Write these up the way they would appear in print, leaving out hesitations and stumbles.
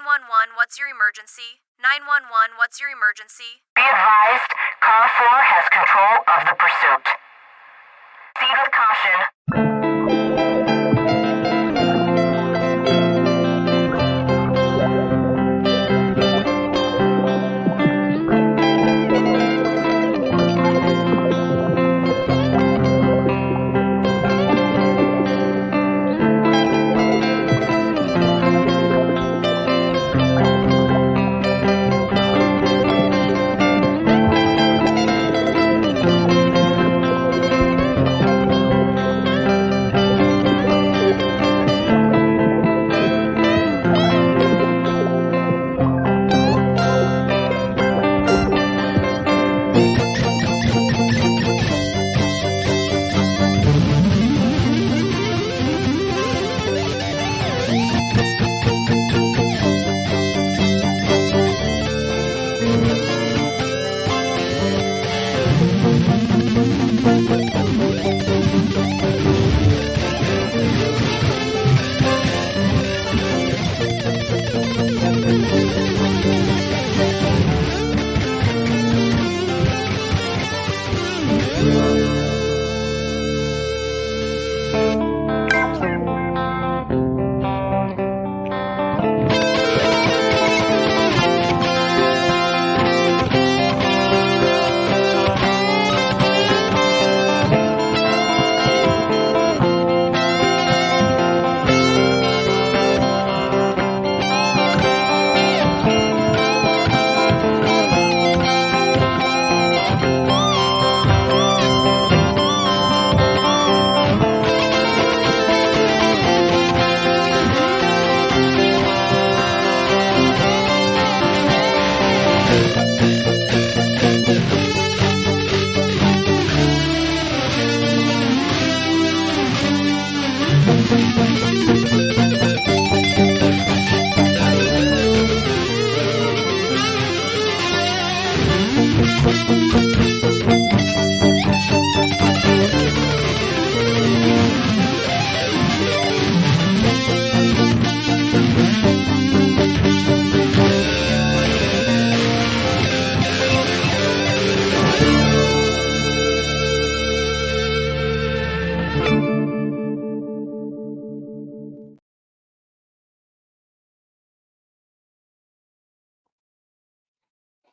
911, what's your emergency? 911, what's your emergency? Be advised, Car 4 has control of the pursuit. Proceed with caution.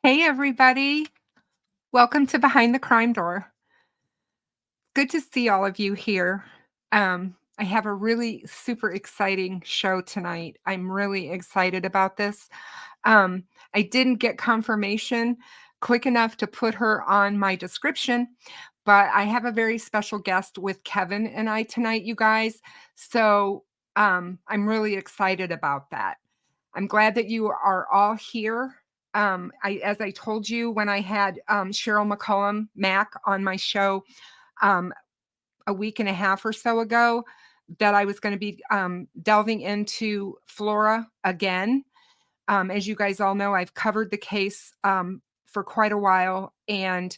Hey, everybody. Welcome to Behind the Crime Door. Good to see all of you here. I have a really super exciting show tonight. I'm really excited about this. I didn't get confirmation quick enough to put her on my description, but I have a very special guest with Kevin and I tonight, you guys. So I'm really excited about that. I'm glad that you are all here. As I told you when I had Cheryl McCollum Mack on my show a week and a half or so ago, that I was going to be delving into Flora again. As you guys all know, I've covered the case for quite a while, and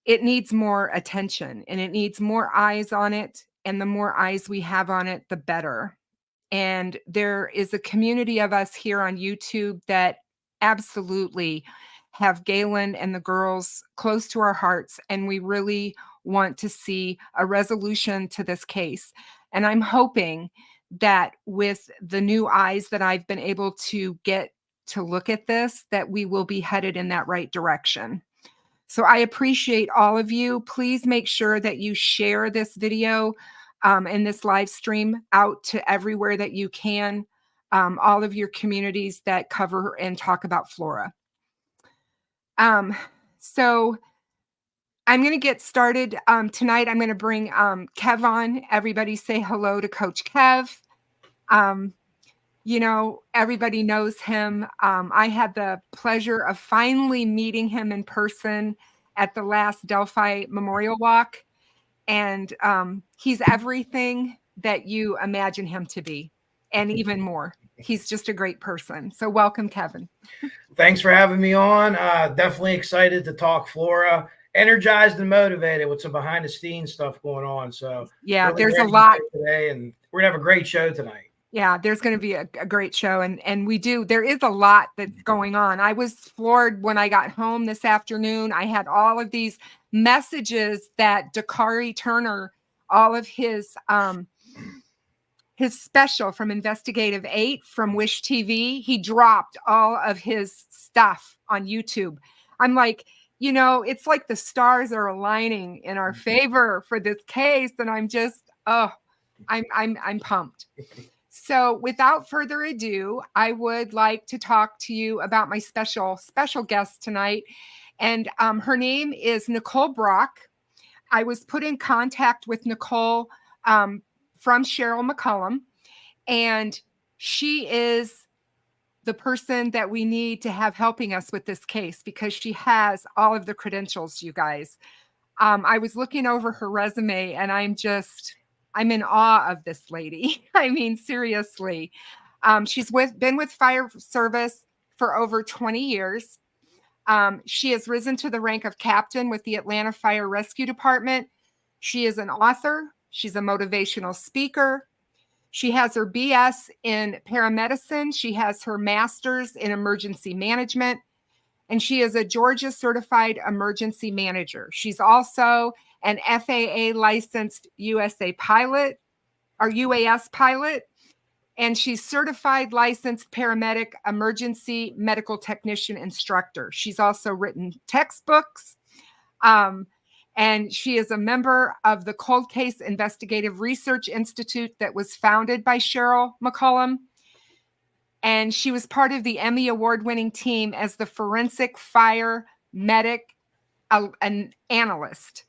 it needs more attention and it needs more eyes on it. And the more eyes we have on it, the better. And there is a community of us here on YouTube that absolutely have Gaylin and the girls close to our hearts, and we really want to see a resolution to this case. And I'm hoping that with the new eyes that I've been able to get to look at this, that we will be headed in that right direction. So I appreciate all of you. Please make sure that you share this video and this live stream out to everywhere that you can, all of your communities that cover and talk about Flora. So I'm going to get started tonight. I'm going to bring Kev on. Everybody say hello to Coach Kev. You know, everybody knows him. I had the pleasure of finally meeting him in person at the last Delphi Memorial Walk. And he's everything that you imagine him to be, and even more. He's just a great person. So welcome, Kevin. Thanks for having me on. Definitely excited to talk Flora. Energized and motivated with some behind the scenes stuff going on. So yeah, really there's a lot today, and we're gonna have a great show tonight. Yeah, there's going to be a great show. And there is a lot that's going on. I was floored when I got home this afternoon. I had all of these messages that Dakari Turner, all of his special from Investigative 8 from Wish TV, he dropped all of his stuff on YouTube. I'm like, it's like the stars are aligning in our favor for this case. And I'm just, I'm pumped. So without further ado, I would like to talk to you about my special guest tonight. And her name is Nicole Brock. I was put in contact with Nicole from Cheryl McCollum, and she is the person that we need to have helping us with this case because she has all of the credentials, you guys. I was looking over her resume and I'm in awe of this lady. I mean, seriously. She's been with fire service for over 20 years. She has risen to the rank of captain with the Atlanta Fire Rescue Department. She is an author. She's a motivational speaker. She has her BS in paramedicine. She has her master's in emergency management. And she is a Georgia certified emergency manager. She's also an FAA licensed USA pilot or UAS pilot. And she's certified licensed paramedic emergency medical technician instructor. She's also written textbooks. And she is a member of the Cold Case Investigative Research Institute that was founded by Cheryl McCollum. And she was part of the Emmy award-winning team as the forensic fire medic, an analyst.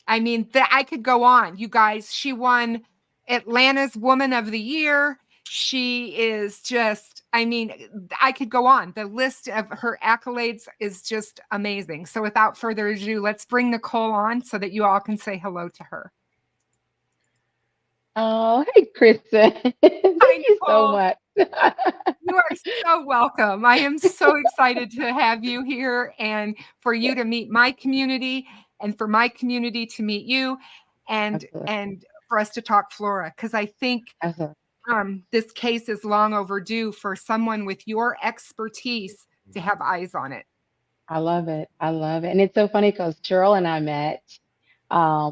I mean, I could go on, you guys. She won Atlanta's Woman of the Year. She is just, I could go on. The list of her accolades is just amazing. So without further ado, let's bring Nicole on so that you all can say hello to her. Oh, hey, Kristen. Thank you so much. You are so welcome. I am so excited to have you here and for you to meet my community and for my community to meet you and for us to talk Flora, because I think this case is long overdue for someone with your expertise to have eyes on it. I love it. I love it. And it's so funny because Cheryl and I met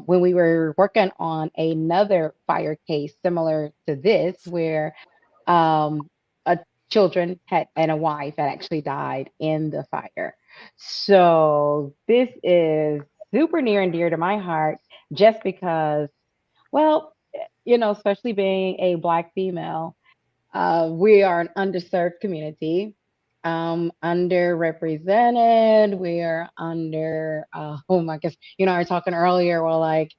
when we were working on another fire case similar to this, where children and a wife had actually died in the fire. So this is super near and dear to my heart just because, well, especially being a Black female, we are an underserved community, underrepresented. We are I guess, I was talking earlier, well, like,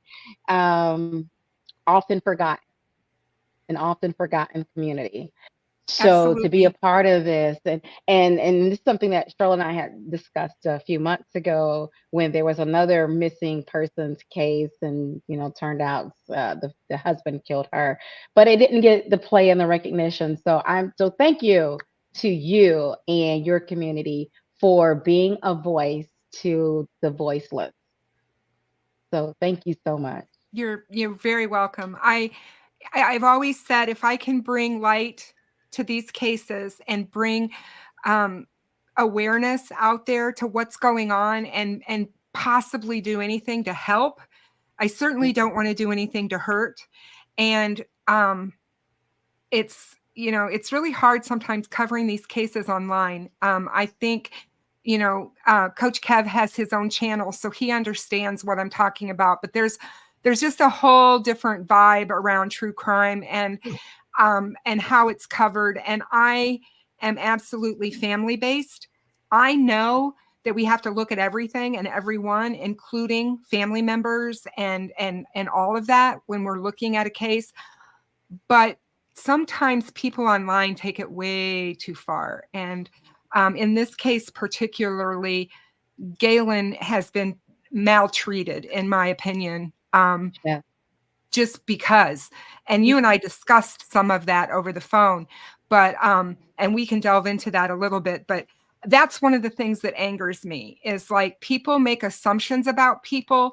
often forgotten, an often forgotten community. So Absolutely. To be a part of this, and this is something that Cheryl and I had discussed a few months ago when there was another missing persons case, and turned out the husband killed her, but it didn't get the play and the recognition. So thank you to you and your community for being a voice to the voiceless. So thank you so much. You're very welcome. I've always said if I can bring light to these cases and bring awareness out there to what's going on and possibly do anything to help, I certainly don't want to do anything to hurt. And it's really hard sometimes covering these cases online. I think Coach Kev has his own channel, so he understands what I'm talking about, but there's just a whole different vibe around true crime and how it's covered. And I am absolutely family-based. I know that we have to look at everything and everyone, including family members and all of that when we're looking at a case. But sometimes people online take it way too far. And in this case particularly, Gaylin has been maltreated, in my opinion. Just because, and you and I discussed some of that over the phone, but, and we can delve into that a little bit, but that's one of the things that angers me is like people make assumptions about people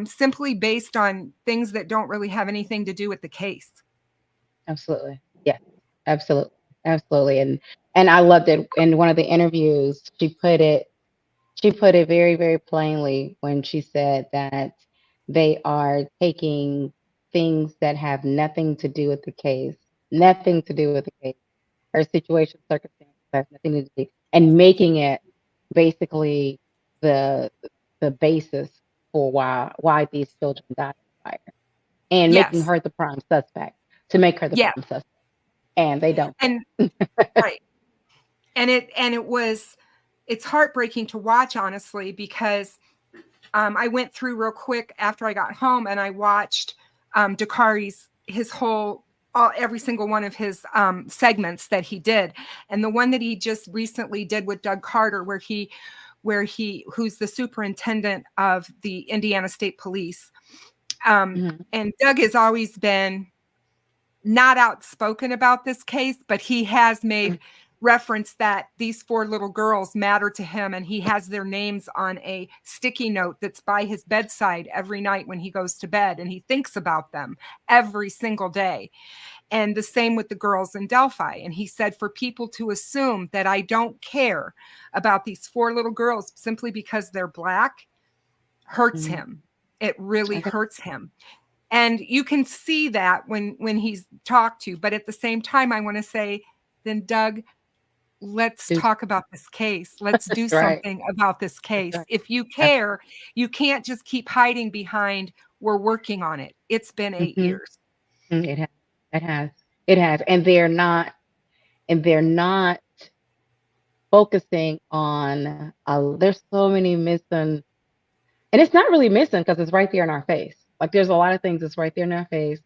simply based on things that don't really have anything to do with the case. Absolutely. Yes, absolutely. Absolutely. And I loved it. In one of the interviews, she put it very, very plainly when she said that they are taking things that have nothing to do with the case, nothing to do with the case, her situation, circumstances has nothing to do, and making it basically the the basis for why these children died in the fire, and making Yes. her the prime suspect to make her the Yeah. prime suspect. And they don't. And right. And it's heartbreaking to watch, honestly, because I went through real quick after I got home and I watched Dakari's every single one of his segments that he did, and the one that he just recently did with Doug Carter, who's the superintendent of the Indiana State Police, and Doug has always been not outspoken about this case, but he has made reference that these 4 little girls matter to him, and he has their names on a sticky note that's by his bedside every night when he goes to bed, and he thinks about them every single day. And the same with the girls in Delphi. And he said, for people to assume that I don't care about these 4 little girls simply because they're Black hurts him. It really hurts him. And you can see that when he's talked to. But at the same time, I want to say, then, Doug, let's talk about this case. Let's do something about this case. If you care, you can't just keep hiding behind, we're working on it. It's been 8 years. It has. It has. It has. And they're not focusing on, there's so many missing, and it's not really missing because it's right there in our face. Like, there's a lot of things that's right there in our face.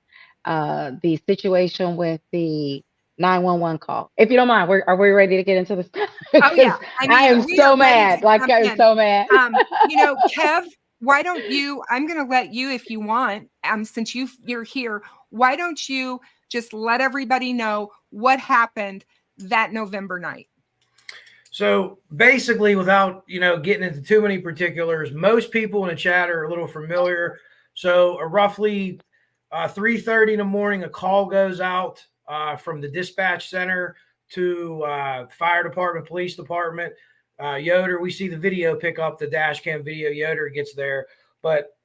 The situation with the 911 call. If you don't mind, are we ready to get into this? Oh yeah, I am so mad. Like, I'm so mad. Kev, why don't you? I'm going to let you, if you want, since you're here. Why don't you just let everybody know what happened that November night? So basically, without getting into too many particulars, most people in the chat are a little familiar. So roughly 3:30 in the morning, a call goes out from the dispatch center to fire department, police department. Yoder, we see the video pick up the dash cam video. Yoder gets there, but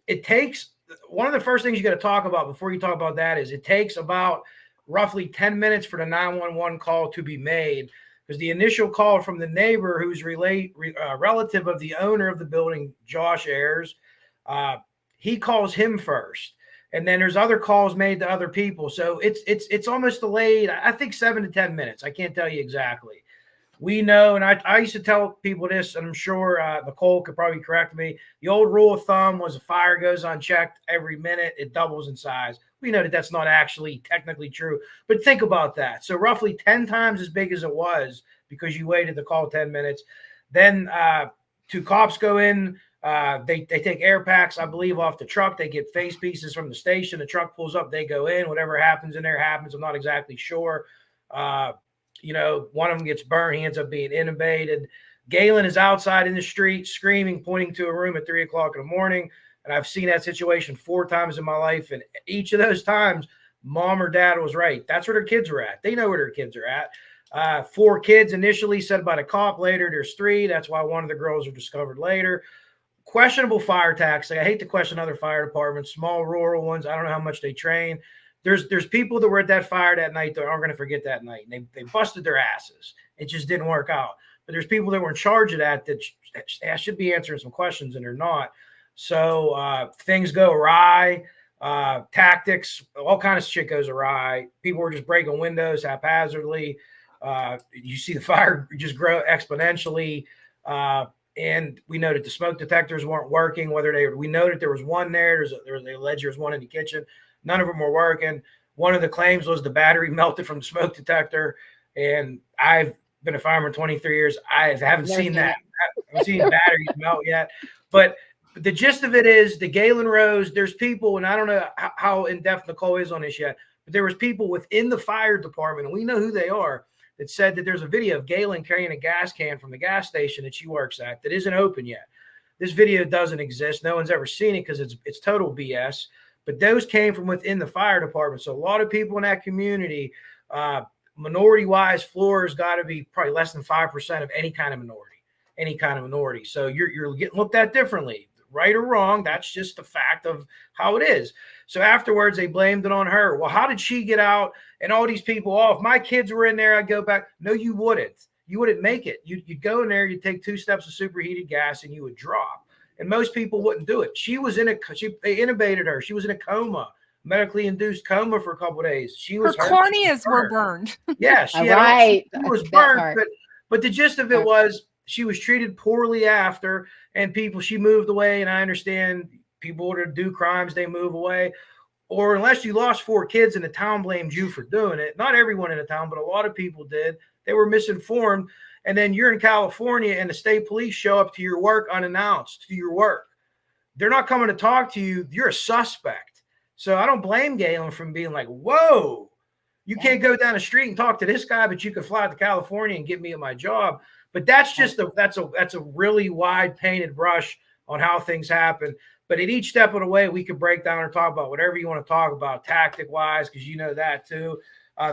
it takes, one of the first things you got to talk about before you talk about that is it takes about roughly 10 minutes for the 911 call to be made. Because the initial call from the neighbor, who's relative of the owner of the building, Josh Ayers, he calls him first, and then there's other calls made to other people. So it's almost delayed. I think 7 to 10 minutes. I can't tell you exactly. We know, and I used to tell people this, and I'm sure Nicole could probably correct me. The old rule of thumb was a fire goes unchecked every minute, it doubles in size. We know that that's not actually technically true, but think about that. So roughly 10 times as big as it was because you waited to call 10 minutes. Then 2 cops go in. They take air packs, I believe, off the truck. They get face pieces from the station. The truck pulls up. They go in. Whatever happens in there happens. I'm not exactly sure. One of them gets burned. He ends up being intubated. Gaylin is outside in the street screaming, pointing to a room at 3 o'clock in the morning. And I've seen that situation 4 times in my life. And each of those times, mom or dad was right. That's where their kids were at. They know where their kids are at. 4 kids initially said by the cop. Later, there's 3. That's why one of the girls are discovered later. Questionable fire tactics. I hate to question other fire departments, small rural ones. I don't know how much they train. There's people that were at that fire that night that aren't going to forget that night. And they busted their asses. It just didn't work out. But there's people that were in charge of that should be answering some questions, and they're not. So things go awry. Tactics, all kind of shit goes awry. People were just breaking windows haphazardly. You see the fire just grow exponentially. And we know that the smoke detectors weren't working. We know that there was one there. They alleged there was one in the kitchen. None of them were working. One of the claims was the battery melted from the smoke detector. And I've been a fireman 23 years. I haven't seen that. I haven't seen batteries melt yet. But the gist of it is the Gaylin Rose, there's people, and I don't know how in-depth Nicole is on this yet, but there was people within the fire department, and we know who they are, that said that there's a video of Gaylin carrying a gas can from the gas station that she works at that isn't open yet. This video doesn't exist. No one's ever seen it because it's total BS. but those came from within the fire department. So a lot of people in that community, minority-wise, Flora's got to be probably less than 5% of any kind of minority. So you're getting looked at differently, right or wrong. That's just the fact of how it is. So afterwards, they blamed it on her. Well, how did she get out and all these people off? My kids were in there. I'd go back. No, you wouldn't. You wouldn't make it. You'd go in there, you'd take 2 steps of superheated gas, and you would drop. And most people wouldn't do it. They intubated her. She was in a coma, medically induced coma for a couple of days. Her corneas were burned. Yeah, she was burned. But the gist of it was she was treated poorly after, and she moved away. And I understand people to do crimes, they move away. Or unless you lost 4 kids and the town blamed you for doing it. Not everyone in the town, but a lot of people did. They were misinformed. And then you're in California and the state police show up to your work unannounced, to your work. They're not coming to talk to you. You're a suspect. So I don't blame Gaylin from being like, whoa, you can't go down the street and talk to this guy, but you can fly to California and get me at my job. But that's just that's a really wide painted brush on how things happen. But at each step of the way, we could break down and talk about whatever you want to talk about tactic-wise, because you know that too.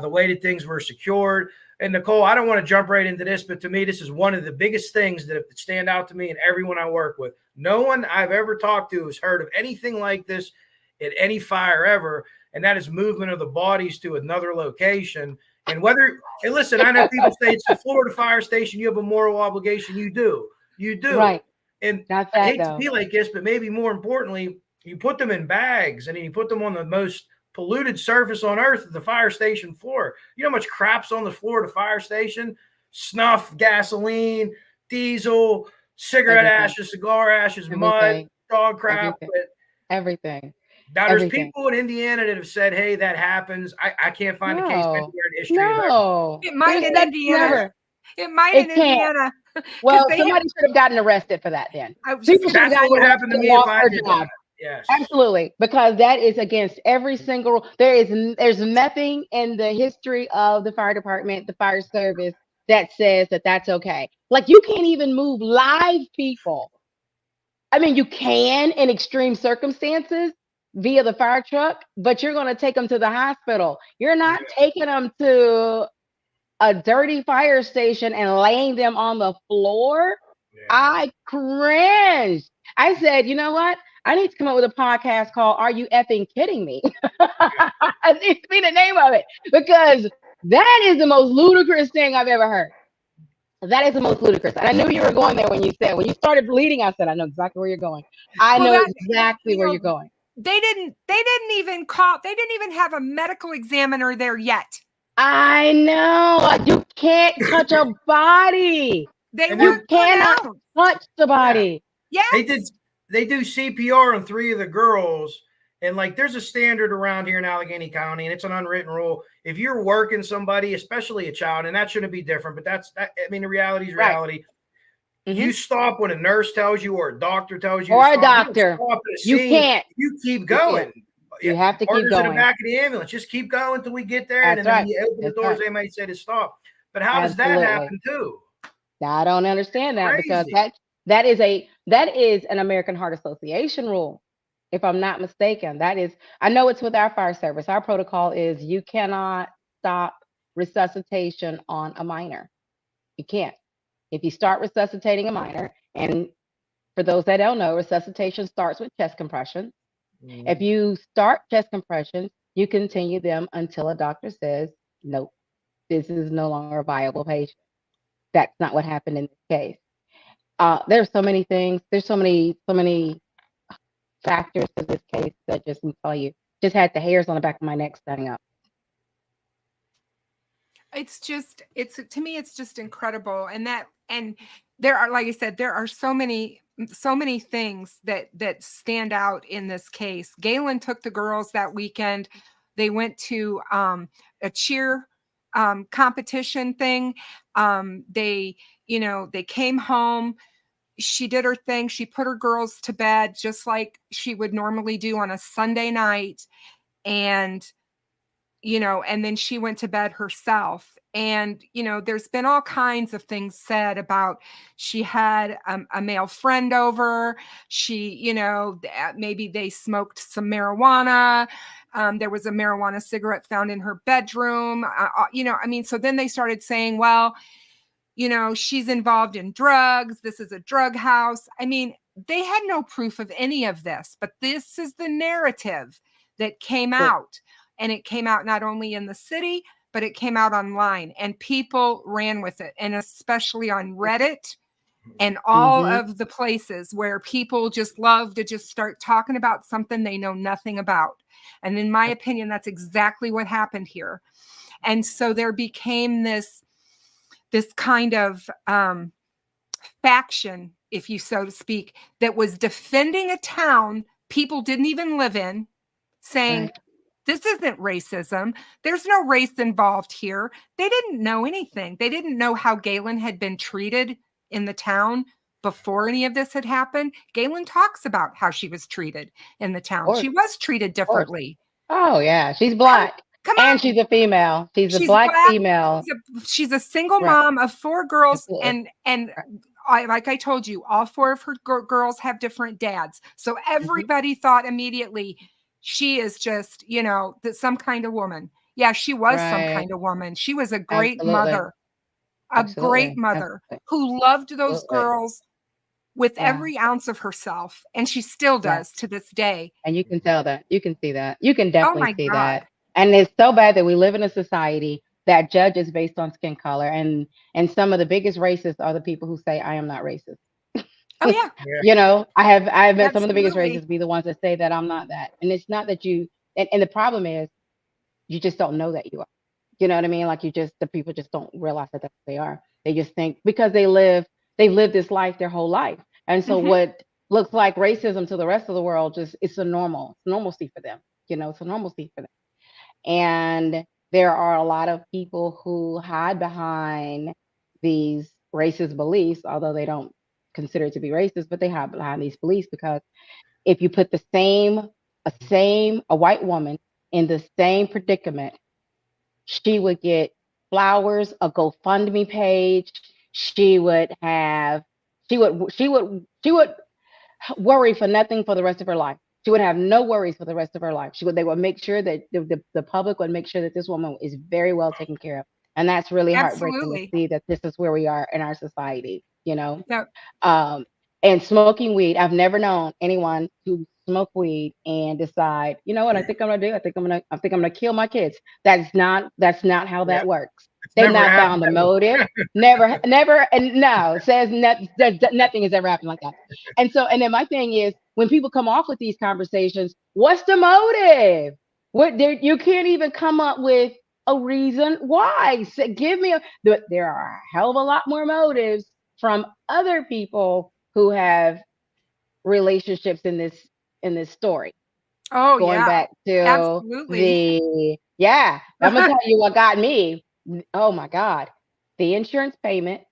The way that things were secured. And Nicole, I don't want to jump right into this, but to me, this is one of the biggest things that stand out to me and everyone I work with. No one I've ever talked to has heard of anything like this at any fire ever, and that is movement of the bodies to another location. And listen, I know people say it's the Florida fire station. You have a moral obligation. You do. Right. And I hate to be like this, but maybe more importantly, you put them in bags and then you put them on the most polluted surface on earth at the fire station floor. You know how much crap's on the floor of the fire station? Snuff, gasoline, diesel, cigarette ashes, cigar ashes, mud, dog crap. Everything. Now, there's people in Indiana that have said, hey, that happens. I can't find a case anywhere in history. No. It might in Indiana. It might in Indiana. Well, somebody should have gotten arrested for that then. People that's what would happen to me if I did that. Yes, absolutely, because that is against every single rule. There's nothing in the history of the fire department, the fire service, that says that that's okay. Like, you can't even move live people. I mean, you can in extreme circumstances via the fire truck, but you're going to take them to the hospital. You're not taking them to a dirty fire station and laying them on the floor. I cringed. I said, you know what? I need to come up with a podcast called Are You Effing Kidding Me? It needs to be the name of it, because that is the most ludicrous thing I've ever heard. That is the most ludicrous. And I knew you were going there when you started bleeding. I said, I know exactly where you're going. I know exactly where you're going. They didn't even have a medical examiner there yet. I know. You can't touch a body. You cannot touch the body. Yeah. They do CPR on 3 of the girls, and like there's a standard around here in Allegheny County, and it's an unwritten rule. If you're working somebody, especially a child, and that shouldn't be different, but the reality is reality. Right. You stop when a nurse tells you or a doctor tells you, or a doctor. You can't. You keep going. You have to keep going. In the back of the ambulance, just keep going until we get there, and then you open the doors. They might say to stop. But how does that happen too? I don't understand that, because that is an American Heart Association rule, if I'm not mistaken. I know it's with our fire service. Our protocol is you cannot stop resuscitation on a minor. You can't. If you start resuscitating a minor, and for those that don't know, resuscitation starts with chest compression. If you start chest compressions, you continue them until a doctor says, nope, this is no longer a viable patient. That's not what happened in this case. There's so many things. There's so many factors to this case that just tell you, just had the hairs on the back of my neck standing up. To me, it's just incredible. And there are, like I said, there are so many things that stand out in this case. Gaylin took the girls that weekend. They went to a cheer competition thing. They came home. She did her thing. She put her girls to bed just like she would normally do on a Sunday night. And then she went to bed herself. And, there's been all kinds of things said about she had a male friend over. She, maybe they smoked some marijuana. There was a marijuana cigarette found in her bedroom. So then they started saying, well, she's involved in drugs. This is a drug house. I mean, they had no proof of any of this, but this is the narrative that came out. And it came out not only in the city, but it came out online, and people ran with it. And especially on Reddit and all of the places where people just love to just start talking about something they know nothing about. And in my opinion, that's exactly what happened here. And so there became this kind of faction, if you so to speak, that was defending a town people didn't even live in, saying, this isn't racism. There's no race involved here. They didn't know anything. They didn't know how Gaylin had been treated in the town before any of this had happened. Gaylin talks about how she was treated in the town. She was treated differently. Oh, yeah. She's Black. Come on. And she's a female. She's a black female. She's a single mom of 4 girls. And like I told you, all 4 of her girls have different dads. So everybody thought immediately, she is just, some kind of woman. Yeah, she was some kind of woman. She was a great mother, great mother who loved those girls with every ounce of herself. And she still does to this day. And you can tell that. You can see that. You can definitely see that. And it's so bad that we live in a society that judges based on skin color. And some of the biggest racists are the people who say, I am not racist. Oh yeah. I have met some of the biggest racists be the ones that say that I'm not that. And it's not that you, and the problem is you just don't know that you are. You know what I mean? Like the people just don't realize that that's what they are. They just think because they've lived this life their whole life. And so what looks like racism to the rest of the world, it's a normalcy for them. It's a normalcy for them. And there are a lot of people who hide behind these racist beliefs, although they don't consider it to be racist, but they hide behind these beliefs because if you put a white woman in the same predicament, she would get flowers, a GoFundMe page. She would worry for nothing for the rest of her life. She would have no worries for the rest of her life. They would make sure that the public would make sure that this woman is very well taken care of. And that's really heartbreaking to see that this is where we are in our society, Yep. And smoking weed. I've never known anyone to smoke weed and decide, you know what I think I'm gonna do? I think I'm gonna kill my kids. That's not how that works. They've not found the motive. Never, and no, it says nothing has ever happened like that. And then my thing is when people come off with these conversations, what's the motive? You can't even come up with a reason why. So give me there are a hell of a lot more motives from other people who have relationships in this story. Oh, going back to absolutely. I'm gonna tell you what got me. Oh my God, the insurance payment,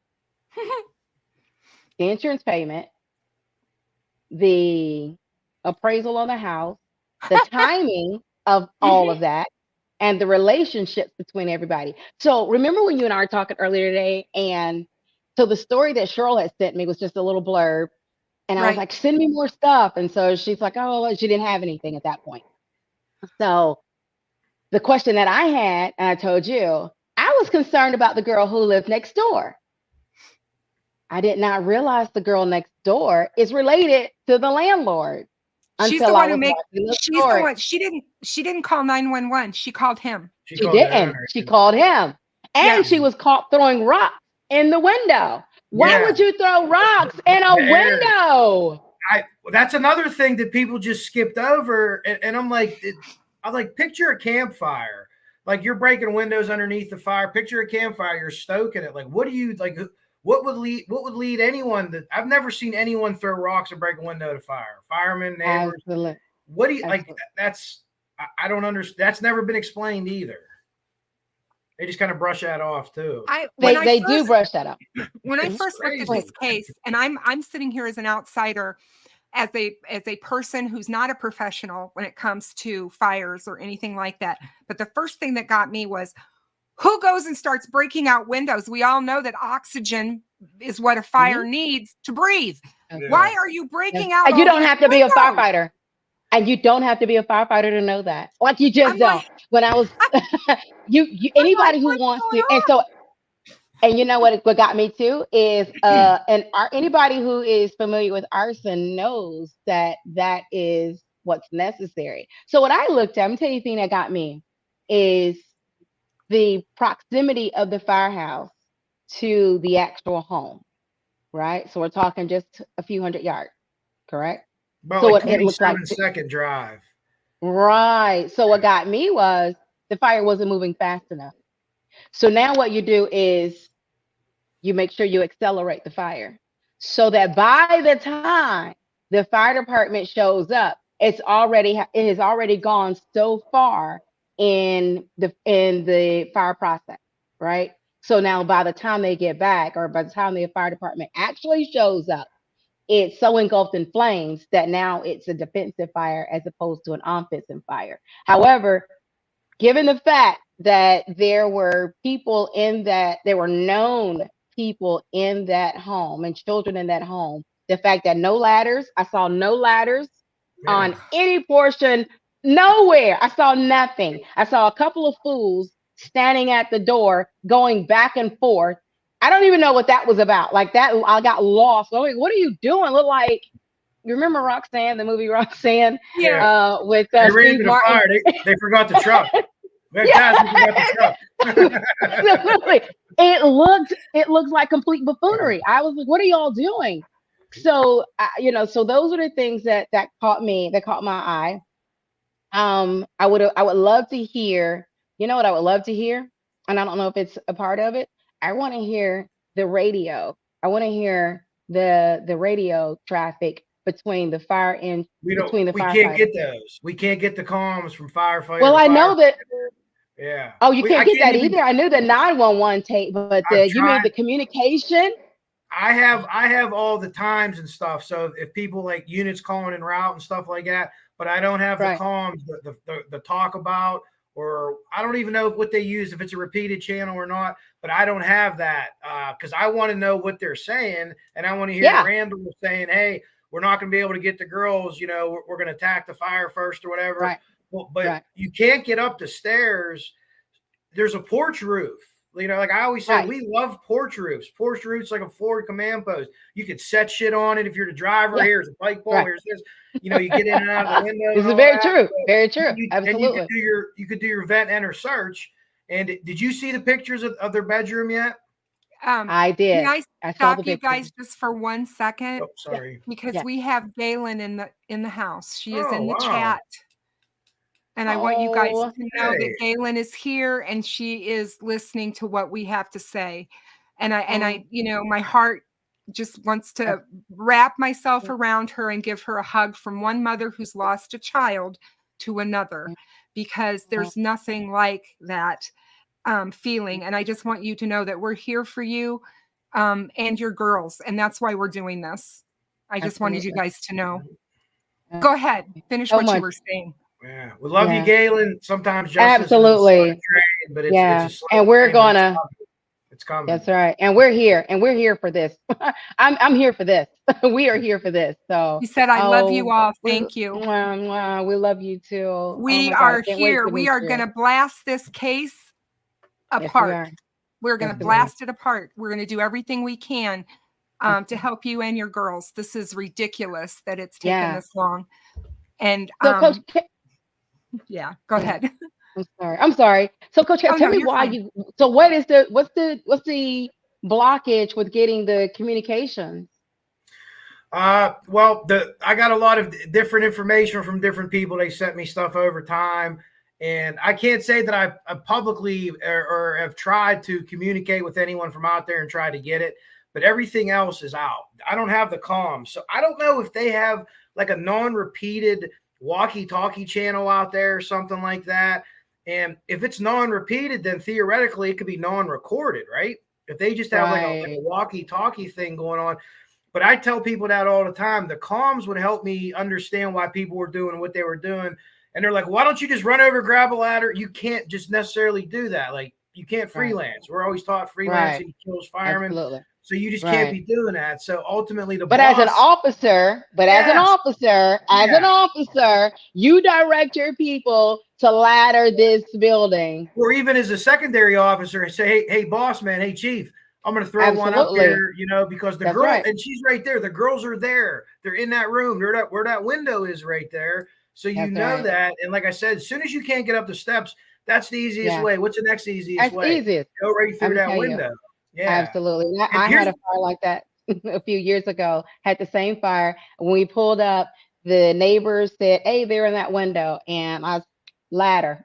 the appraisal on the house, the timing of all of that, and the relationships between everybody. So remember when you and I were talking earlier today, and so the story that Cheryl had sent me was just a little blurb, and I was like, send me more stuff. And so she's like, oh, she didn't have anything at that point. So the question that I had, and I told you, I was concerned about the girl who lived next door. I did not realize the girl next door is related to the landlord. She's the one who makes. She's the one. She didn't call 911. She called him. She didn't. She called him, and she was caught throwing rocks in the window. Why would you throw rocks in a window? That's another thing that people just skipped over, and I'm like, picture a campfire. Like you're breaking windows underneath the fire. Picture a campfire. You're stoking it. Like, what do you like? What would lead anyone that I've never seen anyone throw rocks or break a window to fire? Firemen, neighbors. Absolutely. What do you like? I don't understand. That's never been explained either. They just kind of brush that off too. They do brush that off. When I first looked at this case, and I'm sitting here as an outsider, as a person who's not a professional when it comes to fires or anything like that. But the first thing that got me was, Who goes and starts breaking out windows? We all know that oxygen is what a fire needs to breathe. Yeah. Why are you breaking out? And you don't have to be a windows? firefighter. And you don't have to be a firefighter to know that. Like you just don't. When I was anybody who wants to, and so, and you know what got me too is anybody who is familiar with arson knows that that is what's necessary. So what I looked at, I'm tell you the thing that got me is the proximity of the firehouse to the actual home, right? So we're talking just a few hundred yards, correct? About so like it looks like 27-second drive. Right. So what got me was the fire wasn't moving fast enough. So now what you do is you make sure you accelerate the fire so that by the time the fire department shows up, it has already gone so far in the fire process, right? So now by the time they get back, or by the time the fire department actually shows up, it's so engulfed in flames that now it's a defensive fire as opposed to an offensive fire. However, given the fact that there were known people in that home and children in that home, the fact that I saw no ladders on any portion, nowhere. I saw nothing. I saw a couple of fools standing at the door going back and forth. I don't even know what that was about. Like that, I got lost. I'm like, what are you doing? Look like, you remember Roxanne, the movie Roxanne? Yeah. With they Steve Martin. Fire. They forgot the truck. Absolutely. It looks like complete buffoonery. I was like, what are y'all doing? So so those are the things that caught my eye. I would love to hear, you know what I would love to hear? And I don't know if it's a part of it. I want to hear the radio. I want to hear the radio traffic between the fire and we firefighters. Can't get those. We can't get the comms from firefighters. Well, I know that. Yeah. Oh, you can't get that either. I knew the 911 tape, but you mean the communication? I have all the times and stuff. So if people like units calling en route and stuff like that, but I don't have the comms, the talk about, or I don't even know what they use, if it's a repeated channel or not, but I don't have that because I want to know what they're saying. And I want to hear Randall saying, hey, we're not going to be able to get the girls, we're going to attack the fire first or whatever. Right. Well, but you can't get up the stairs. There's a porch roof. Like I always say, we love porch roofs. Porch roofs like a forward command post. You could set shit on it if you're the driver. Here's a pike pole. Here's this. You get in and out of the window. This is very true. Very true. Absolutely. And you could do your vent enter search. And did you see the pictures of their bedroom yet? I did. Can I stop you guys just for 1 second? Oh, sorry. Because we have Gaylin in the house. She is in the chat. And I want you guys to know that Gaylin is here and she is listening to what we have to say. And I, my heart just wants to wrap myself around her and give her a hug from one mother who's lost a child to another, because there's nothing like that feeling. And I just want you to know that we're here for you and your girls. And that's why we're doing this. I just wanted you guys to know. Go ahead. Finish what you were saying. Yeah, we love you, Gaylin. Sometimes justice absolutely, is but it's and we're gonna. It's coming. That's right, and we're here for this. I'm here for this. We are here for this. So he said, "I love you all. Thank you. We love you too. We are here. We are gonna blast this case apart. We're gonna blast it apart. We're gonna do everything we can to help you and your girls. This is ridiculous that it's taken this long. And so Coach go ahead. I'm sorry. So Coach, tell me why you. So what's the blockage with getting the communications? Well, I got a lot of different information from different people. They sent me stuff over time, and I can't say that I publicly or have tried to communicate with anyone from out there and try to get it, but everything else is out. I don't have the comms, so I don't know if they have like a non-repeated walkie-talkie channel out there or something like that. And if it's non-repeated, then theoretically it could be non-recorded, right? If they just have like a walkie-talkie thing going on. But I tell people that all the time. The comms would help me understand why people were doing what they were doing. And they're like, why don't you just run over, grab a ladder? You can't just necessarily do that. Like, you can't freelance. We're always taught Right. freelancing kills firemen. Absolutely. So you just Right. can't be doing that. So ultimately the But boss, as an officer, you direct your people to ladder this building. or even as a secondary officer, say, hey, boss man, hey, chief, I'm going to throw one up Absolutely. here, you know, because the That's girl, right. and she's right there. The girls are there. They're in that room. They're where that window is right there. So you That's know right. that. And like I said, as soon as you can't get up the steps, that's the easiest Yeah. way. What's the next easiest That's way? easiest. Go right through that window. Yeah. Absolutely. And I here's- had a fire like that a few years ago, had the same fire. When we pulled up, the neighbors said, hey, they're in that window. And I was ladder,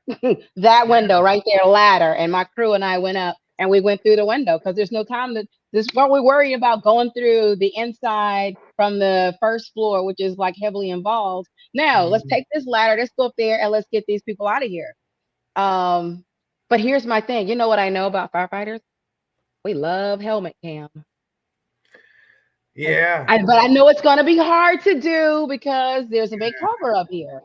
that window right there, ladder. And my crew and I went up and we went through the window because there's no time to this. What we're worried about going through the inside from the first floor, which is like heavily involved. Now let's take this ladder, let's go up there and let's get these people out of here. But here's my thing. You know what I know about firefighters? We love helmet cam. Yeah. But I know it's going to be hard to do because there's a big cover up here.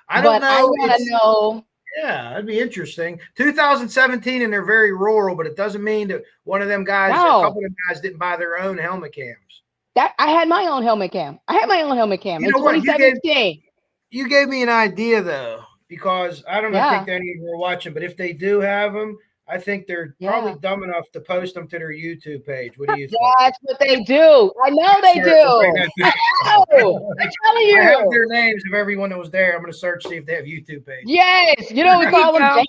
I don't know. I want to know. Yeah, that'd be interesting. 2017, and they're very rural, but it doesn't mean that one of them guys, No. a couple of them guys didn't buy their own helmet cams. That I had my own helmet cam. I had my own helmet cam in 2017. You gave me an idea, though, because I don't know Yeah. if any of you are watching, but if they do have them, I think they're probably dumb enough to post them to their YouTube page. What do you think? That's what they do. I know they do. I'm telling you. I have their names of everyone that was there. I'm going to search, see if they have YouTube page. Yes. You know, we call them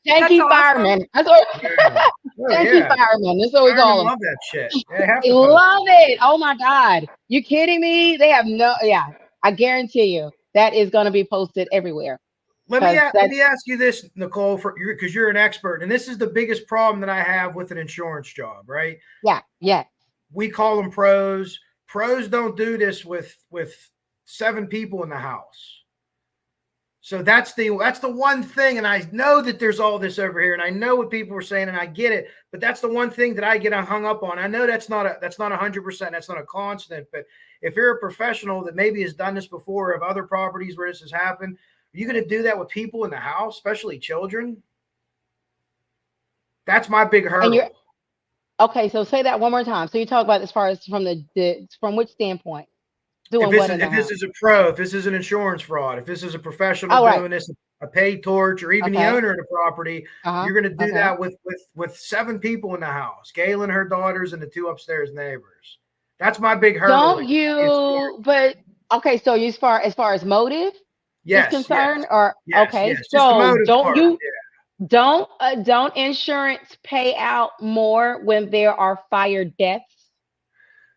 janky firemen. That's what, janky firemen. That's what we call them. I love that shit. I love it. Oh, my God. You kidding me? They have no, I guarantee you that is going to be posted everywhere. Let me ask you this, Nicole, because you're an expert, and this is the biggest problem that I have with an insurance job, right? Yeah. We call them pros. Pros don't do this with 7 people in the house. So that's the one thing, and I know that there's all this over here, and I know what people are saying, and I get it, but that's the one thing that I get hung up on. I know that's not 100%, that's not a constant, but if you're a professional that maybe has done this before of other properties where this has happened, are you going to do that with people in the house, especially children? That's my big hurdle. Okay, so say that one more time. So you talk about as far as from which standpoint? If this is a pro, if this is an insurance fraud, if this is a professional doing this, a paid torch, or even the owner of the property, you're going to do that with 7 people in the house, Gaylin, her daughters, and the 2 upstairs neighbors. That's my big hurdle. Don't you? But okay, so as far as motive. Yes, concerned, yes, or yes, okay, yes. so don't insurance pay out more when there are fire deaths?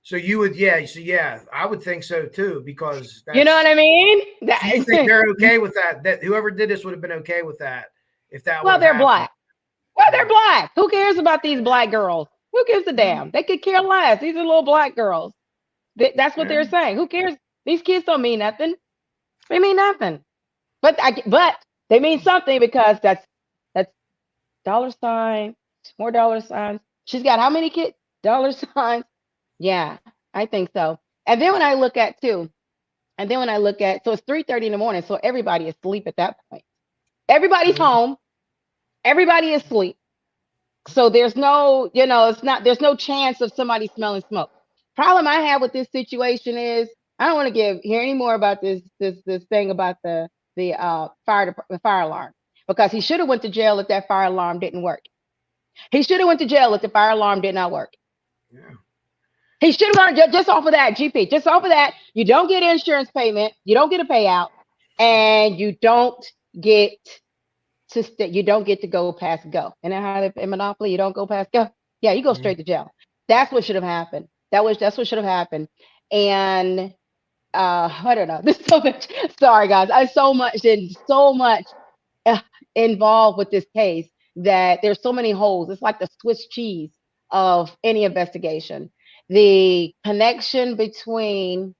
So you would, I would think so too, because you know what I mean. You think they're okay with that? That whoever did this would have been okay with that if that. Well, they're black. They're black. Who cares about these black girls? Who gives a damn? They could care less. These are little black girls. That's what they're saying. Who cares? These kids don't mean nothing. They mean nothing, but they mean something because that's dollar signs, more dollar signs. She's got how many kids? Dollar signs. Yeah, I think so. And then when I look at so it's 3:30 in the morning, so everybody is asleep at that point. Everybody's home. Everybody is asleep. So there's no, there's no chance of somebody smelling smoke. Problem I have with this situation is I don't want to hear any more about this thing about the fire alarm, because he should have went to jail if that fire alarm didn't work. He should have went to jail if the fire alarm did not work. Yeah. He should have gone just off of that, GP. Just off of that, you don't get insurance payment, you don't get a payout, and you don't get to go past go. And then how in Monopoly, you don't go past go. Yeah, you go straight to jail. That's what should have happened. That's what should have happened. And I don't know. There's so much. Sorry, guys. I so much involved with this case that there's so many holes. It's like the Swiss cheese of any investigation. The connection between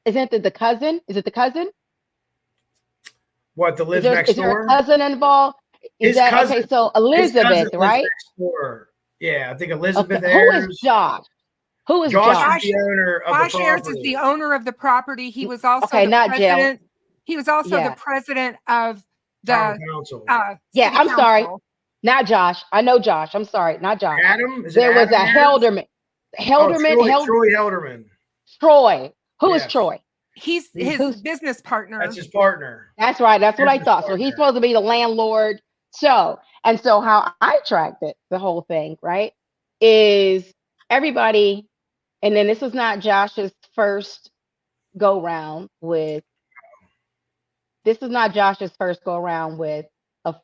isn't it the cousin? Is it the cousin? What, the live next door? Is there a cousin involved? Okay? So Elizabeth, right? Yeah, I think Elizabeth. Okay. Who is Josh? Who is Josh? Is the owner of Josh the Ayers property. is the owner of the property. He was also not president. Jill. He was also the president of The council. Yeah, city I'm sorry. council. Not Josh. I know Josh. I'm sorry. Not Josh. Adam? Is it There was Adam a Harris? Helderman. Troy Helderman. Troy. Who is Yes. Troy? He's his Who's- business partner. That's his partner. That's right. That's what I Business thought. So he's partner. supposed to be the landlord. So how I tracked it, the whole thing, right, is everybody, and then this was not Josh's first go round with. This is not Josh's first go around with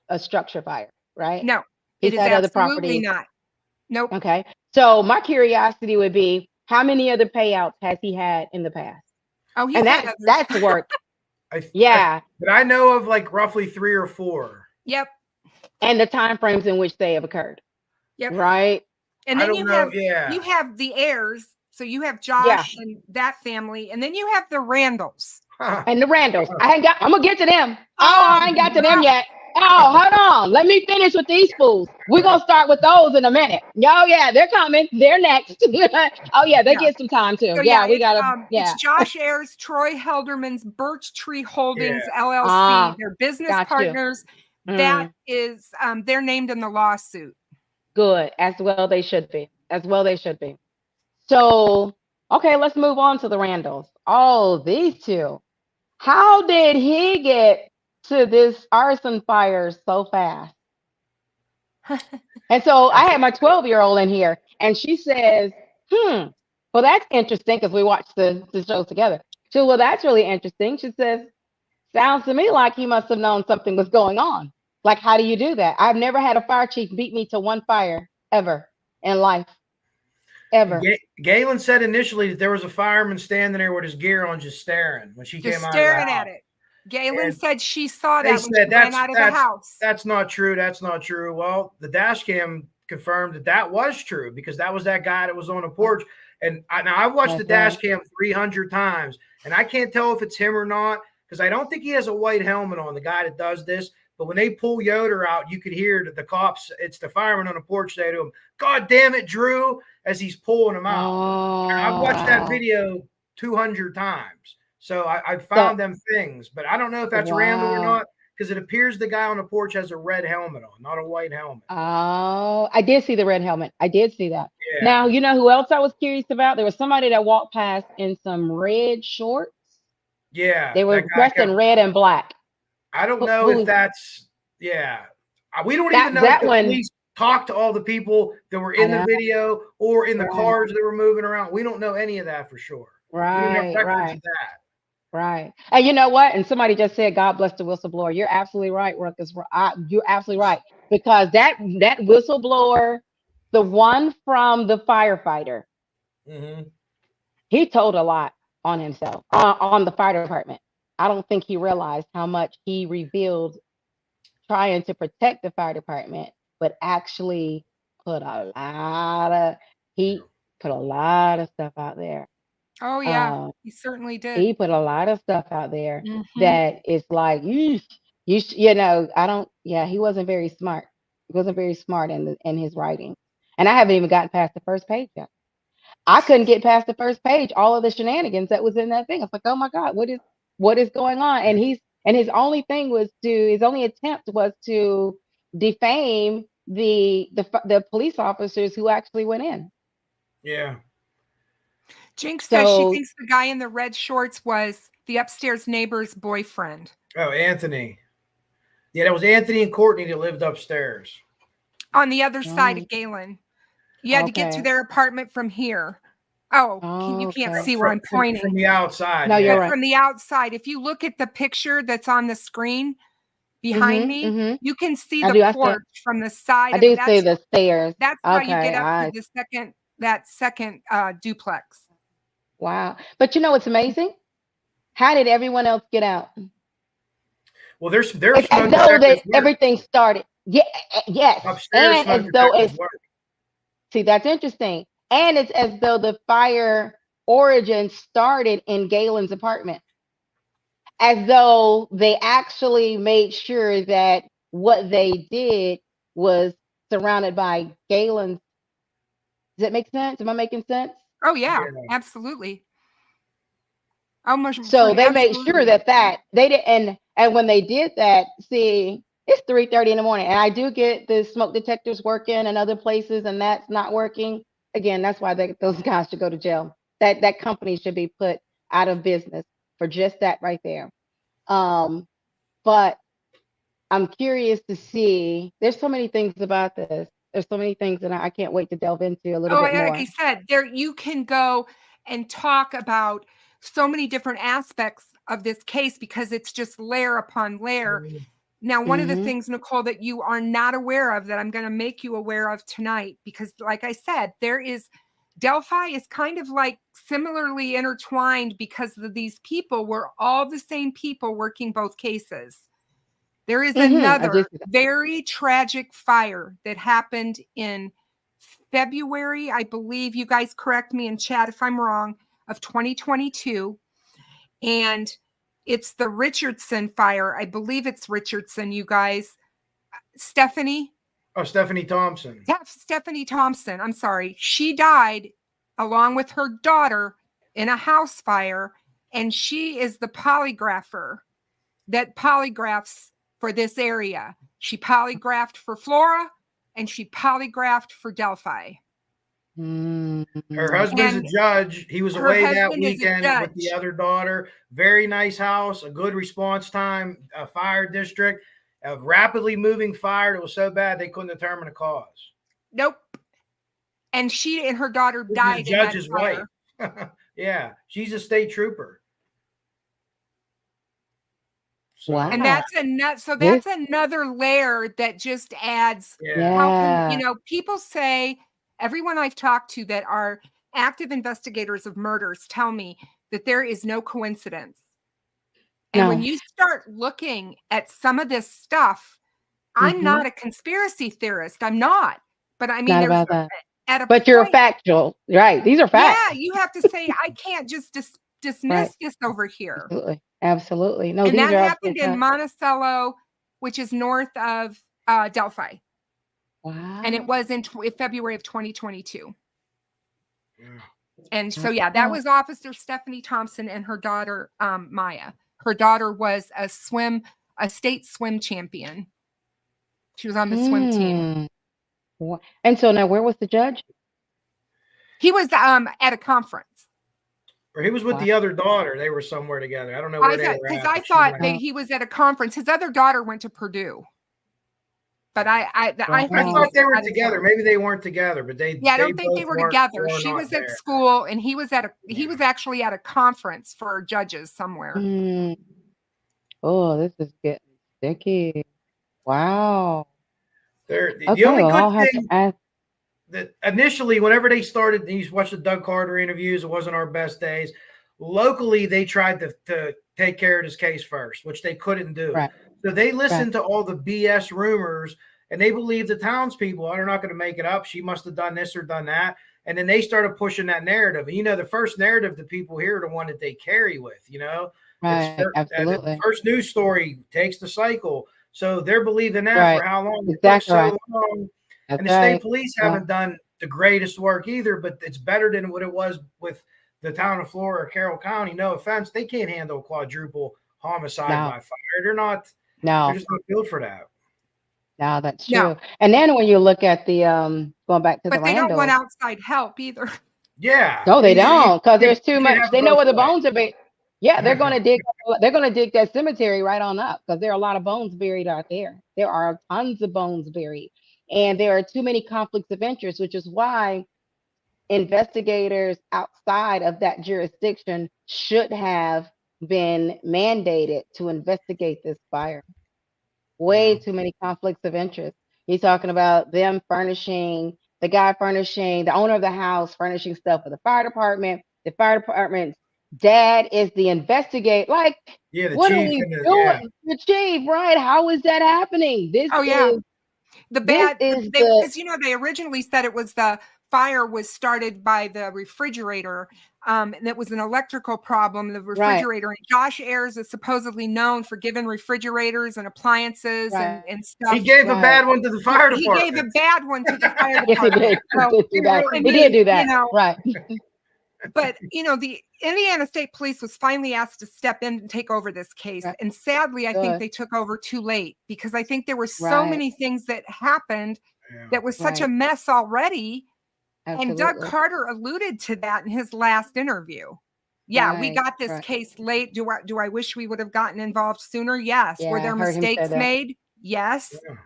a structure fire, right? No, He's it is had other absolutely properties. not. Nope. Okay. So my curiosity would be, how many other payouts has he had in the past? Oh, he's And had others. that's work. But I know of like roughly 3 or 4. Yep. And the time frames in which they have occurred. Yep. Right. And I then don't know, you have the heirs. So you have Josh and that family, and then you have the Randalls. And the Randalls. I'm gonna get to them. I ain't got to them yet. Oh, hold on. Let me finish with these fools. We're gonna start with those in a minute. Oh yeah, they're coming. They're next. Oh yeah, they get some time too. So, We gotta. It's Josh Ayers, Troy Helderman's Birch Tree Holdings Yeah. LLC. They're business got you. partners. That is, they're named in the lawsuit. Good. As well they should be. As well they should be. So, okay, let's move on to the Randalls. Oh, these two. How did he get to this arson fire so fast? And so I had my 12-year-old in here, and she says, well, that's interesting, because we watched the show together. She said, well, that's really interesting. She says, sounds to me like he must have known something was going on. Like, how do you do that? I've never had a fire chief beat me to one fire ever in life. Ever. Gaylin said initially that there was a fireman standing there with his gear on, just staring when she came out. Staring at it. Gaylin said she saw that when she ran out of the house. That's not true. That's not true. Well, the dash cam confirmed that was true, because that was that guy that was on the porch. And I've watched the dash cam 300 times, and I can't tell if it's him or not, because I don't think he has a white helmet on, the guy that does this. But when they pull Yoder out, you could hear the cops, it's the fireman on the porch say to him, "God damn it, Drew," as he's pulling him out. And I've watched that video 200 times. So I found them things, but I don't know if that's Randall or not, because it appears the guy on the porch has a red helmet on, not a white helmet. Oh, I did see the red helmet. I did see that. Yeah. Now, you know who else I was curious about? There was somebody that walked past in some red shorts. Yeah. They were dressed in red and black. I don't know if that's, we don't even know if the police talked to all the people that were in the video or in the cars that were moving around. We don't know any of that for sure. Right, we don't have records of that. Right. And you know what? And somebody just said, God bless the whistleblower. You're absolutely right, Ruckus. You're absolutely right. Because that whistleblower, the one from the firefighter, he told a lot on himself, on the fire department. I don't think he realized how much he revealed trying to protect the fire department, but actually put a lot of stuff out there. Oh yeah, he certainly did. He put a lot of stuff out there that is like, he wasn't very smart. He wasn't very smart in his writing. And I haven't even gotten past the first page yet. I couldn't get past the first page, all of the shenanigans that was in that thing. I was like, oh my God, what is going on? And his only attempt was to defame the police officers who actually went in. Yeah. Jinx says she thinks the guy in the red shorts was the upstairs neighbor's boyfriend. Oh, Anthony. Yeah, that was Anthony and Courtney that lived upstairs. On the other side of Gaylin. You had to get to their apartment from here. You can't see where I'm pointing. From the outside. No, you're right. From the outside. If you look at the picture that's on the screen behind me, you can see the porch from the side. I do see the stairs. That's how you get up to the second duplex. Wow. But you know what's amazing? How did everyone else get out? Well, there's as though everything started. Yeah, yes. Upstairs, and as though see, that's interesting. And it's as though the fire origin started in Gaylin's apartment. As though they actually made sure that what they did was surrounded by Gaylin's. Does that make sense? Am I making sense? Oh yeah, absolutely. So they made sure that they did, and And when they did that, see, it's 3:30 in the morning, and I do get the smoke detectors working and other places, and that's not working. Again, that's why those guys should go to jail. That company should be put out of business for just that right there. But I'm curious to see. There's so many things about this. There's so many things that I can't wait to delve into a little bit more. Like I said, there you can go and talk about so many different aspects of this case because it's just layer upon layer. Now, one of the things, Nicole, that you are not aware of that I'm going to make you aware of tonight, because like I said, Delphi is kind of like similarly intertwined because these people were all the same people working both cases. There is another very tragic fire that happened in February, I believe, you guys correct me in chat if I'm wrong, of 2022. And it's the Richardson fire. I believe it's Richardson, you guys. Stephanie? Oh, Stephanie Thompson. Stephanie Thompson. I'm sorry. She died along with her daughter in a house fire. And she is the polygrapher that polygraphs for this area. She polygraphed for Flora and she polygraphed for Delphi. Her husband's a judge. He was away that weekend with the other daughter. Very nice house, a good response time, a fire district, a rapidly moving fire that was so bad they couldn't determine the cause. Nope. And she and her daughter died. The judge's wife. Yeah, she's a state trooper. So, wow. And that's another layer that just adds. How can, people say, everyone I've talked to that are active investigators of murders tell me that there is no coincidence. And when you start looking at some of this stuff, I'm not a conspiracy theorist. I'm not. But I mean, but you're factual, right? These are facts. Yeah, you have to say, I can't just dismiss this over here. Absolutely. No, and that happened in Monticello, which is north of Delphi. Wow. And it was in February of 2022. And so, that was Officer Stephanie Thompson and her daughter, Maya. Her daughter was a state swim champion. She was on the swim team. And so now where was the judge? He was at a conference. Or he was with the other daughter. They were somewhere together. I don't know where they were at. Because I thought he was at a conference. His other daughter went to Purdue. But I thought they were together. Maybe they weren't together, but they. Yeah, I don't think they were together. She was at school, and he was actually at a conference for judges somewhere. Oh, this is getting sticky. Wow. The only good thing that initially, whenever they started, you watched the Doug Carter interviews. It wasn't our best days. Locally, they tried to take care of this case first, which they couldn't do. Right. So they listened to all the BS rumors, and they believed the townspeople. They're not going to make it up. She must have done this or done that. And then they started pushing that narrative. And, the first narrative that people hear are the one that they carry with, Right, absolutely. The first news story takes the cycle. So they're believing that for how long? Exactly. So long. And the state police haven't done the greatest work either, but it's better than what it was with the town of Flora or Carroll County. No offense. They can't handle a quadruple homicide by fire. They're just not built for that. No, that's true. No. And then when you look at the going back to but they don't want outside help either. Yeah. No, they don't, because there's too much. They know where the bones are buried. Yeah, they're going to dig. They're going to dig that cemetery right on up, because there are a lot of bones buried out there. There are tons of bones buried, and there are too many conflicts of interest, which is why investigators outside of that jurisdiction should have been mandated to investigate this fire. Way too many conflicts of interest. He's talking about them furnishing, the owner of the house furnishing stuff for the fire department. The fire department's dad is the investigator. Like, what are we doing? The chief, right? How is that happening? Because they originally said it was the fire was started by the refrigerator, and it was an electrical problem. The refrigerator, and Josh Ayers is supposedly known for giving refrigerators and appliances and stuff. He gave a bad one to the fire department. He gave a bad one to the fire department. He did do that. Right. But, the Indiana State Police was finally asked to step in and take over this case. Right. And sadly, I think Good. they took over too late because I think there were so Right. many things that happened Yeah. that was such a Right. mess already. Absolutely. And Doug Carter alluded to that in his last interview. Yeah, we Right, got this right. case late. Do I wish we would have gotten involved sooner? Yes. Yeah, Were there I heard him say mistakes that. made? Yes. Yeah.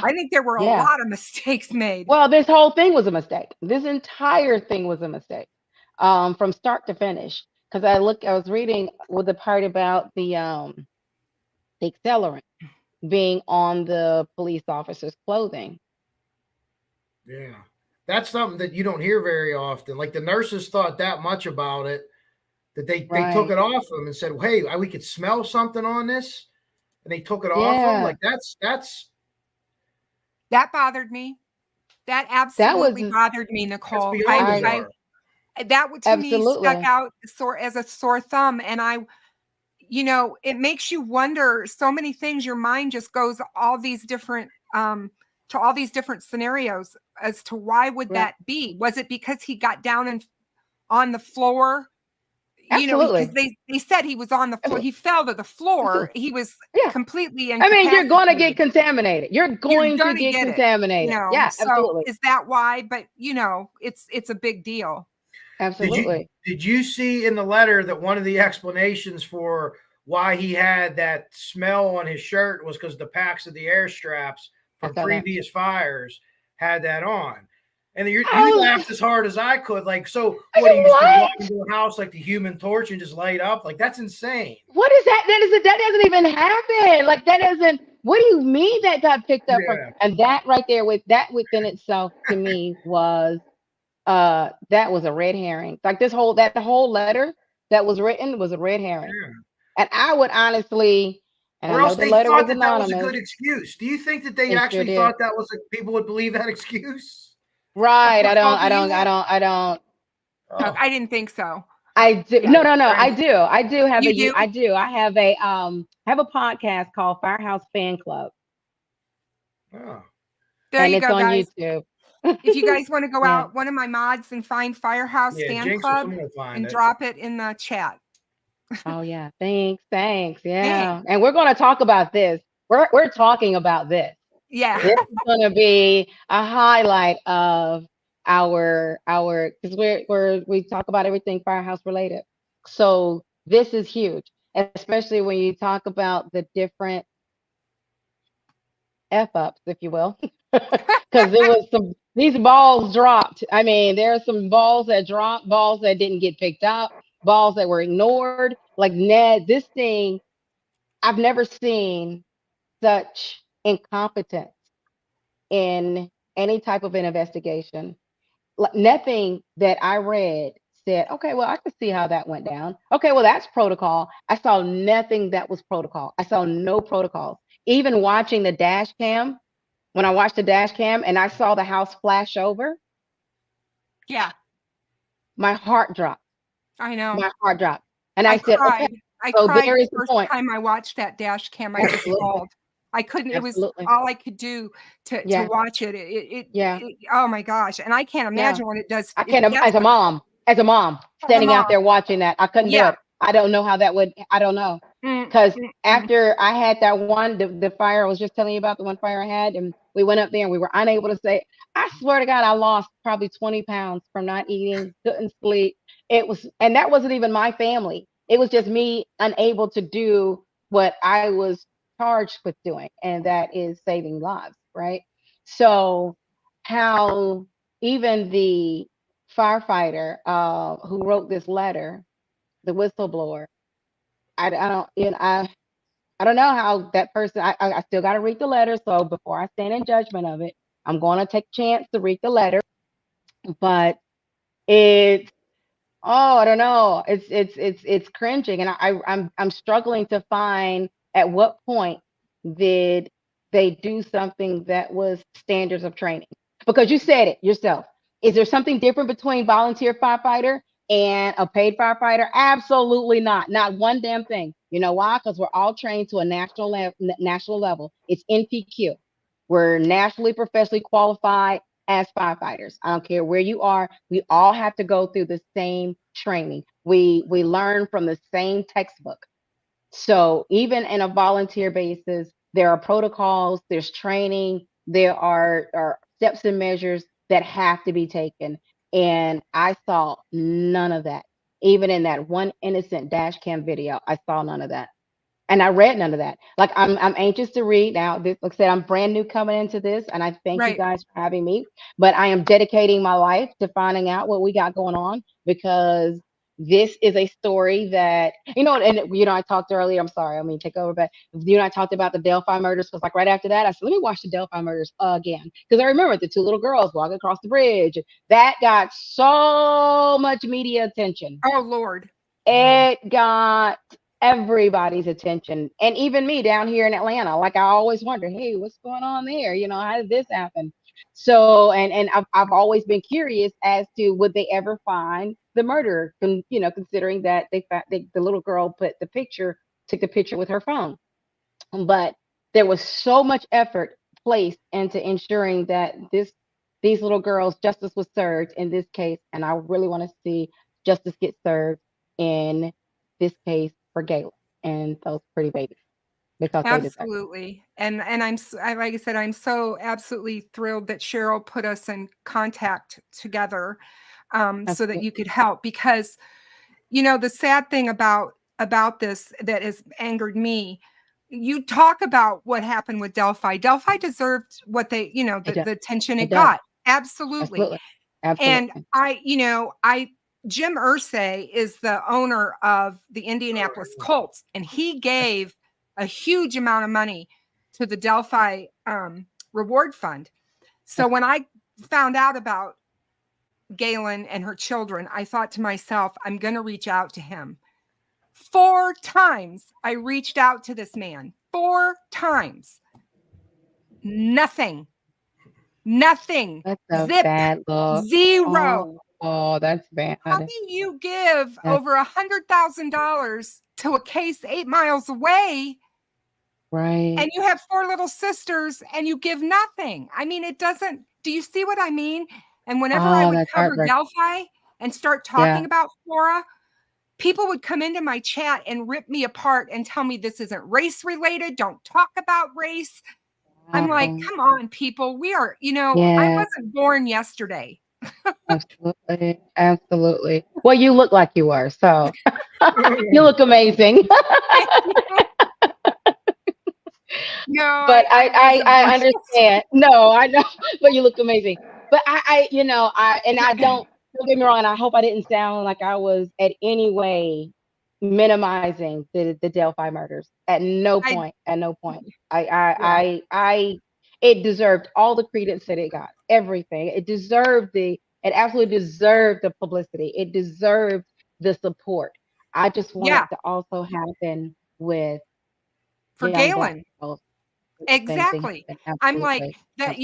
I think there were a Yeah. lot of mistakes made. Well, this whole thing was a mistake. This entire thing was a mistake, from start to finish. Because I was reading with the part about the accelerant being on the police officer's clothing. Yeah. That's something that you don't hear very often. Like the nurses thought that much about it that they took Right. it off them and said, hey, we could smell something on this. And they took it off them. Yeah. Like that's That bothered me. That absolutely was- bothered me, Nicole. beyond I- bizarre. That to me Absolutely. stuck out as a sore thumb. And it makes you wonder so many things. Your mind just goes all these different to all these different scenarios as to why would Right. that be? Was it because he got down and on the floor? Absolutely. Because they said he was on the floor. He fell to the floor. He was Yeah. completely I mean, you're going to get incapacitated. contaminated. You're going to gonna get get it, contaminated. Yeah, so absolutely. is that why? But it's a big deal. Absolutely. Did you see in the letter that one of the explanations for why he had that smell on his shirt was because the packs of the air straps from saw that. previous fires had that on? And you Oh. laughed as hard as I could. Like, so I what? said, He just what? walk into a house like the Human Torch and just light up? Like, that's insane. What is that? That doesn't even happen. Like that doesn't. What do you mean that got picked up from? Yeah. And that right there within itself to me was that was a red herring. Like the whole letter that was written was a red herring. Yeah. And I would honestly, and Or I know else the they letter thought was that was a anonymous. good excuse. Do you think that they They actually sure did. thought that was people would believe that excuse? Right. I Oh, don't. Oh. I didn't think so. I do. Yeah. No. I do. I do have You a. do? I do. I have a podcast called Firehouse Fan Club, Oh. There and you it's go, on guys. YouTube. If you guys want to go Yeah. out, one of my mods and find Firehouse Yeah, Fan Jinx or Club someone will find and it. drop it in the chat. Oh yeah, thanks. Yeah, and we're going to talk about this. We're talking about this. Yeah. This is going to be a highlight of our because we talk about everything Firehouse related. So this is huge, especially when you talk about the different F ups, if you will, because there was these balls dropped. I mean, there are some balls that dropped, balls that didn't get picked up, balls that were ignored. Like Ned, this thing, I've never seen such incompetence in any type of an investigation. Like, nothing that I read said, okay, well, I could see how that went down. Okay, well, that's protocol. I saw nothing that was protocol. I saw no protocols. Even watching the dash cam, when I watched the dash cam and I saw the house flash over, Yeah. my heart dropped. I know. My heart dropped. And I said, cried. okay, I so cried there is the the first point. time I watched that dash cam. I just Absolutely. bawled. I couldn't. It was Absolutely. all I could do to Yeah. watch it. Yeah. Oh my gosh! And I can't imagine what it does. I can't, as a mom standing out mom. there watching that, I couldn't do Yeah. it. I don't know how that would, I don't know. Because after I had that one, the fire I was just telling you about, the one fire I had, and we went up there and we were unable to say, I swear to God, I lost probably 20 pounds from not eating, couldn't sleep. And that wasn't even my family. It was just me unable to do what I was charged with doing, and that is saving lives, right? So how even the firefighter who wrote this letter, the whistleblower, I don't know how that person. I still got to read the letter. So before I stand in judgment of it, I'm going to take a chance to read the letter. But I don't know. It's cringing, and I'm struggling to find at what point did they do something that was standards of training? Because you said it yourself. Is there something different between volunteer firefighter and a paid firefighter? Absolutely not. Not one damn thing. You know why? Because we're all trained to a national level. It's NPQ. We're nationally professionally qualified as firefighters. I don't care where you are. We all have to go through the same training. We learn from the same textbook. So even in a volunteer basis, there are protocols, there's training, there are steps and measures that have to be taken. And I saw none of that. Even in that one innocent dash cam video, I saw none of that. And I read none of that. Like I'm anxious to read now. This, like I said, I'm brand new coming into this, and I thank you Right. guys for having me. But I am dedicating my life to finding out what we got going on, because this is a story that, and I talked earlier. I'm sorry, I mean take over, but I talked about the Delphi murders. Because like right after that, I said, let me watch the Delphi murders again, because I remember the two little girls walking across the bridge. That got so much media attention. Oh Lord. It got everybody's attention, and even me down here in Atlanta. Like I always wonder, hey, what's going on there? How did this happen? So, and I've always been curious as to would they ever find the murderer? Considering that the little girl took the picture with her phone, but there was so much effort placed into ensuring that these little girls justice was served in this case, and I really want to see justice get served in this case for Gaylin and those pretty babies, because they deserve it. Absolutely. And like I said, I'm so absolutely thrilled that Cheryl put us in contact together, so that you could help, because the sad thing about this that has angered me, you talk about what happened with Delphi. Delphi deserved what they, the attention it got. Absolutely. And Jim Irsay is the owner of the Indianapolis Colts, and he gave a huge amount of money to the Delphi reward fund. So when I found out about Gaylin and her children, I thought to myself, I'm going to reach out to him. 4 times I reached out to this man. 4 times. Nothing. That's a Zip. bad look. 0. Oh, that's bad. How do you give over $100,000 to a case 8 miles away? Right. And you have 4 little sisters and you give nothing. I mean, it doesn't, do you see what I mean? And whenever I would cover Delphi and start talking about Flora, people would come into my chat and rip me apart and tell me this isn't race related. Don't talk about race. I'm like, come on, people. We are, I wasn't born yesterday. Absolutely. Well, you look like you were, so you look amazing. No, but I understand. No, I know, but you look amazing. But I don't get me wrong, and I hope I didn't sound like I was at any way minimizing the Delphi murders. At no point. It deserved all the credence that it got. Everything. It absolutely deserved the publicity. It deserved the support. I just want it to also happen with Gaylin. Exactly. I'm like that,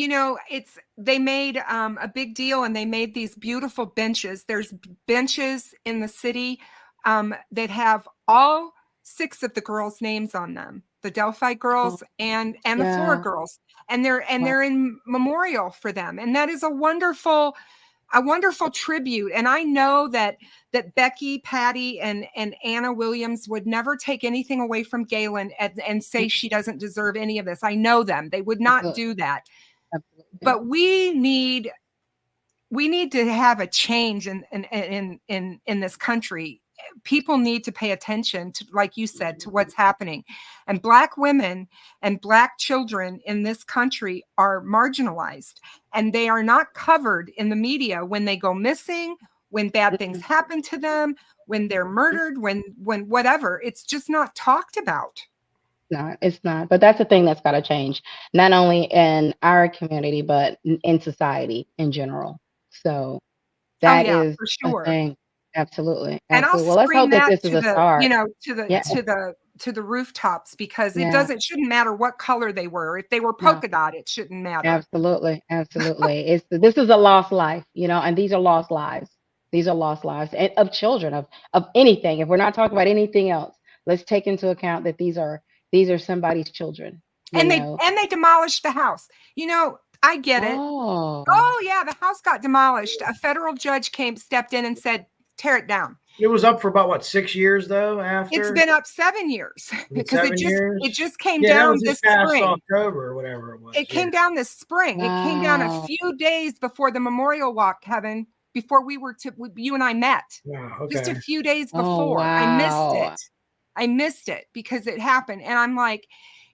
they made a big deal, and they made these beautiful benches. There's benches in the city that have all 6 of the girls' names on them, the Delphi girls and the Flora girls. And they're in memorial for them. And that is a wonderful tribute. And I know that Becky, Patty, and Anna Williams would never take anything away from Gaylin and say she doesn't deserve any of this. I know them. They would not do that. Absolutely. But we need to have a change in this country. People need to pay attention to, like you said, to what's happening. And Black women and Black children in this country are marginalized, and they are not covered in the media when they go missing, when bad things happen to them, when they're murdered, when whatever. It's just not talked about. No, it's not. But that's the thing that's got to change, not only in our community, but in society in general. So that is for sure. a thing. Absolutely. And I'll well, let's hope that this is a start. To the rooftops, because it shouldn't matter what color they were. If they were polka dot, it shouldn't matter. Absolutely. This is a lost life, and these are lost lives. These are lost lives of children, of anything. If we're not talking about anything else, let's take into account that these are somebody's children. And they demolished the house. I get it. Oh yeah, the house got demolished. A federal judge stepped in and said, tear it down. It was up for about what, 6 years though after? It's been up 7 years because it just came that down was this past spring. October or whatever it was. It came down this spring. It came down a few days before the memorial walk, Kevin, before you and I met. Wow, okay. Just a few days before. Oh, wow. I missed it because it happened. And I'm like,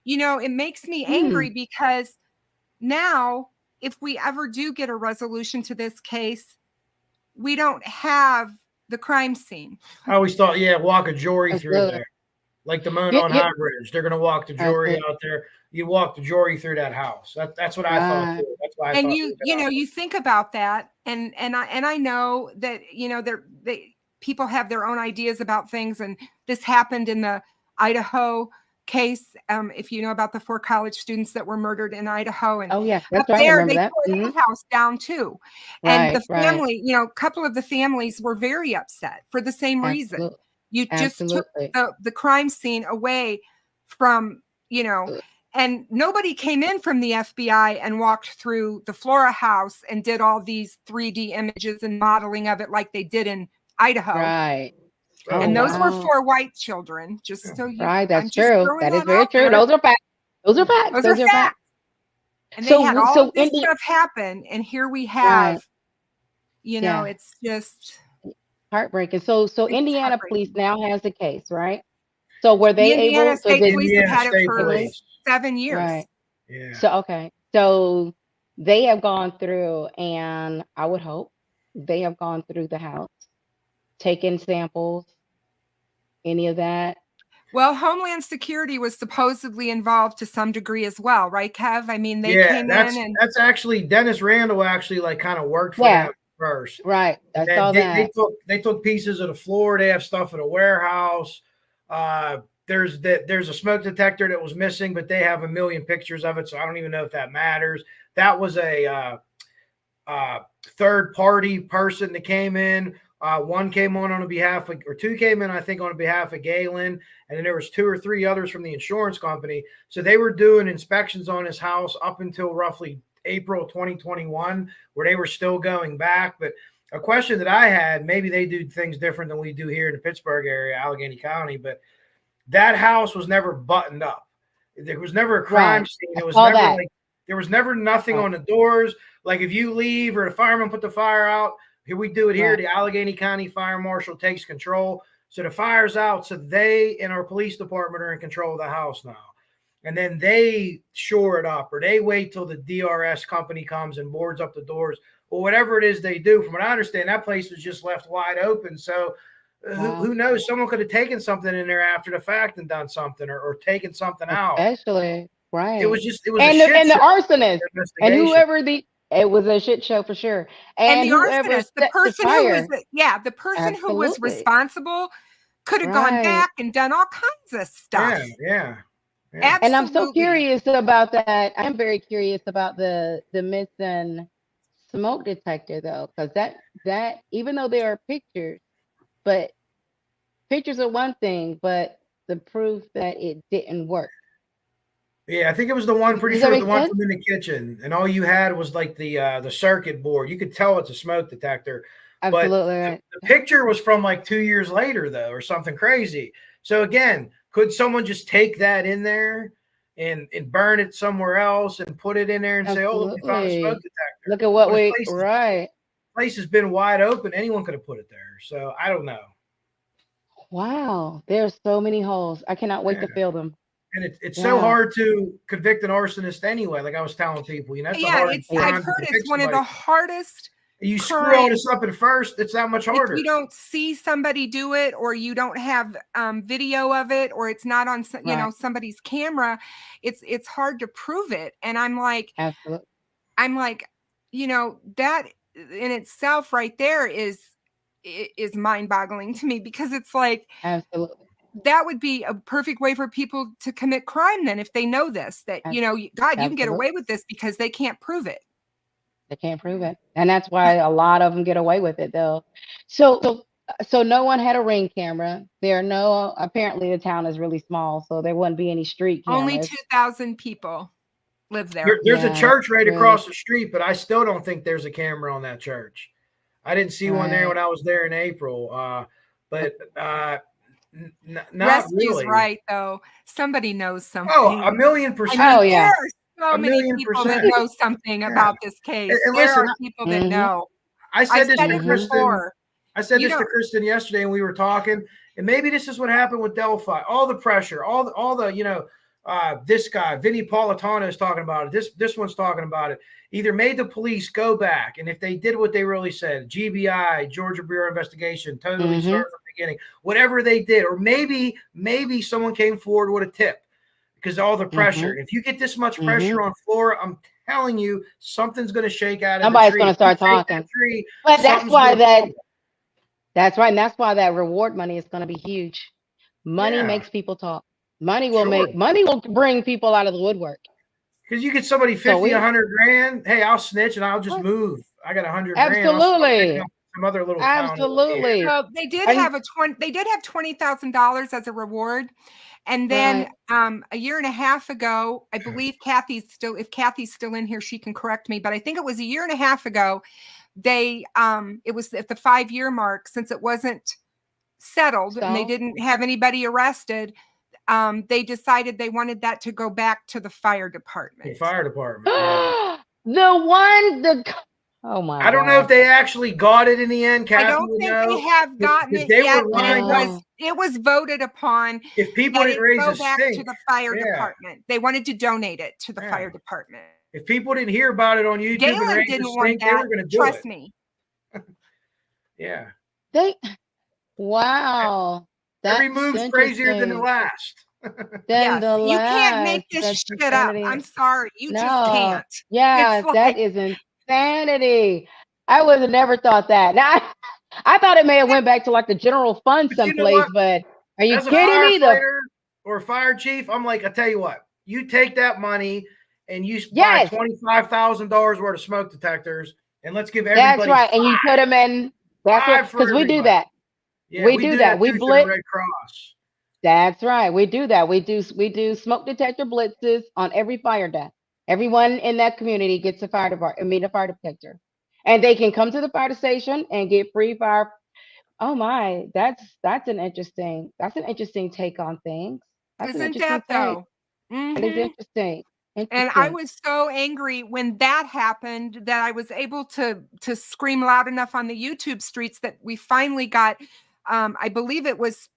it makes me angry because now if we ever do get a resolution to this case, we don't have the crime scene. I always thought, walk a jury through there. Like the Moon on High Bridge. They're going to walk the jury out there. You walk the jury through that house. That's what I thought too. That's why I thought. And you think about that, and I know that people have their own ideas about things, and this happened in the Idaho case. If you know about the 4 college students that were murdered in Idaho, and that's right. There they tore the house down too, and the family, right. A couple of the families were very upset for the same reason. You just took the crime scene away from, and nobody came in from the FBI and walked through the Flora house and did all these 3D images and modeling of it like they did in Idaho. Right. And those were 4 white children. Just so you, right. That's true. That is very true. Those are facts. Those are facts. And they had all of this stuff happen, and here we have, it's just heartbreaking. So Indiana police now has the case, right? So were they Indiana able? State Police have had it for 7 years. Right. Yeah. So they have gone through, and I would hope they have gone through the house, taken samples, any of that. Well, Homeland Security was supposedly involved to some degree as well, right, Kev? I mean, they came in and that's actually Dennis Randall actually like kind of worked for them first. Right. I saw that. They took pieces of the floor. They have stuff in a warehouse. There's a smoke detector that was missing, but they have a million pictures of it, so I don't even know if that matters. That was a third party person that came in. One came on behalf of, or 2 came in, I think, on behalf of Gaylin, and then there was 2 or 3 others from the insurance company. So they were doing inspections on his house up until roughly April 2021, where they were still going back. But a question that I had, maybe they do things different than we do here in the Pittsburgh area, Allegheny County, but that house was never buttoned up. There was never a crime scene. It was never there was never nothing on the doors. Like if you leave or the fireman put the fire out, here we do it here. The Allegheny County Fire Marshal takes control. So the fire's out. So they and our police department are in control of the house now. And then they shore it up, or they wait till the DRS company comes and boards up the doors, or whatever it is they do. From what I understand, that place was just left wide open. So who knows? Someone could have taken something in there after the fact and done something, or taken something out. Especially, right. It was the arsonist and whoever it was a shit show for sure. And the arsonist, the person who was responsible could have gone back and done all kinds of stuff. Yeah. And I'm so curious about that. I'm very curious about the missing smoke detector though, because that even though there are pictures, but pictures are one thing, but the proof that it didn't work. Yeah, I think it was the one. Pretty sure it was the one from in the kitchen, and all you had was like the circuit board. You could tell it's a smoke detector. Absolutely. But the picture was from like 2 years later, though, or something crazy. So again, could someone just take that in there and burn it somewhere else and put it in there and say, "Oh, look, we found a smoke detector. Look at what place has been wide open. Anyone could have put it there." So I don't know. Wow, there's so many holes. I cannot wait to fill them. And it's so hard to convict an arsonist anyway. Like I was telling people, that's I've heard it's one of the hardest. You screw all this up at first, it's that much harder. If you don't see somebody do it, or you don't have video of it, or it's not on somebody's camera, it's hard to prove it. And I'm like, absolutely. I'm like, that in itself right there is mind-boggling to me, because it's like, absolutely. That would be a perfect way for people to commit crime then, if they know this, that, you can get away with this because they can't prove it. They can't prove it. And that's why a lot of them get away with it though. So no one had a Ring camera. Apparently the town is really small, so there wouldn't be any street cameras. Only 2,000 people live there. There's a church right across the street, but I still don't think there's a camera on that church. I didn't see one there when I was there in April. but not Rescue's really. right, though. Somebody knows something. Oh, 1,000,000%. Oh, yeah. There are so A many million people that percent. know something Yeah. about this case. And There listen, are people that Mhm. know. I said this said to it Kristen. before. I said You this to don't- Kristen yesterday, and we were talking, and maybe this is what happened with Delphi. All the pressure, all the this guy, Vinny Politano is talking about it. This one's talking about it. Either made the police go back, and if they did what they really said, GBI, Georgia Bureau of Investigation, totally start from the beginning, whatever they did, or maybe someone came forward with a tip because of all the pressure. If you get this much pressure on Flora, I'm telling you, something's going to shake out of Somebody's the tree. going to start If you shake talking. that tree, But that's something's why gonna fall. that's right. And that's why that reward money is going to be huge. Money Yeah. makes people talk. Money Sure. will bring people out of the woodwork. Because you get somebody 50, 100 grand. Hey, I'll snitch and I'll just What? move. I got 100 grand. I'll Absolutely. pick up some other little town. Absolutely. Well, they did And- have $20,000 as a reward. And then a year and a half ago, I believe if Kathy's still in here, she can correct me, but I think it was a year and a half ago, it was at the 5-year mark, since it wasn't settled and they didn't have anybody arrested. They decided they wanted that to go back to the fire department. The fire department. Yeah. Oh my! I don't know if they actually got it in the end. Kathy I don't would think know. they have gotten it They yet, were but lying. it was voted upon. If people didn't raise go a back stink to the fire yeah. department. They wanted to donate it to the Yeah. fire department. If people didn't hear about it on YouTube and Gaylin raise a didn't want stink, they were that. going to do Trust it. me. Yeah. Wow. Every move's crazier than the last. Yes, you can't make this That's shit up. insanity. I'm sorry. You just No. can't. Yeah, It's like- that is insanity. I would have never thought that. Now, I thought it may have went back to like the general fund But you know someplace, what? but are you As a kidding me? firefighter or fire chief, I'm like, I tell you what, you take that money and you Yes. buy $25,000 worth of smoke detectors, and let's give everybody. That's right. And you put them in. That's Five right. for Because we do everybody. that. Yeah, we do that. We too through blitz. the Red Cross. That's right. We do that. We do smoke detector blitzes on every fire desk. Everyone in that community gets a fire detector. And they can come to the fire station and get free fire. Oh my, that's an interesting take on things. That's an Isn't interesting that take. though? That is Mhm. interesting. And I was so angry when that happened that I was able to scream loud enough on the YouTube streets that we finally got. I believe it was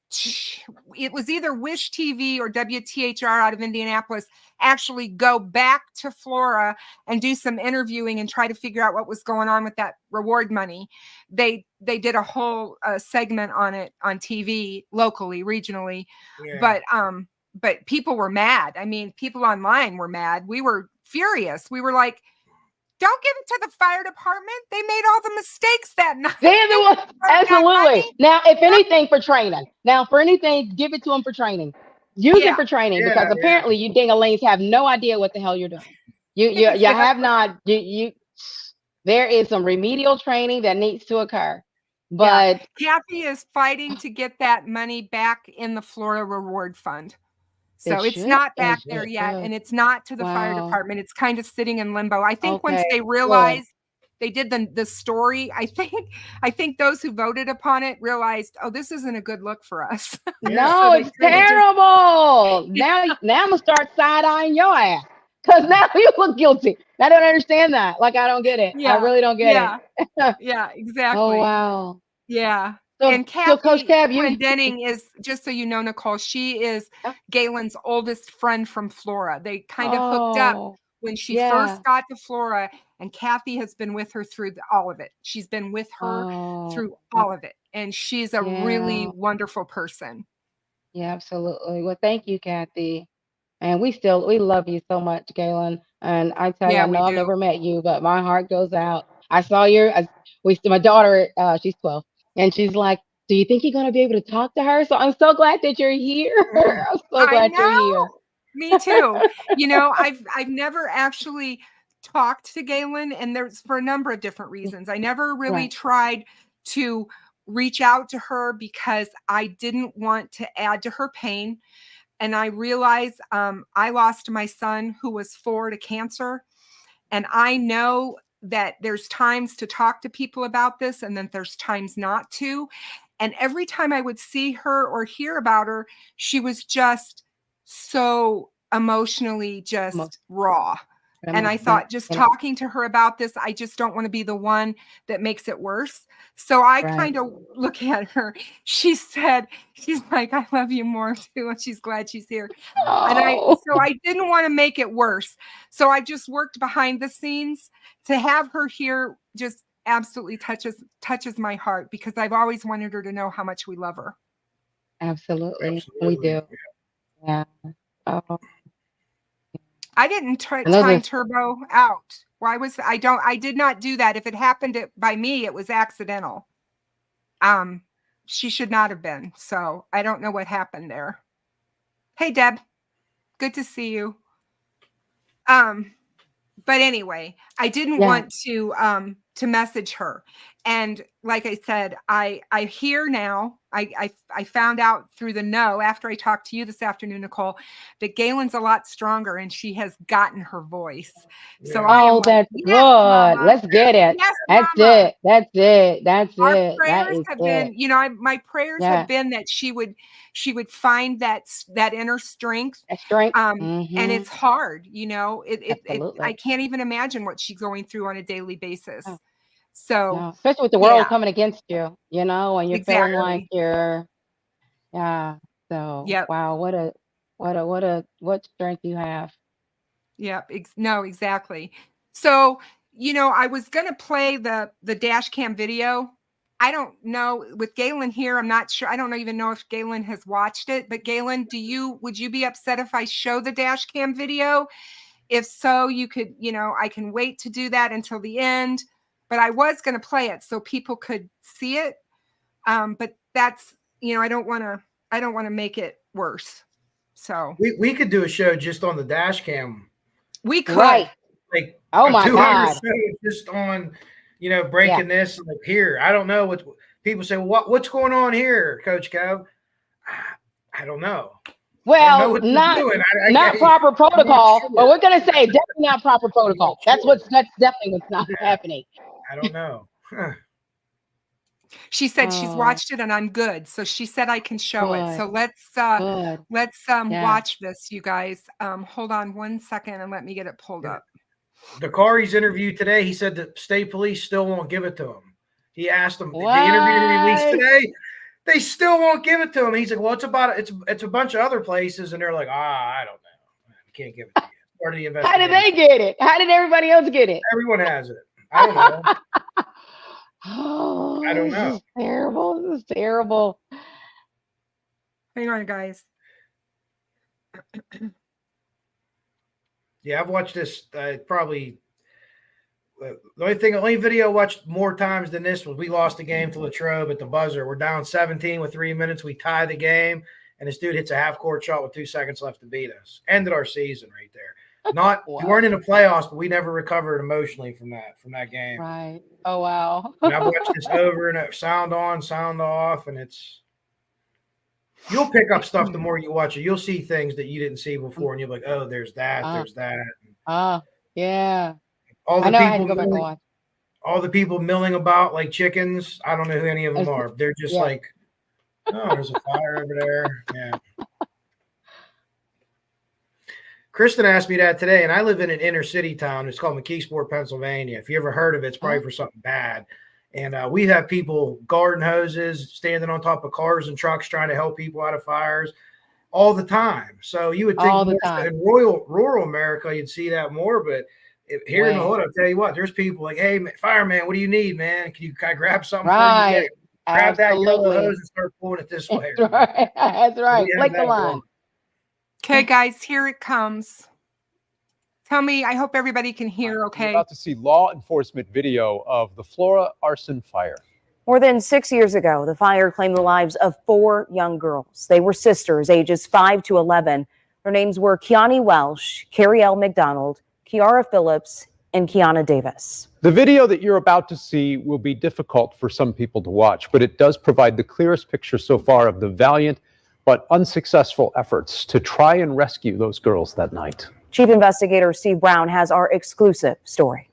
either Wish TV or WTHR out of Indianapolis actually go back to Flora and do some interviewing and try to figure out what was going on with that reward money. They did a whole segment on it on TV locally, regionally, Yeah. but people were mad. I mean, people online were mad. We were furious. We were like, don't give it to the fire department. They made all the mistakes that night. Absolutely. Now, if anything, for training. Now, for anything, give it to them for training. Use it for training because apparently you ding-a-lings have no idea what the hell you're doing. You have not. There is some remedial training that needs to occur. But Kathy is fighting to get that money back in the Florida Reward Fund. So it's not back there yet, and it's not to the fire department. It's kind of sitting in limbo. I think once they realized they did the story, I think those who voted upon it realized, oh, this isn't a good look for us. No, it's terrible. Now I'm gonna start side-eyeing your ass because now you look guilty. I don't understand that. Like, I don't get it. I really don't get it. Yeah, exactly. Oh wow. Yeah. So, And Kathy Coach Kev, Denning is, just so you know, Nicole, she is Gaylin's oldest friend from Flora. They kind of hooked up when she first got to Flora, and Kathy has been with her through all of it. She's been with her through all of it, and she's a really wonderful person. Yeah, absolutely. Well, thank you, Kathy. And we love you so much, Gaylin. And I tell you, I know I've never met you, but my heart goes out. I saw my daughter, she's 12. And she's like, do you think you're going to be able to talk to her? So I'm so glad that you're here. I'm so glad you're here. Me too. You know, I've never actually talked to Gaylin, and there's for a number of different reasons. I never really tried to reach out to her because I didn't want to add to her pain. And I realized I lost my son who was 4 to cancer. And I know that there's times to talk to people about this and then there's times not to. And every time I would see her or hear about her, she was just so emotionally just raw. And I thought, just talking to her about this, I just don't want to be the one that makes it worse. So I kind of look at her. She's like, I love you more too. And she's glad she's here. And so I didn't want to make it worse. So I just worked behind the scenes. To have her here just absolutely touches my heart, because I've always wanted her to know how much we love her. Absolutely. We do. Yeah. Oh. I didn't time turbo out. I did not do that. If it happened by me, it was accidental. She should not have been. So I don't know what happened there. Hey, Deb, good to see you. But anyway, I didn't want to message her. And like I said, I hear now, I found out through the know after I talked to you this afternoon, Nicole, that Gaylin's a lot stronger and she has gotten her voice. So that's good. Mama. Let's get it. Yes, That's it. Our prayers have been, my prayers have been that she would find that inner strength. And it's hard, I can't even imagine what she's going through on a daily basis. So especially with the world coming against you, and you're feeling like you're, So wow, what strength you have. Yep. No, exactly. So, I was going to play the dash cam video. I don't know, with Gaylin here, I'm not sure. I don't even know if Gaylin has watched it, but Gaylin, would you be upset if I show the dash cam video? If so, you could, I can wait to do that until the end, but I was going to play it so people could see it. But that's, I don't want to make it worse. So we could do a show just on the dash cam. We could. Right. Like, oh my God. Just on, breaking this. Like, here, I don't know what people say. What's going on here, Coach Kev? I don't know. Well, not proper protocol, but we're gonna say definitely not proper protocol. That's definitely what's not happening. I don't know. She said she's watched it and I'm good. So she said I can show it. So let's watch this, you guys. Hold on 1 second and let me get it pulled up. The car he's interviewed today, he said that state police still won't give it to him. He asked them, the interview released today, they still won't give it to him. He's like, well, it's a bunch of other places, and they're like, I don't know. We can't give it to you. Part of the investigation. How did they get it? How did everybody else get it? Everyone has it. I don't know. I don't know. This is terrible. This is terrible. Hang on, guys. Yeah, I've watched this probably. The only video I watched more times than this was we lost the game to Latrobe at the buzzer. We're down 17 with 3 minutes. We tie the game, and this dude hits a half-court shot with 2 seconds left to beat us. Ended our season right there. We weren't in the playoffs, but we never recovered emotionally from that game. Right. Oh wow. And I've watched this over and sound on, sound off, and you'll pick up stuff the more you watch it. You'll see things that you didn't see before, and you're like, oh, there's that, there's that. Yeah. All the I had to go back and watch. All the people milling about like chickens. I don't know who any of them are. They're just like, oh, there's a fire over there. Yeah. Kristen asked me that today, and I live in an inner city town. It's called McKeesport, Pennsylvania. If you ever heard of it, it's probably for something bad. And we have people garden hoses, standing on top of cars and trucks trying to help people out of fires all the time. So you would think in rural America, you'd see that more, but here in the hood, I'll tell you what, there's people like, hey, fireman, what do you need, man? Can I grab something for you? Grab that yellow hose and start pulling it this way. That's right. Like the line. Okay, guys, here it comes. Tell me, I hope everybody can hear okay. We're about to see law enforcement video of the Flora Arson Fire. More than 6 years ago, the fire claimed the lives of 4 young girls. They were sisters, ages 5 to 11. Their names were Kionnie Welsh, Kerriele McDonald, Keyara Phillips, and Keyana Davis. The video that you're about to see will be difficult for some people to watch, but it does provide the clearest picture so far of the valiant but unsuccessful efforts to try and rescue those girls that night. Chief Investigator Steve Brown has our exclusive story.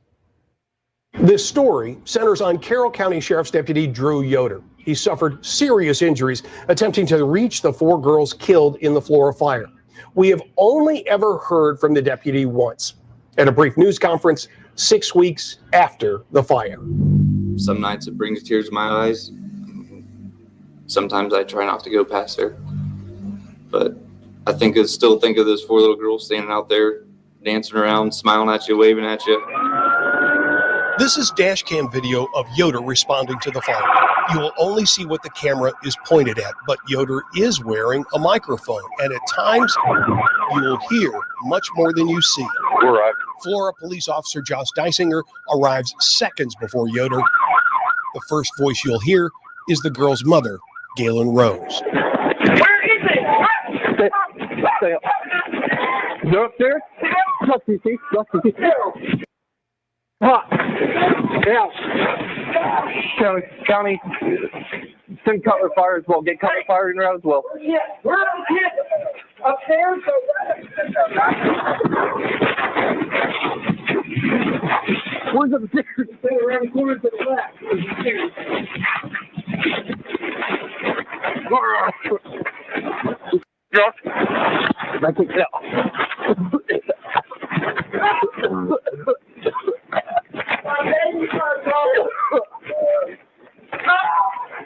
This story centers on Carroll County Sheriff's Deputy Drew Yoder. He suffered serious injuries attempting to reach the 4 girls killed in the Flora fire. We have only ever heard from the deputy once at a brief news conference 6 weeks after the fire. Some nights it brings tears to my eyes. Sometimes I try not to go past there. But I still think of those 4 little girls standing out there, dancing around, smiling at you, waving at you. This is dash cam video of Yoder responding to the fire. You will only see what the camera is pointed at, but Yoder is wearing a microphone, and at times you will hear much more than you see. Right. Flora Police Officer Josh Dysinger arrives seconds before Yoder. The first voice you'll hear is the girl's mother, Gaylin Rose. Where is it? Stay up. They're upstairs? County, send cutler fire as well. Get cutler fire in there as well. Yeah, where are the kids? Upstairs? Where's the picture? Stay around the corner to the left. I can tell.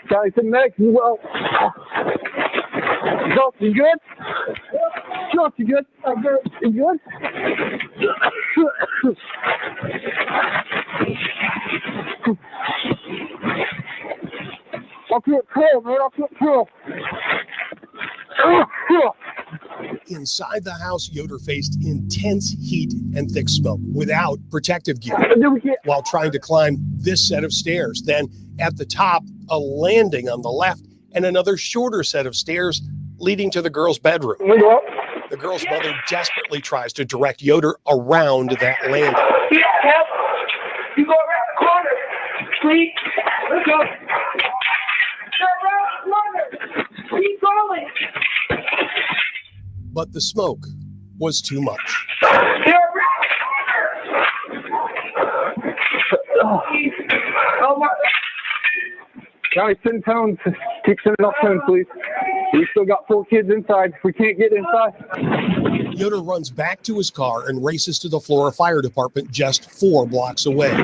Guys, the next as well. Josh, you good? Josh, you good? I'm good. You good? I can't tell, man. I can't tell. Inside the house, Yoder faced intense heat and thick smoke without protective gear while trying to climb this set of stairs. Then at the top, a landing on the left and another shorter set of stairs leading to the girl's bedroom. The girl's mother desperately tries to direct Yoder around that landing. You go around the corner. Please. Let's go. Go around the corner. Keep going. But the smoke was too much. Oh my. County, send tones. Keep sending off tones, please. We still got 4 kids inside. We can't get inside. Yoder runs back to his car and races to the Flora Fire Department just 4 blocks away.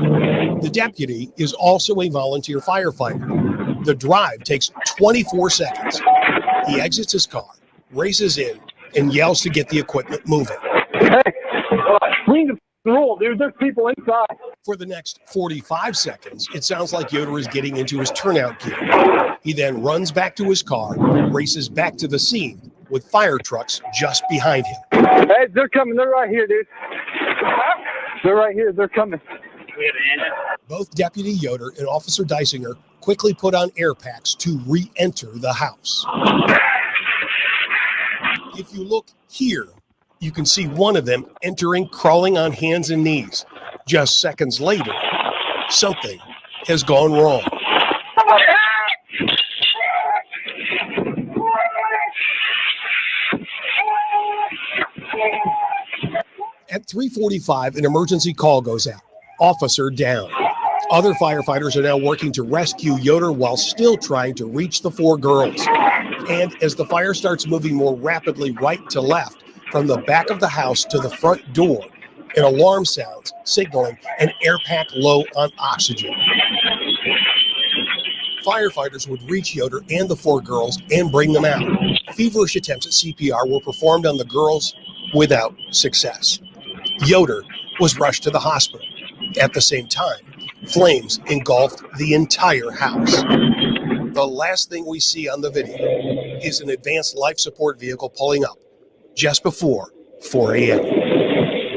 The deputy is also a volunteer firefighter. The drive takes 24 seconds. He exits his car, races in, and yells to get the equipment moving. Hey, we need to roll, dude. There's people inside. For the next 45 seconds, it sounds like Yoder is getting into his turnout gear. He then runs back to his car, races back to the scene with fire trucks just behind him. Hey, they're coming. They're right here, dude. They're right here. They're coming. Both Deputy Yoder and Officer Dysinger quickly put on air packs to re-enter the house. If you look here, you can see one of them entering, crawling on hands and knees. Just seconds later, something has gone wrong. At 3:45, an emergency call goes out. Officer down. Other firefighters are now working to rescue Yoder while still trying to reach the 4 girls. And as the fire starts moving more rapidly right to left, from the back of the house to the front door, an alarm sounds, signaling an air pack low on oxygen. Firefighters would reach Yoder and the 4 girls and bring them out. Feverish attempts at CPR were performed on the girls without success. Yoder was rushed to the hospital. At the same time, flames engulfed the entire house. The last thing we see on the video is an advanced life support vehicle pulling up just before 4 a.m.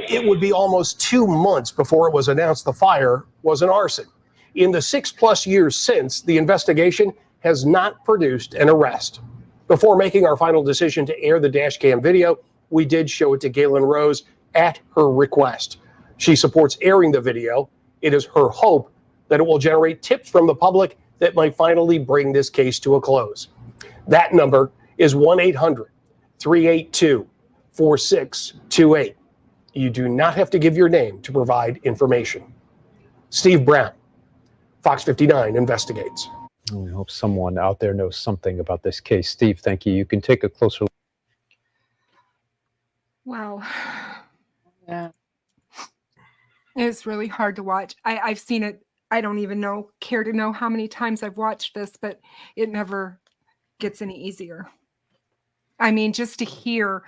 It would be almost 2 months before it was announced the fire was an arson. In the 6+ years since, the investigation has not produced an arrest. Before making our final decision to air the dash cam video, we did show it to Gaylin Rose at her request. She supports airing the video. It is her hope that it will generate tips from the public that might finally bring this case to a close. That number is 1-800-382-4628. You do not have to give your name to provide information. Steve Brown, Fox 59 Investigates. We hope someone out there knows something about this case. Steve, thank you. You can take a closer look. Wow. Yeah. It's really hard to watch. I've seen it. I don't even care to know how many times I've watched this, but it never gets any easier. I mean, just to hear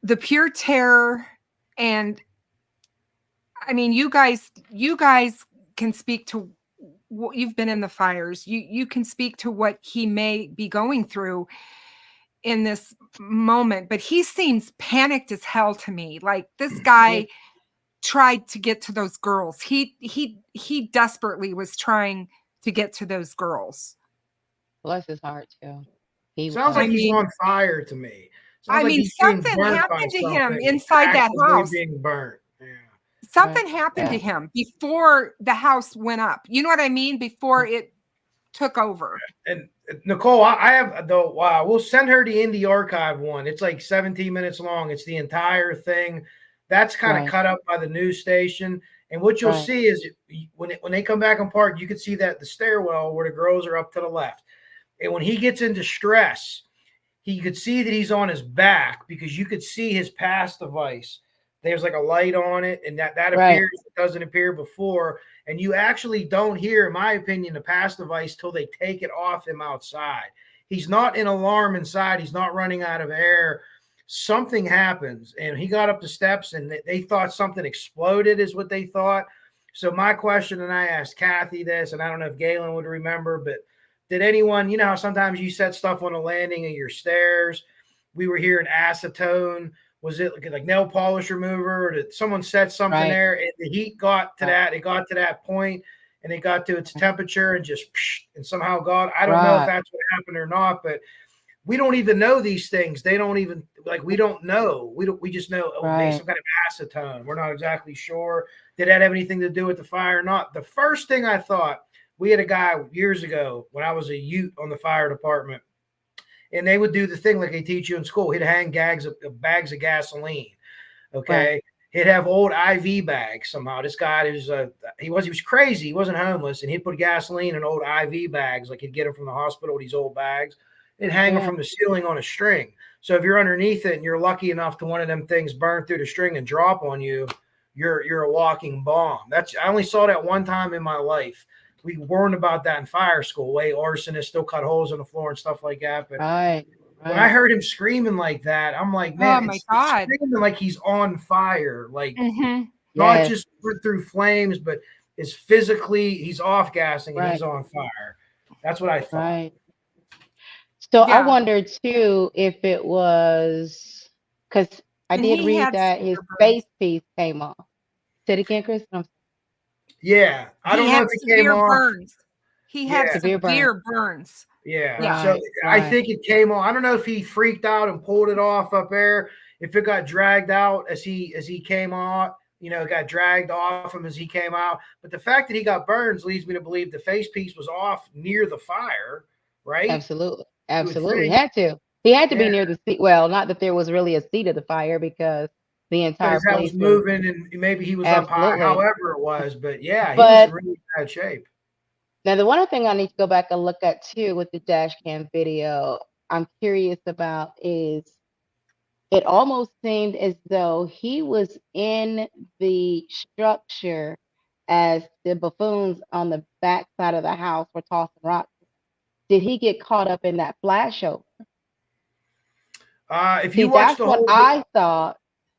the pure terror, and I mean, you guys can speak to what you've been in the fires. You can speak to what he may be going through in this moment, but he seems panicked as hell to me. Like, this guy tried to get to those girls. He desperately was trying to get to those girls. Bless his heart too. Sounds like he's on fire to me. Sounds like he's being something burnt happened by to him something. inside that Actively house. being burnt. Yeah. Something happened to him before the house went up. You know what I mean? Before it took over. And Nicole, I have the wow. We'll send her the Indie Archive one. It's like 17 minutes long. It's the entire thing. That's kind of cut up by the news station. And what you'll see is when they come back on park, you can see that the stairwell where the girls are up to the left. And when he gets into stress, you could see that he's on his back because you could see his pass device. There's like a light on it, and that appears. It doesn't appear before. And you actually don't hear, in my opinion, the pass device till they take it off him outside. He's not in alarm inside. He's not running out of air. Something happens, and he got up the steps, and they thought something exploded is what they thought. So my question, and I asked Kathy this, and I don't know if Gaylin would remember, but did anyone, you know how sometimes you set stuff on the landing of your stairs? We were hearing acetone. Was it like nail polish remover? Or did someone set something there and the heat got to that? It got to that point and it got to its temperature and just and somehow got. I don't know if that's what happened or not, but we don't even know these things. They don't even we don't know. We just know there's some kind of acetone. We're not exactly sure. Did that have anything to do with the fire or not? The first thing I thought, we had a guy years ago when I was a youth on the fire department, and they would do the thing like they teach you in school. He'd hang bags of gasoline. Okay. He'd have old IV bags somehow. This guy he was crazy. He wasn't homeless, and he'd put gasoline in old IV bags, like he'd get them from the hospital, these old bags, and hang them from the ceiling on a string. So if you're underneath it and you're lucky enough to one of them things burn through the string and drop on you, you're a walking bomb. I only saw that one time in my life. We warned about that in fire school. Way arsonists still cut holes in the floor and stuff like that. But when I heard him screaming like that, I'm like, man, oh my God, screaming like he's on fire, like not just through flames, but is physically he's off gassing and he's on fire. That's what I thought. So I wondered too if it was because I did read that his face piece came off. Say it again, Chris. Yeah, I don't know if it came off. Burns. He had severe burns. Yeah. So I think it came on. I don't know if he freaked out and pulled it off up there. If it got dragged out as he came out, it got dragged off him as he came out. But the fact that he got burns leads me to believe the face piece was off near the fire, right? Absolutely. He had to. He had to be near the seat. Well, not that there was really a seat of the fire because the entire place was moving and maybe he was up high, however it was. But he was in really bad shape. Now, the one thing I need to go back and look at too with the dash cam video, I'm curious about is it almost seemed as though he was in the structure as the buffoons on the back side of the house were tossing rocks. Did he get caught up in that flashover? If you watch the whole, I thought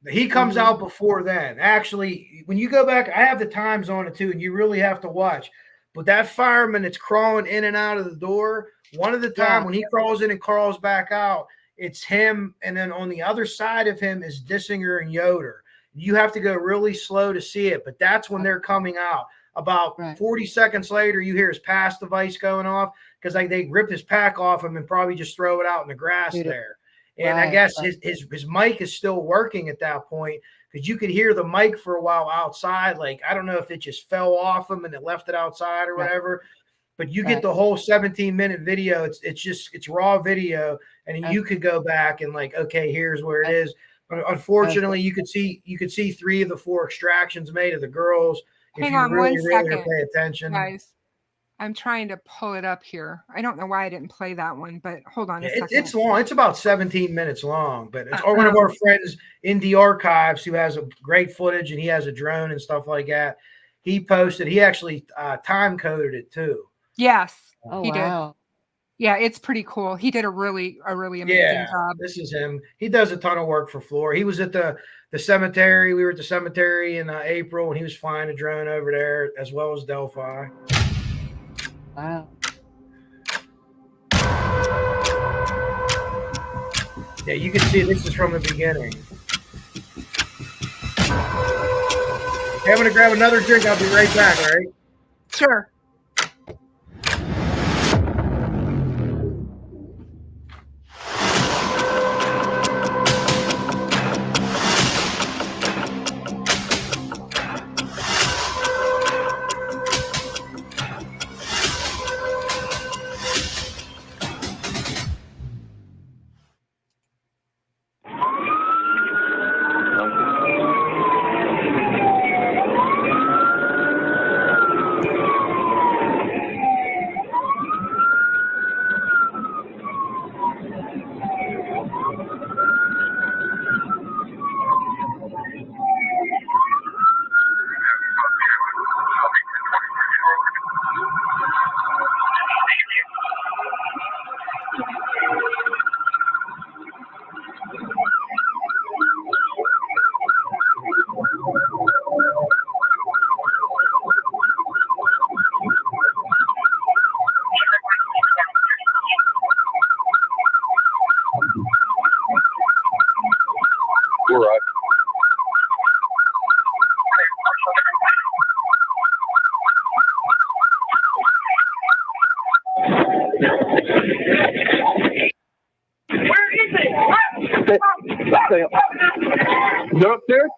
he comes out before then. Actually, when you go back, I have the times on it too, and you really have to watch. But that fireman that's crawling in and out of the door, one of the time when he crawls in and crawls back out, it's him, and then on the other side of him is Dissinger and Yoder. You have to go really slow to see it, but that's when they're coming out. About 40 seconds later, you hear his pass device going off because they rip his pack off him and probably just throw it out in the grass there. And I guess his mic is still working at that point because you could hear the mic for a while outside. Like, I don't know if it just fell off him and it left it outside or whatever, but you get the whole 17-minute video. It's raw video, and you could go back and okay, here's where it is. But unfortunately, you could see 3 of the 4 extractions made of the girls. If Hang you on really, one really second, pay attention, guys. I'm trying to pull it up here. I don't know why I didn't play that one, but hold on a second. It's long. It's about 17 minutes long, but it's one of our friends in the archives who has a great footage, and he has a drone and stuff like that. He posted. He actually time coded it too. Yes, Oh, he wow. did. Yeah, it's pretty cool. He did a really amazing job. This is him. He does a ton of work for Flora. He was at the cemetery. We were at the cemetery in April, and he was flying a drone over there as well as Delphi. Wow. Yeah, you can see this is from the beginning. Hey, I'm going to grab another drink. I'll be right back, all right? Sure. Go upstairs.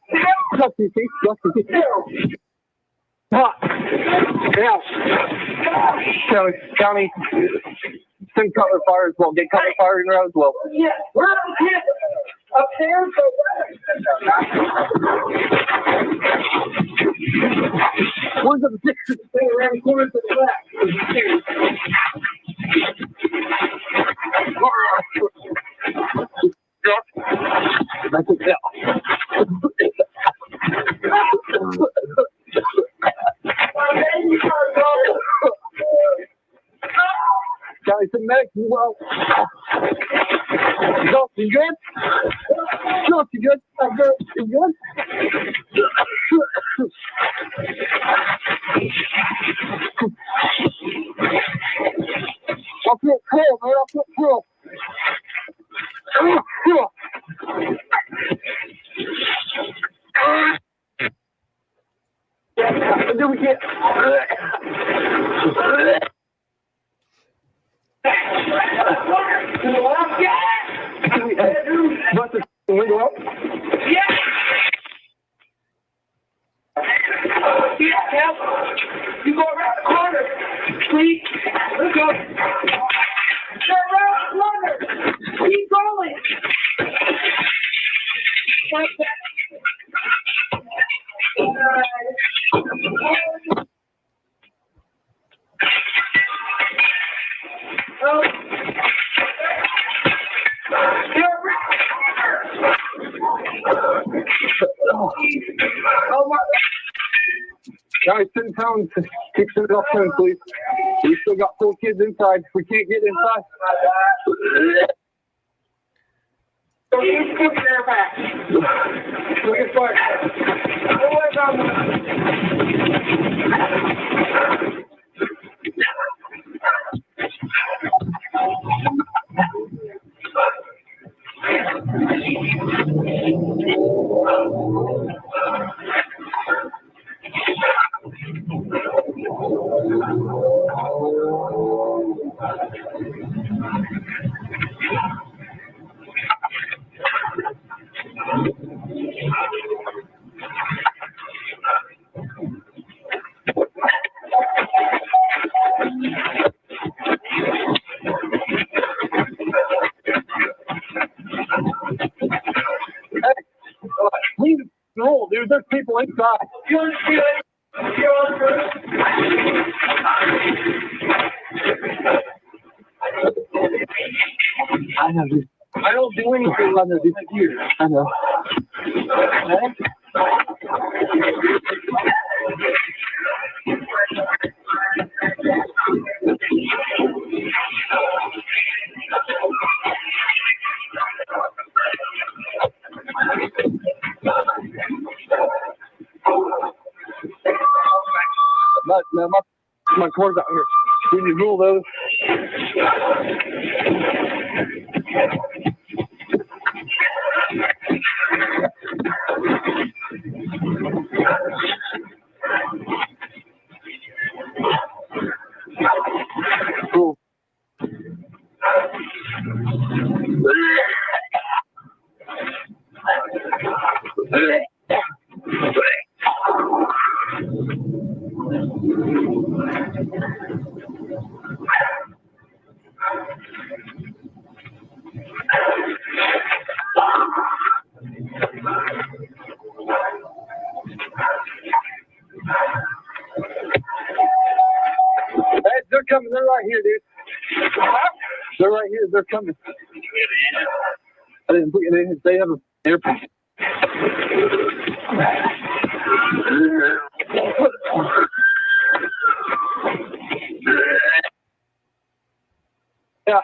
County, send cover fire as well. Get cover fire in there as well. Yeah, we're upstairs. Where's the picture? Stay around the corner to the left. I can tell. Guys, the medic, well. Josh, you good? Josh, you good? I'm good. You good? I feel cold, man. I feel cold. Then we get. Bust the window up. Yeah. Yeah, you go around the corner. Please. Let's go. Go around the corner. Keep going. Guys, 10 pounds. Keep it off 10, please. We still got 4 kids inside. We can't get inside. So you put their back. Look at fire. No, dude, there's people inside. You understand? know, dude. I don't do anything like that, dude. Here. I know. My car's out here. Can you rule those? Cool. They're coming. They're right here, dude. They're right here. They're coming. I didn't put it in. They have an airplane. Yeah.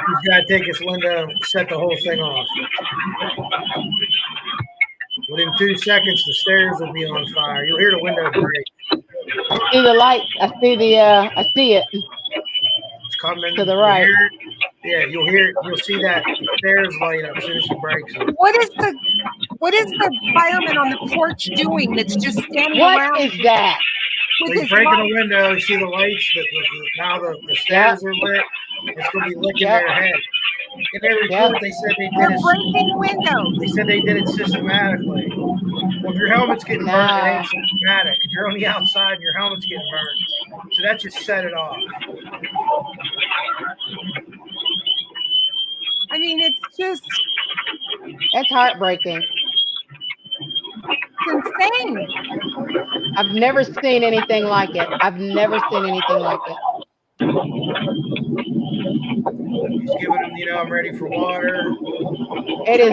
He's got to take this window, set the whole thing off. Within 2 seconds, the stairs will be on fire. You'll hear the window break. I see the light. I see it. It's coming to the right. Yeah, you'll hear it. You'll see that stairs light up as soon as she breaks it. What is the fireman on the porch doing that's just standing around? What is that? So he's breaking the window. You see the lights. Now the stairs are lit. It's going to be licking their head. In their report, they said they did They're breaking windows. They said they did it systematically. Well, if your helmet's getting burned, it ain't systematic. If you're on the outside and your helmet's getting burned, so that just set it off. I mean, it's heartbreaking. It's insane. I've never seen anything like it. He's giving them, I'm ready for water. It is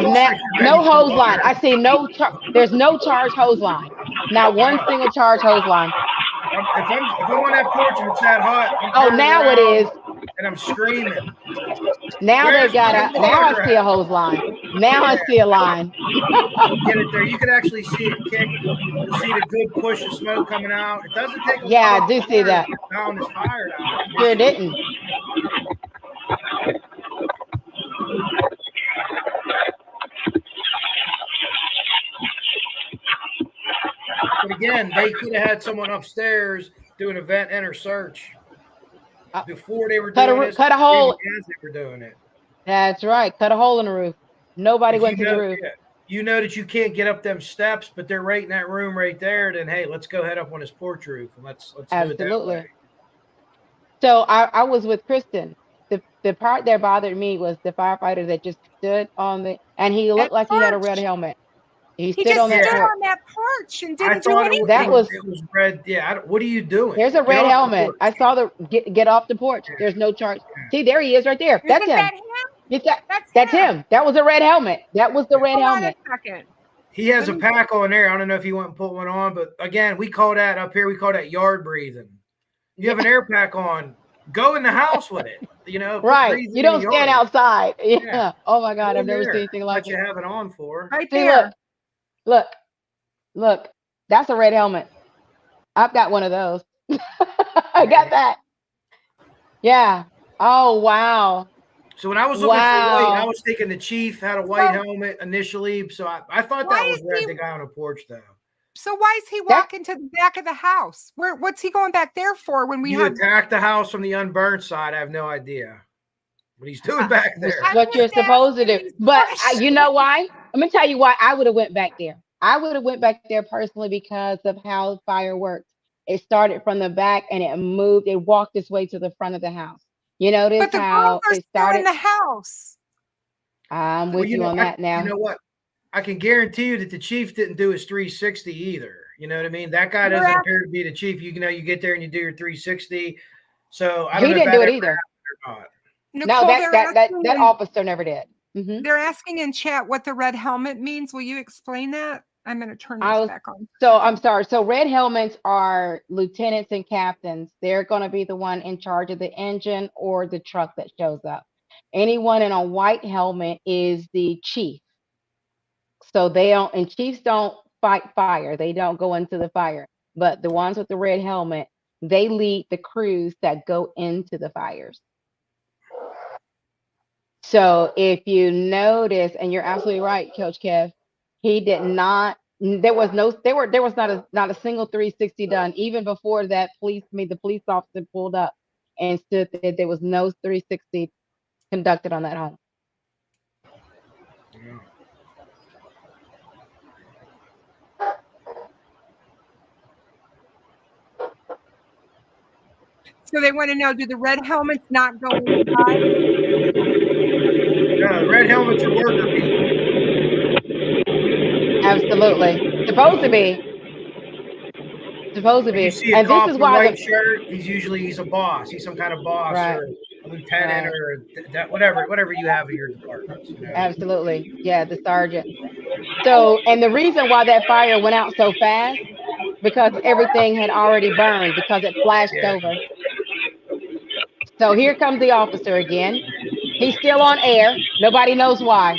no hose line. I see there's no charge hose line. Not one single charge hose line. If I'm on that porch and it's that hot. Now it is. And I'm screaming. Now I see a hose line. I see a line. Get it there. You can actually see it kick. You see the good push of smoke coming out. It doesn't take a I do see that. Now it's fired out. Sure didn't. But again, they could have had someone upstairs doing a vent enter search before they were doing this. Cut a hole. As they were doing it. That's right. Cut a hole in the roof. Nobody went to the roof. Yeah. You know that you can't get up them steps, but they're right in that room right there. Then hey, let's go head up on his porch roof and let's do it that way. So I was with Kristen. The part that bothered me was the firefighter that just stood on and he looked like he had a red helmet. He stood on that porch and didn't do anything. It was red. Yeah. What are you doing? There's a red helmet. I saw get off the porch. There's no charge. See, there he is right there. That's him. That's him. That was a red helmet. That was the red helmet. He has a pack on there. I don't know if he went and put one on, but again, we call that up here. We call that yard breathing. You have an air pack on. Go in the house with it. Right. You don't stand outside. Yeah. Oh my God, I've never seen anything like it. What you have it on for? Right there. Look. That's a red helmet. I've got one of those. I got that. Yeah. Oh wow. So when I was looking for white, I was thinking the chief had a white helmet initially. So I thought that was red. The guy on the porch, though. So why is he walking to the back of the house? What's he going back there for when we attacked the house from the unburned side? I have no idea what he's doing back there. What you're supposed to do. But you know why? I'm going to tell you why I would have went back there. I would have went back there personally because of how fire works. It started from the back and it moved. It walked its way to the front of the house. You notice how it started in the house. I'm with you on that now. You know what? I can guarantee you that the chief didn't do his 360 either. You know what I mean? That guy doesn't appear to be the chief. You get there and you do your 360. So I don't know if didn't do it either. Nicole, no, that officer never did. Mm-hmm. They're asking in chat what the red helmet means. Will you explain that? I'm going to turn this back on. So I'm sorry. So red helmets are lieutenants and captains. They're going to be the one in charge of the engine or the truck that shows up. Anyone in a white helmet is the chief. So chiefs don't fight fire. They don't go into the fire. But the ones with the red helmet, they lead the crews that go into the fires. So if you notice, and you're absolutely right, Coach Kev, he did not. There was not a single 360 done. Even before that, the police officer pulled up and stood there. There was no 360 conducted on that home. Yeah. So they want to know, do the red helmets not go inside? Yeah, the red helmets are worker bees. Absolutely. Supposed to be. You see a cop in a white shirt, he's a boss. He's some kind of boss, right, or a lieutenant, or whatever you have in your department. Absolutely. Yeah, the sergeant. So, and the reason why that fire went out so fast, because everything had already burned, because it flashed over. So here comes the officer again. He's still on air. Nobody knows why.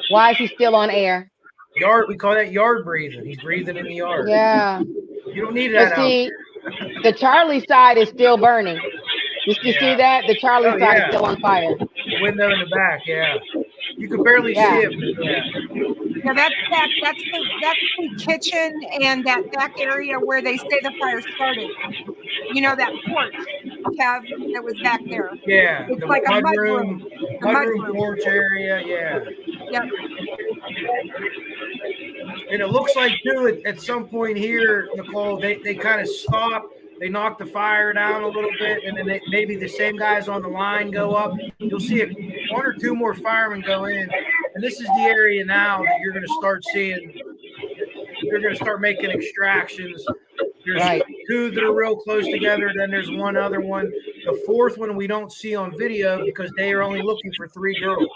Why is he still on air? Yard, we call that yard breathing. He's breathing in the yard. Yeah. You don't need But that see, out the Charlie side is still burning. You see Yeah. that? The Charlie Oh, side is yeah. still on fire. The window in the back, yeah. You can barely Yeah. see it. But yeah. Yeah, that's the kitchen and that back area where they say the fire started. You know, that porch, Kev, that was back there. Yeah, It's the like a mudroom, mudroom. porch area, yeah. Yep. And it looks like, too, at some point here, Nicole, they kind of stop. They knock the fire down a little bit, and then maybe the same guys on the line go up. You'll see one or two more firemen go in. And this is the area now that you're going to start seeing. You're going to start making extractions. There's Right. two that are real close together. Then there's one other one. The fourth one we don't see on video because they are only looking for 3 girls.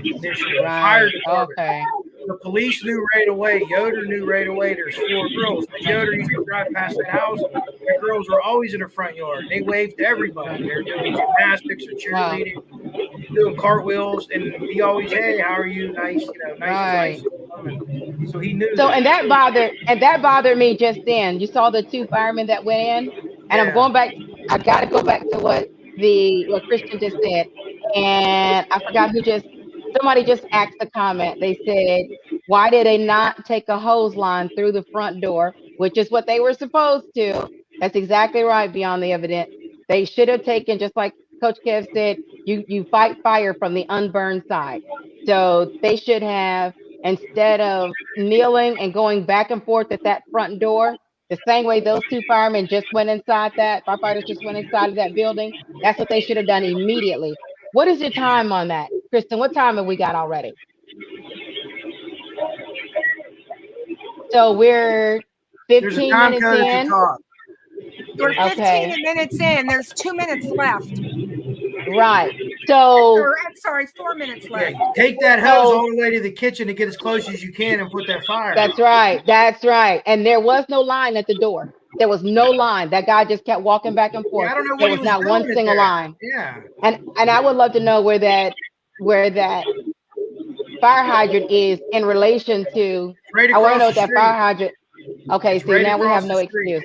Initially, the fire Right. department. Okay. The police knew right away. Yoder knew right away there's 4 girls. But Yoder used to drive past the house. The girls were always in the front yard. They waved to everybody. They're doing gymnastics or cheerleading, doing cartwheels, and he always, hey, how are you? Nice, nice. So he knew. So and that bothered me just then. You saw the 2 firemen that went in, and I'm going back. I got to go back to what Christian just said, and I forgot somebody just asked a comment. They said, why did they not take a hose line through the front door, which is what they were supposed to? That's exactly right, beyond the evidence. They should have taken, just like Coach Kev said, you fight fire from the unburned side. So they should have, instead of kneeling and going back and forth at that front door, the same way those 2 firemen just went inside firefighters just went inside of that building, that's what they should have done immediately. What is your time on that? Kristen, what time have we got already? So we're 15 minutes in. We're 15 minutes in. There's 2 minutes left. Right. So I'm sorry, 4 minutes left. Yeah, take that hose all the way to the kitchen to get as close as you can and put that fire. That's right. That's right. And there was no line at the door. There was no line. That guy just kept walking back and forth. Yeah, I don't know there what was not one single line. Yeah. And I would love to know where that fire hydrant is in relation to. I want to know what that fire hydrant. Okay, see, now we have no excuse.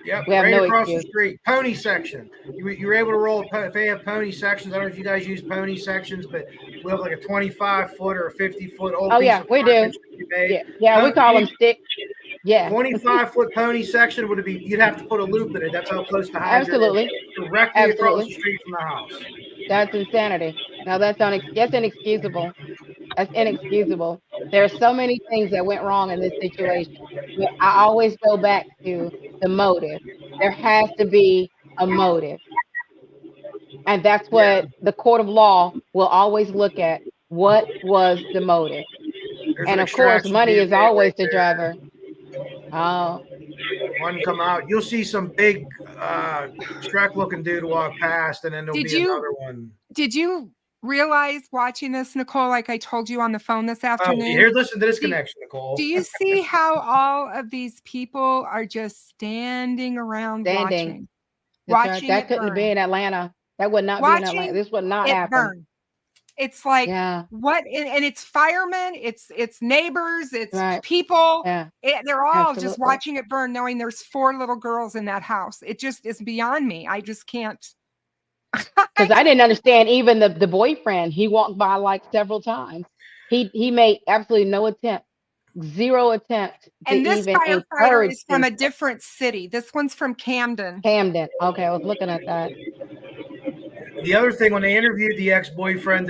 Yep, we have right no across excuse. the street. Pony section. You were able to roll if they have pony sections. I don't know if you guys use pony sections, but we have like a 25-foot or a 50-foot old. Oh yeah, we do. Yeah, we call them sticks. Yeah. 25-foot pony section would be. You'd have to put a loop in it. That's how close the hydrant Absolutely. is. Directly across the street from the house. That's insanity. Now that's inexcusable. That's inexcusable. There are so many things that went wrong in this situation. But I always go back to the motive. There has to be a motive. And that's what the court of law will always look at. What was the motive? And of course, money is always the driver. Oh. One come out. You'll see some big Shrek-looking dude walk past, and then there'll be another one. Did you realize watching this, Nicole, like I told you on the phone this afternoon? Here, listen to this connection, Nicole. Do you see how all of these people are just standing around watching? Right. That couldn't be in Atlanta. That would not be in Atlanta. This would not happen. Burn. It's like what, and it's firemen, it's neighbors, it's people. Yeah. They're all just watching it burn, knowing there's 4 little girls in that house. It just is beyond me. I just can't. Because I didn't understand even the boyfriend. He walked by like several times. He made absolutely no attempt, 0 attempt. And this firefighter is from a different city. This one's from Camden. Camden. Okay, I was looking at that. The other thing, when they interviewed the ex-boyfriend,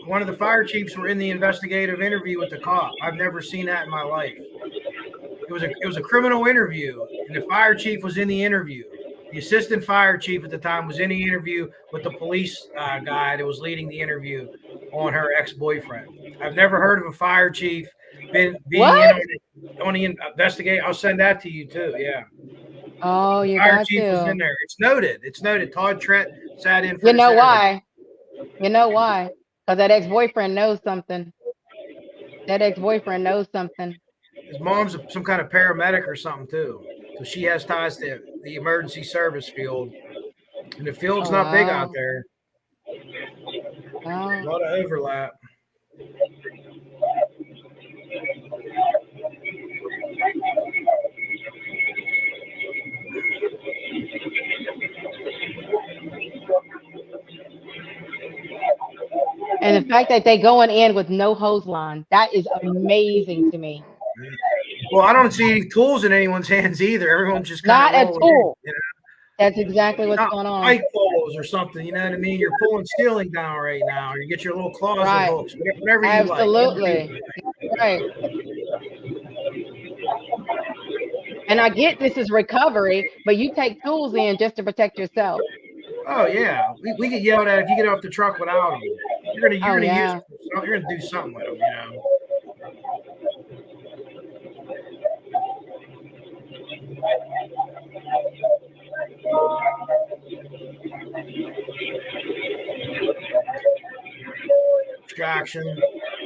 one of the fire chiefs were in the investigative interview with the cop. I've never seen that in my life. It was a criminal interview, and the fire chief was in the interview. The assistant fire chief at the time was in the interview with the police guy that was leading the interview on her ex-boyfriend. I've never heard of a fire chief being on the investigate. I'll send that to you too. Yeah. Oh, you fire got chief to. was in there. It's noted. Todd Trent sat in for. You know why? You know why? Because that ex-boyfriend knows something. His mom's some kind of paramedic or something too, so she has ties to the emergency service field, and the field's not big out there. A lot of overlap. And the fact that they going in with no hose line, that is amazing to me. Well, I don't see any tools in anyone's hands either. Everyone's just kind Not of a tool. That's exactly what's Not going on. pipe poles or something, you know what I mean? You're pulling ceiling down right now, or you get your little closet Right. hooks, whatever you Absolutely. like. Right. And I get this is recovery, but you take tools in just to protect yourself. Oh yeah, we get yelled at if you get off the truck without them. You're gonna use them. You're gonna do something with them, you know. Distraction.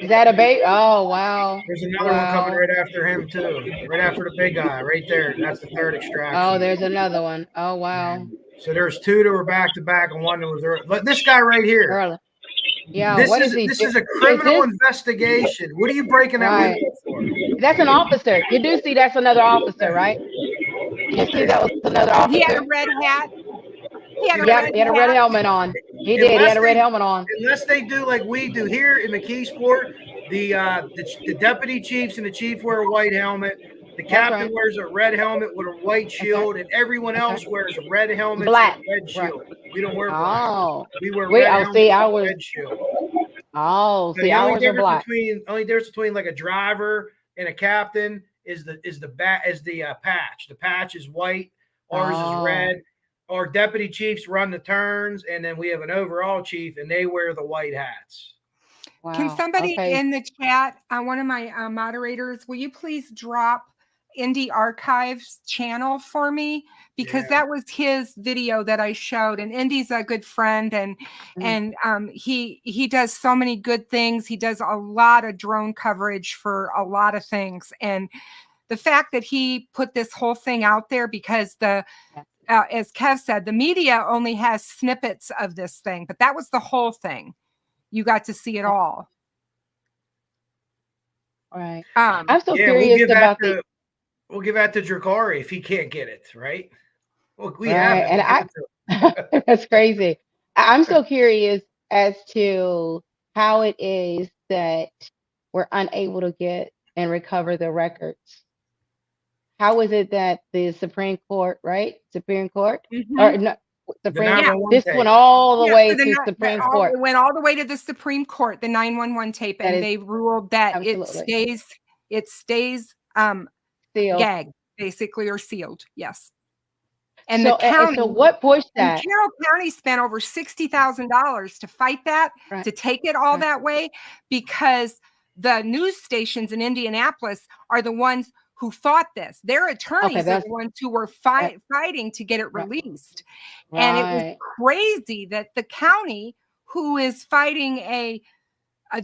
Is that a bait? Oh wow. There's another one coming right after him too. Right after the big guy, right there. That's the third extraction. Oh, there's another one. Oh wow. So there's two that were back to back, and one that was early. But this guy right here. Early. Yeah. This what is he this is a criminal investigation. What are you breaking that window for? That's an officer. You do see that's another officer, right? You see that was another officer. He had a red hat. He had a red helmet on. He did. He had a red helmet on. Unless they do like we do here in McKeesport, the deputy chiefs and the chief wear a white helmet. The captain wears a red helmet with a white shield, and everyone else wears a red helmet black. and a red shield. We don't wear black. Oh. We wear red helmet and was red shield. Oh, So see, the I only was difference black. only difference between like a driver and a captain is the patch. The patch is white, ours is red. Our deputy chiefs run the turns, and then we have an overall chief, and they wear the white hats. Wow. Can somebody in the chat, one of my moderators, will you please drop Indy Archives channel for me? Because that was his video that I showed, and Indy's a good friend, and he does so many good things. He does a lot of drone coverage for a lot of things, and the fact that he put this whole thing out there, because as Kev said, the media only has snippets of this thing, but that was the whole thing. You got to see it all. Right. I'm so curious we'll give that to Drakari if he can't get it, right? Well, we have it. And that's crazy. I'm so curious as to how it is that we're unable to get and recover the records. How is it that the Supreme Court, right? Supreme Court? Or no, this went all the way to Supreme Court. It went all the way to the Supreme Court, the 911 tape, and they ruled that it stays sealed, gagged, basically, or sealed. Yes. And so, the county, so what pushed that? Carroll County spent over $60,000 to fight that, to take it all that way, because the news stations in Indianapolis are the ones who fought this. Their attorneys are the ones who were fighting to get it released. And it was crazy that the county, who is fighting a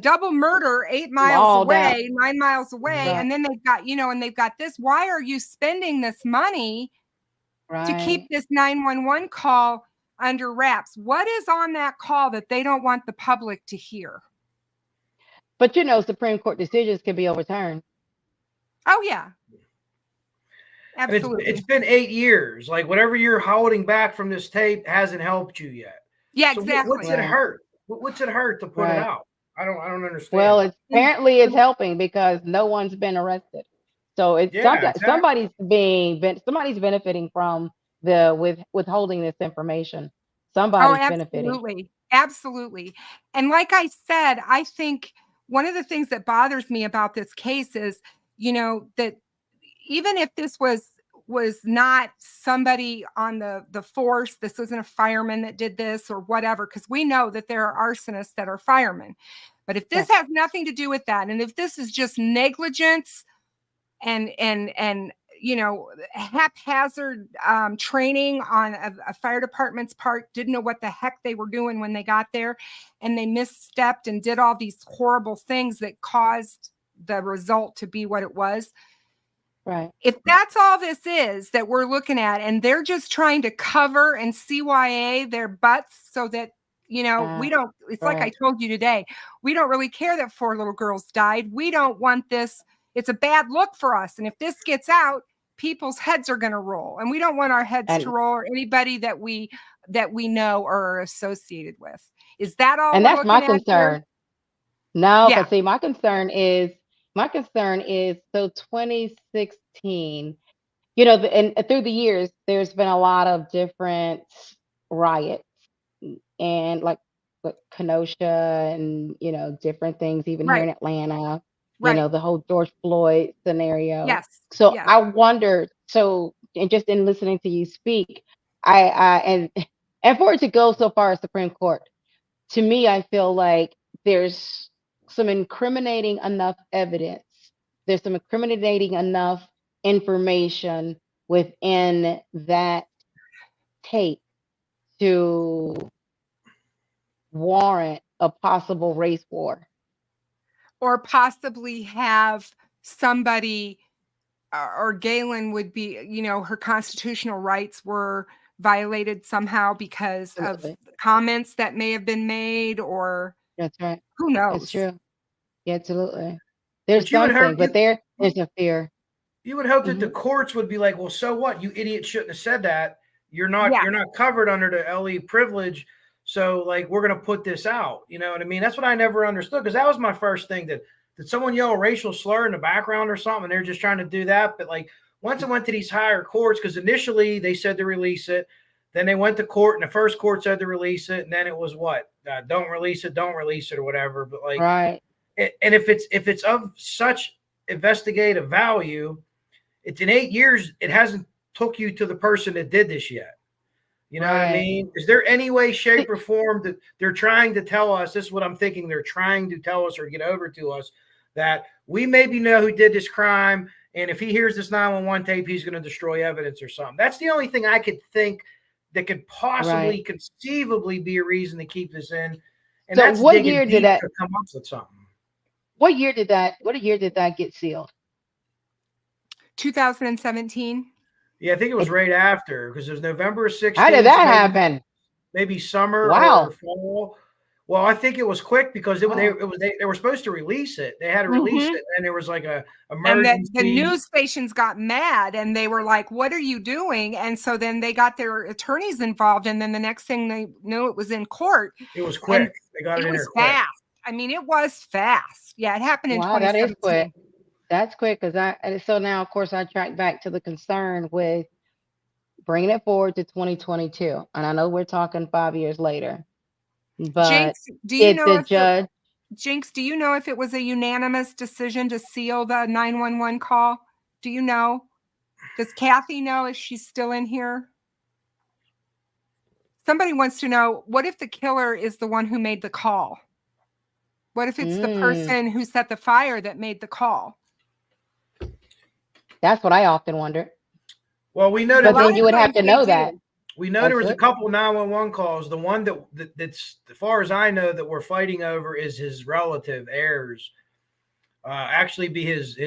double murder 8 miles away, 9 miles away, and then they've got, and they've got this. Why are you spending this money to keep this 911 call under wraps? What is on that call that they don't want the public to hear? But Supreme Court decisions can be overturned. Oh yeah. Absolutely. It's been 8 years. Like, whatever you're holding back from this tape hasn't helped you yet. Yeah, so exactly. What's it hurt? What's it hurt to put it out? I don't understand. Well, apparently it's helping because no one's been arrested. So it's somebody's benefiting from withholding this information. Somebody's benefiting. Absolutely. And like I said, I think one of the things that bothers me about this case is, that even if this was not somebody on the force, this wasn't a fireman that did this or whatever, because we know that there are arsonists that are firemen. But if this has nothing to do with that, and if this is just negligence and haphazard training on a fire department's part, didn't know what the heck they were doing when they got there, and they misstepped and did all these horrible things that caused the result to be what it was. Right. If that's all this is that we're looking at, and they're just trying to cover and CYA their butts so that You know, we don't, it's like I told you today, we don't really care that 4 little girls died. We don't want this. It's a bad look for us. And if this gets out, people's heads are going to roll, and we don't want our heads to roll, or anybody that we know or are associated with. Is that all? And that's my concern. No, Yeah. but see, my concern is so 2016, you know, and through the years, there's been a lot of different riots and like Kenosha and, you know, different things, even here in Atlanta, you know, the whole George Floyd scenario. Yes. So I wonder, and just in listening to you speak, and for it to go so far as Supreme Court, to me, I feel like there's some incriminating enough evidence. There's some incriminating enough information within that tape to warrant a possible race war. Or possibly have somebody, or Gaylin would be, you know, her constitutional rights were violated somehow because of comments that may have been made, or that's right. Who knows? That's true. Yeah, absolutely. There's something, but there's a fear. You would hope that the courts would be like, well, so what? You idiot shouldn't have said that. You're not covered under the LE privilege. So like, we're going to put this out. You know what I mean? That's what I never understood, because that was my first thing. Did someone yell a racial slur in the background or something? They're just trying to do that. But like, once it went to these higher courts, because initially they said to release it, then they went to court, and the first court said to release it, and then it was what? Don't release it, or whatever. But like, and if it's of such investigative value, it's in 8 years, it hasn't took you to the person that did this yet. You know what I mean? Is there any way, shape, or form that they're trying to tell us? This is what I'm thinking. They're trying to tell us or get over to us that we maybe know who did this crime, and if he hears this 911 tape, he's going to destroy evidence or something. That's the only thing I could think that could possibly conceivably be a reason to keep this in. And so that's what year did that come up with something? What year did that get sealed? 2017. Yeah, I think it was right after, because it was November 16th. How did that happen? Maybe summer or fall. Well, I think it was quick, because they were supposed to release it. They had to release it, and there was like a emergency. And the news stations got mad, and they were like, "What are you doing?" And so then they got their attorneys involved, and then the next thing they knew, it was in court. It was quick. They got it in there quick. Fast. I mean, it was fast. Yeah, it happened in 2017. That is quick. That's quick, because so now, of course, I track back to the concern with bringing it forward to 2022, and I know we're talking 5 years later. But Jinx, do you know if it was a unanimous decision to seal the 911 call? Do you know? Does Kathy know if she's still in here? Somebody wants to know, what if the killer is the one who made the call? What if it's the person who set the fire that made the call? That's what I often wonder. Well, we know that. But then you would have to know that. We know there was a couple 911 calls. The one that's, as far as I know, that we're fighting over is his relative, heirs. Actually, be his.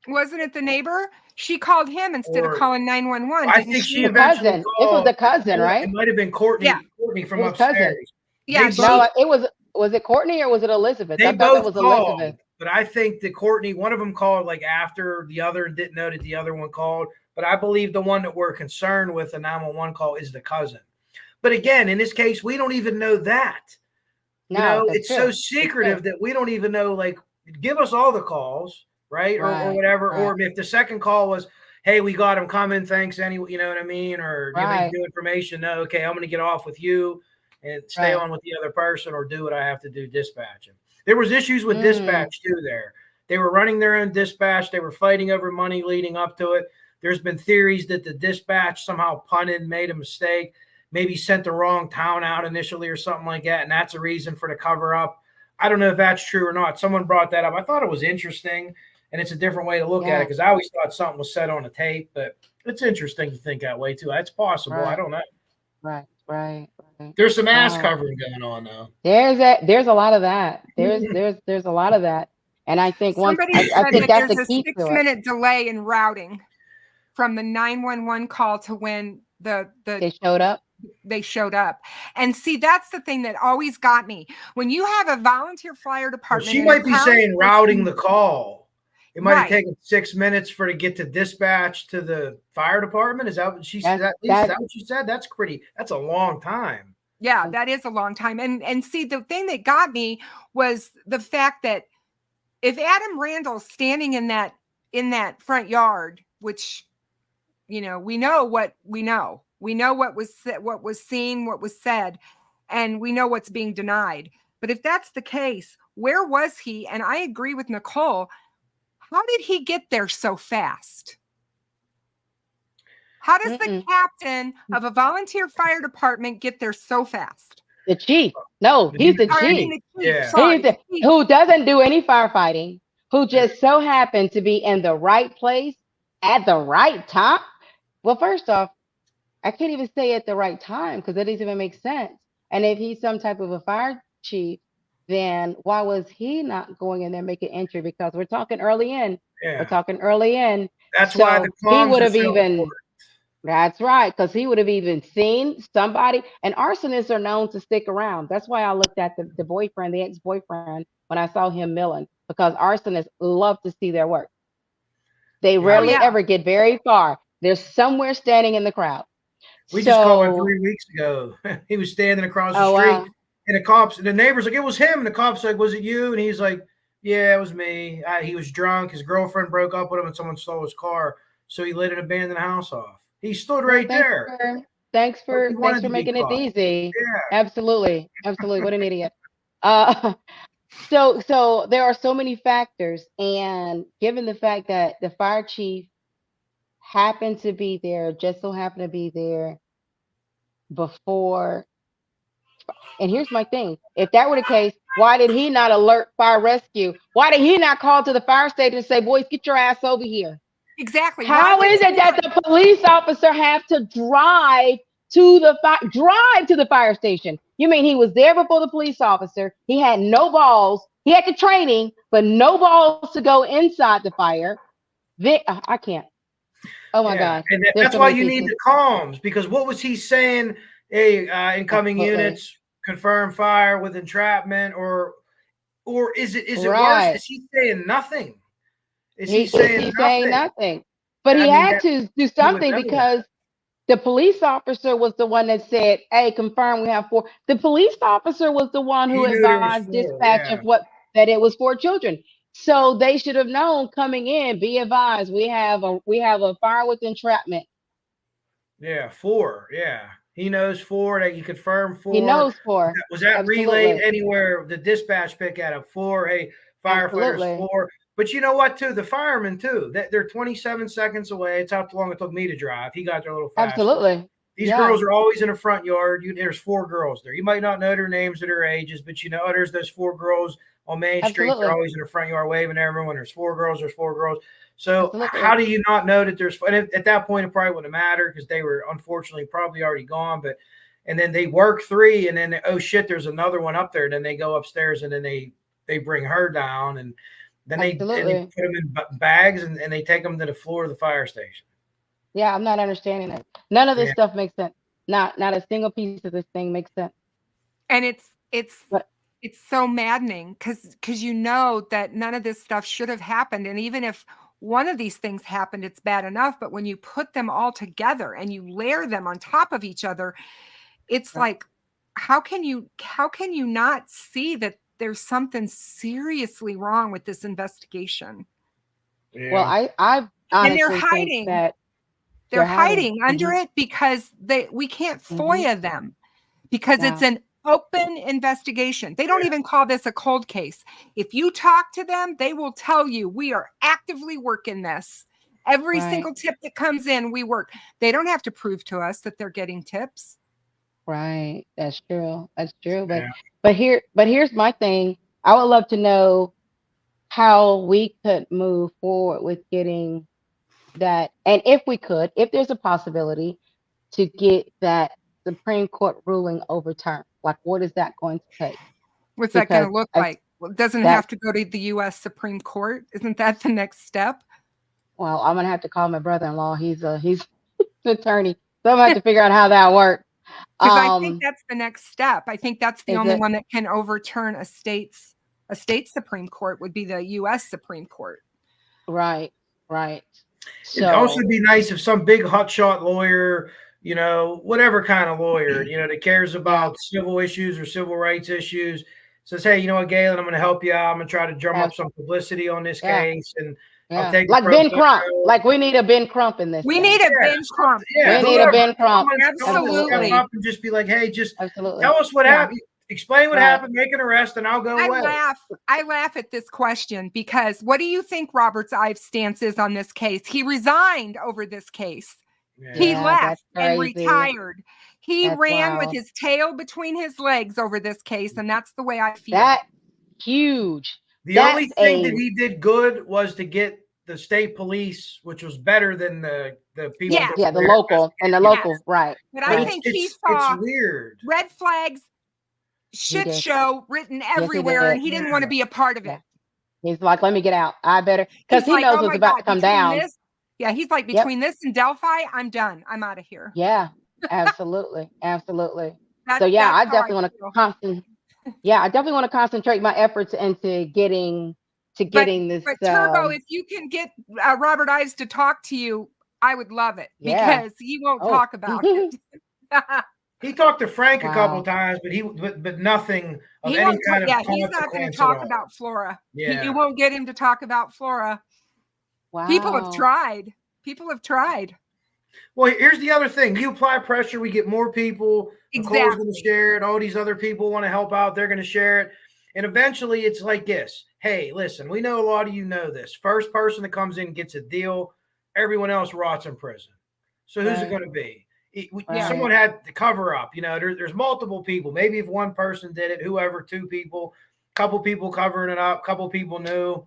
Wasn't it the neighbor? She called him instead of calling 911. I think she eventually called. It was the cousin, right? It might have been Courtney. Yeah. Courtney from upstairs. Cousin. Yeah, no, it was. Was it Courtney or was it Elizabeth? They I thought it was called, Elizabeth. but I think that Courtney, one of them called like after the other, and didn't know that the other one called. But I believe the one that we're concerned with, the 911 call, is the cousin. But again, in this case, we don't even know that. No, it's so secretive that we don't even know. Like, give us all the calls, right? Or whatever. Right. Or if the second call was, hey, we got him coming, thanks anyway, you know what I mean? Or give me new information. No, okay, I'm going to get off with you and stay on with the other person, or do what I have to do, dispatching. There was issues with dispatch too there. They were running their own dispatch. They were fighting over money leading up to it. There's been theories that the dispatch somehow punted, made a mistake, maybe sent the wrong town out initially or something like that, and that's a reason for the cover up. I don't know if that's true or not. Someone brought that up. I thought it was interesting, and it's a different way to look at it, because I always thought something was said on a tape, but it's interesting to think that way too. That's possible. I don't know. Right. There's some ass covering going on though. There's a lot of that. There's a lot of that, and I think I think that's the key to it. There's a 6-minute delay in routing from the 911 call to when they showed up. they showed up. And see, that's the thing that always got me. When you have a volunteer fire Well, department, she in a might be town saying where routing the call. It might have Right. taken 6 minutes for to get to dispatch to the fire department. Is that what she said? That's- At least is that what she said? That's a long time. Yeah, that is a long time. And see, the thing that got me was the fact that if Adam Randall's standing in that front yard, which, you know, we know what we know. We know what was seen, what was said, and we know what's being denied. But if that's the case, where was he? And I agree with Nicole. How did he get there so fast? How does the captain of a volunteer fire department get there so fast? The chief. No, he's the Or, I chief. mean, the chief, Yeah. sorry, He's the, the chief. who doesn't do any firefighting, who just so happened to be in the right place at the right time. Well, first off, I can't even say at the right time because that doesn't even make sense. And if he's some type of a fire chief, then why was he not going in there making entry? Because we're talking early in. Yeah. We're talking early in. That's So why the he comms would are have so even. important. That's right, because he would have even seen somebody. And arsonists are known to stick around. That's why I looked at the boyfriend, the ex-boyfriend, when I saw him milling, because arsonists love to see their work. They rarely yeah. ever get very far. They're somewhere standing in the crowd. We just called him 3 weeks ago. He was standing across the street, wow. and the neighbor's like, "It was him." And the cop's like, "Was it you?" And he's like, "Yeah, it was me. He was drunk. His girlfriend broke up with him, and someone stole his car, so he lit an abandoned house off." He stood right there. Thanks for wanted to be making it caught. easy. Yeah. Absolutely. What an idiot. So there are so many factors, and given the fact that the fire chief happened to be there, just so happened to be there before. And here's my thing: if that were the case, why did he not alert fire rescue? Why did he not call to the fire station and say, "Boys, get your ass over here"? Exactly. How is it that the police officer have to drive to the fire station? You mean he was there before the police officer? He had no balls. He had the training, but no balls to go inside the fire. I can't. Oh my God! And that's why you need the comms, because what was he saying? Hey, incoming units, confirm fire with entrapment, or is it worse? Is he saying nothing? Is he saying nothing? But he had to do something because the police officer was the one that said, "Hey, confirm we have 4." The police officer was the one who advised dispatch of that it was 4 children. So they should have known coming in. Be advised, we have a fire with entrapment. Yeah, 4. Yeah, he knows 4. That you confirm 4. He knows 4. Was that relayed anywhere? The dispatch pick at a 4. Hey, firefighters 4. But you know what, too? The firemen, too. They're 27 seconds away. It's how long it took me to drive. He got there a little fast. Absolutely. These girls are always in the front yard. There's 4 girls there. You might not know their names or their ages, but you know there's those 4 girls on Main Street. They're always in the front yard waving at everyone. There's 4 girls. There's 4 girls. So how do you not know that there's – and at that point, it probably wouldn't matter because they were unfortunately probably already gone. And then they work 3, and then, oh, shit, there's another one up there. And then they go upstairs, and then they bring her down. And then they put them in bags, and they take them to the floor of the fire station. Yeah, I'm not understanding it. None of this stuff makes sense. Not a single piece of this thing makes sense. And it's so maddening because you know that none of this stuff should have happened. And even if one of these things happened, it's bad enough. But when you put them all together and you layer them on top of each other, it's like, how can you not see that there's something seriously wrong with this investigation? Yeah. Well, I've honestly they're hiding. They're hiding under it because we can't FOIA them because it's an open investigation. They don't even call this a cold case. If you talk to them, they will tell you we are actively working this. Every single tip that comes in, we work. They don't have to prove to us that they're getting tips. Right. That's true. But here's my thing. I would love to know how we could move forward with getting that, and if there's a possibility to get that Supreme Court ruling overturned, like what is that going to take? What's that going to look like? Well, it doesn't have to go to the U.S. Supreme Court. Isn't that the next step? Well, I'm gonna have to call my brother-in-law. He's an attorney, so I'm gonna have to figure out how that works. Because I think that's the next step. I think that's the Is only it? one that can overturn a state's Supreme Court would be the U.S. Supreme Court. Right. It'd also So be nice if some big hotshot lawyer, whatever kind of lawyer, that cares about civil issues or civil rights issues, says, hey, you know what, Gaylin, I'm going to help you out. I'm going to try to drum up some publicity on this case, and I'll take like a Ben pro Crump. bono. Like we need a Ben Crump in this. We thing. need a Ben Crump. Yeah, We need a Ben Crump. Someone to step Absolutely. up and just be like, hey, just Absolutely. tell us what happened. Explain what Right. happened, make an arrest, and I'll go away. I laugh at this question because what do you think Robert's Ives' stance is on this case? He resigned over this case. Yeah. He Yeah, left that's and crazy. retired. He That's ran with wild. his tail between his legs over this case, and that's the way I feel. That huge. The That's only thing that he did good was to get the state police, which was better than the people. Yeah. Yeah, the local and the local, right. But I right. think he saw it's weird. red flags, shit did. show written he everywhere, did. and he didn't want to be a part of it. He's like, let me get out. I better, because He's he like, knows oh what's my about God, to come between down. this- yeah, he's like, Yep. between this and Delphi, I'm done. I'm out of here. Yeah, absolutely, absolutely. That's- So yeah, I that's how definitely want feel. to I definitely want to concentrate my efforts into getting this. But Turbo, if you can get Robert Ives to talk to you, I would love it Yeah. because he won't Oh. talk about it. He talked to Frank a Wow. couple times, but nothing of He any won't kind talk, of he's not going to consequence talk at all. about Flora. Yeah. You won't get him to talk about Flora. Wow. People have tried. People have tried. Well, here's the other thing. You apply pressure, we get more people. Nicole's Exactly. going to share it. All these other people want to help out. They're going to share it. And eventually it's like this. Hey, listen, we know a lot of you know this. First person that comes in gets a deal. Everyone else rots in prison. So who's it Right. going to be? Right. Someone had to cover up. There's multiple people. Maybe if one person did it, whoever, two people, couple people covering it up, couple people knew.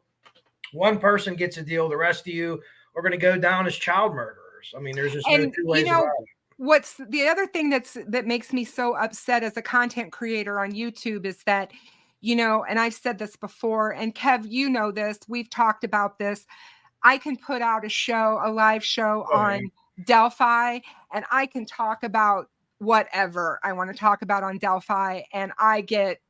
One person gets a deal. The rest of you are going to go down as child murderers. I mean, there's just no two ways about it. What's the other thing that makes me so upset as a content creator on YouTube is that, and I've said this before, and Kev, you know this, we've talked about this. I can put out a live show on Delphi, and I can talk about whatever I want to talk about on Delphi, and I get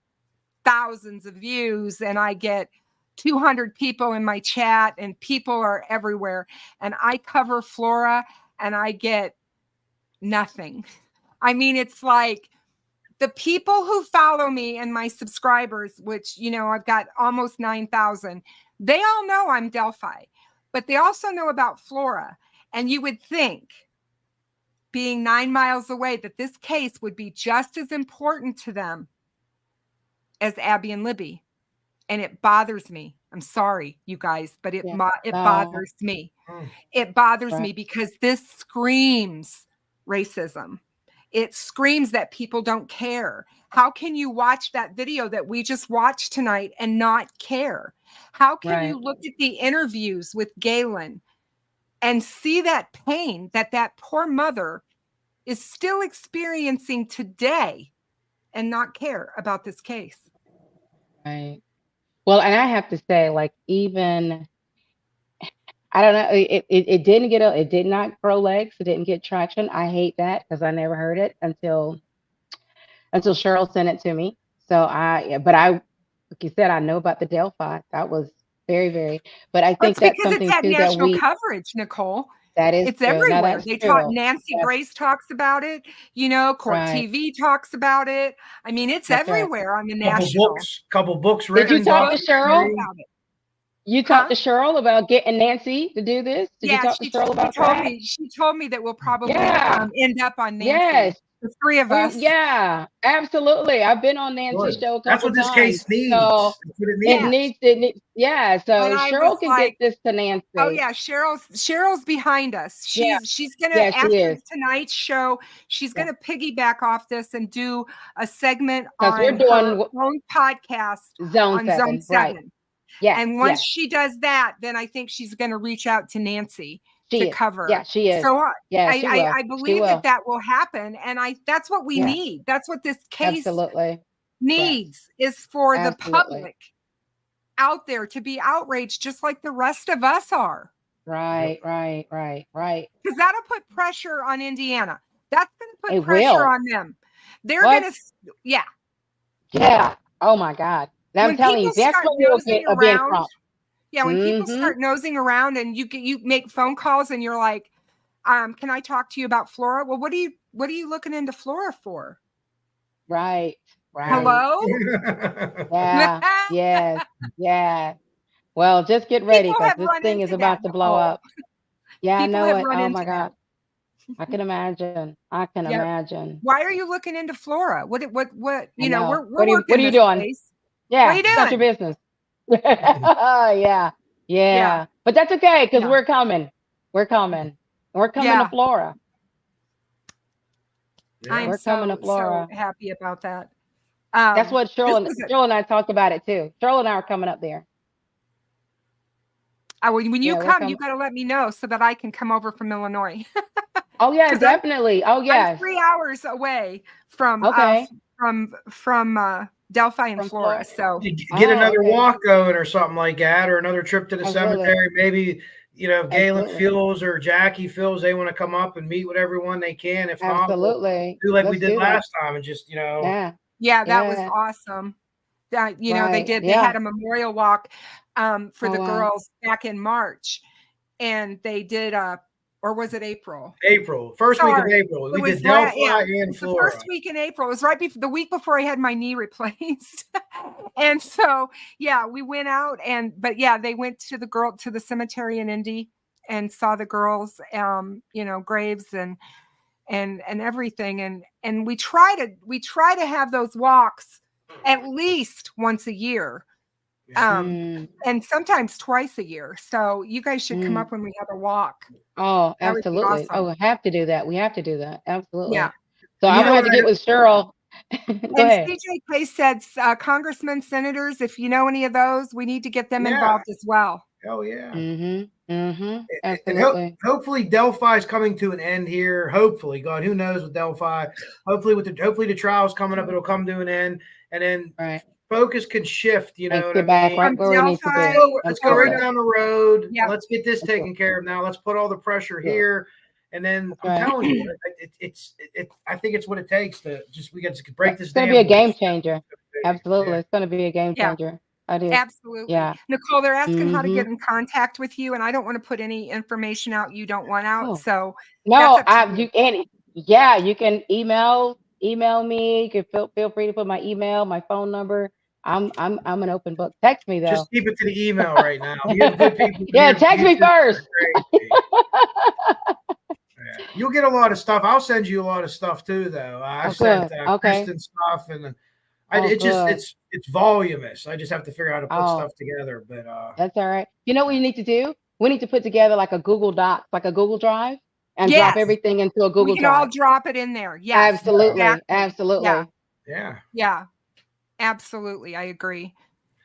thousands of views, and I get 200 people in my chat, and people are everywhere. And I cover Flora, and I get nothing. I mean, it's like the people who follow me and my subscribers, which, I've got almost 9,000, they all know I'm Delphi, but they also know about Flora. And you would think, being 9 miles away, that this case would be just as important to them as Abby and Libby. And it bothers me. I'm sorry, you guys, but it bothers me. It bothers me because this screams racism. It screams that people don't care. How can you watch that video that we just watched tonight and not care? How can you look at the interviews with Gaylin and see that pain that poor mother is still experiencing today and not care about this case? Right. Well, and I have to say, like, even, I don't know, it did not grow legs. It didn't get traction. I hate that because I never heard it until Cheryl sent it to me. So like you said, I know about the Delphi. That was very, very, but I think that's something it's had too national coverage, Nicole. That is it's true. everywhere. They talk. Nancy Grace talks about it. Court TV talks about it. I mean, it's everywhere on the national. Couple books written. Did you talk to Cheryl? You talked to Cheryl about getting Nancy to do this? Did you talk to Cheryl about that? She told me that we'll probably end up on Nancy. Yes. The three of us. Yeah, absolutely. I've been on Nancy's show a couple That's what this case needs. So That's what it needs. It needs. Yeah. So Cheryl can get this to Nancy. Oh yeah, Cheryl's behind us. She's gonna after tonight's show, she's gonna piggyback off this and do a segment on we're doing her own podcast Zone 7. Right. Yeah. And once she does that, then I think she's gonna reach out to Nancy to cover. Yeah, she is. So I believe that will happen, and that's what we need. That's what this case needs is for the public out there to be outraged, just like the rest of us are. Right. Because that'll put pressure on Indiana. That's going to put It pressure will. on them. They're What? going to, yeah. Yeah. Oh my God. And I'm When telling you, people that's start what you'll nosing get a big around, prompt. yeah, when people Mm-hmm. start nosing around and you make phone calls and you're like, can I talk to you about Flora? Well, what are you looking into Flora for? Right. Right. Hello? Yeah. Yes. Yeah. Well, just get ready People because have this run thing is into about that, to blow Nicole. up. Yeah, I People know have it. run Oh into my God. I can imagine. I can Yeah. imagine. Why are you looking into Flora? What you know, we're What are you working this doing? place. Yeah. What are you It's not your doing? business. Yeah. Yeah. But that's okay because Yeah. we're coming. We're coming. We're coming Yeah. to Flora. I'm We're coming to so Flora. happy about that. That's what this Cheryl was and I talked about it too. Cheryl and I are coming up there. when you Yeah, we're come, you coming. got to let me know so that I can come over from Illinois. Oh yeah, 'Cause definitely. Oh I'm yes. 3 hours away from Okay. from Delphi and From Flora. Florida. So Get another okay. walk going or something like that, or another trip to the Absolutely. cemetery. Maybe, if Gaylin Absolutely. feels or Jackie feels they want to come up and meet with everyone they can. If not, we'll Absolutely. do like we Let's did do that. last time and just, Yeah. yeah, that was Yeah. awesome. That they Right. did. They Yeah. had a memorial walk for Oh, the wow. girls back in March, and they did or was it April? April, first week of April. We did Delphi and the Flora. first week in April. It was right before the week before I had my knee replaced. And so, yeah, we went out but they went to the cemetery in Indy and saw the girls, graves and everything. And we try to have those walks at least once a year. And sometimes twice a year. So you guys should come up when we have a walk. Oh, That would be absolutely. awesome. Oh, we have to do that. We have to do that. Absolutely. Yeah. So I'm gonna have to get with Cheryl. Go ahead. CJ Pace said, congressmen, senators, if you know any of those, we need to get them Yeah. involved as well. Oh yeah. Absolutely. And hopefully Delphi is coming to an end here. Hopefully, God, who knows with Delphi? Hopefully the trials coming up, it'll come to an end, and then focus can shift. You know what I mean? Right where we need to be. Let's go right down the road. Yeah. Let's get this taken care of now. Let's put all the pressure here, and then I'm telling you, I think it's what it takes to we got to break this. It's gonna be a game changer. Absolutely, it's gonna be a game changer. I do. Absolutely. Yeah. Nicole, they're asking how to get in contact with you, and I don't want to put any information out you don't want out. So no, you can email me. You can feel free to put my email, my phone number. I'm an open book. Text me though. Just keep it to the email right now. You're good people. Yeah, text me first. You'll get a lot of stuff. I'll send you a lot of stuff too, though. I sent Kristen stuff, and it's voluminous. I just have to figure out how to put stuff together. But that's all right. You know what you need to do? We need to put together like a Google Doc, like a Google Drive, and drop everything into a Google Drive. We can all drop it in there. Yes. Absolutely. Absolutely. Yeah. Absolutely. I agree.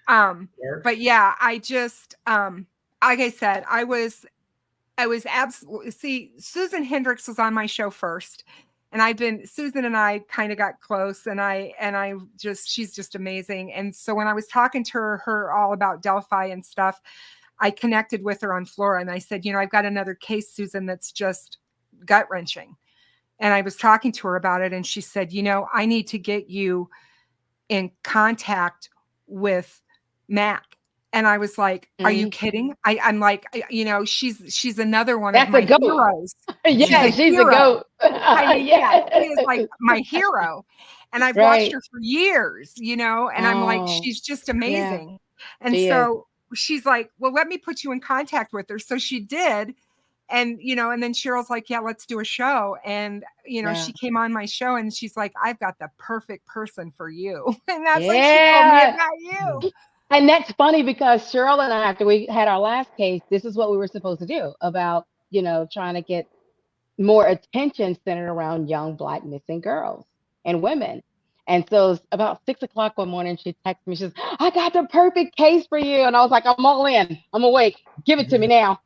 But yeah, I just like I said, I was absolutely Susan Hendricks was on my show first. And Susan and I kind of got close, and she's just amazing. And so when I was talking to her all about Delphi and stuff, I connected with her on Flora, and I said, I've got another case, Susan, that's just gut wrenching. And I was talking to her about it, and she said, I need to get you in contact with Mac. And I was like, are you kidding? I'm like, she's another one of my heroes. Yeah, she's a goat. I mean, she is like my hero. And I've watched her for years, and I'm like, she's just amazing. And so she's like, well, let me put you in contact with her. So she did. And, and then Cheryl's like, yeah, let's do a show. And, she came on my show, and she's like, I've got the perfect person for you. And that's like, she told me about you. And that's funny because Cheryl and I, after we had our last case, this is what we were supposed to do about, trying to get more attention centered around young Black missing girls and women. And so about 6 o'clock one morning, she texted me, she says, I got the perfect case for you. And I was like, I'm all in. I'm awake. Give it to me now.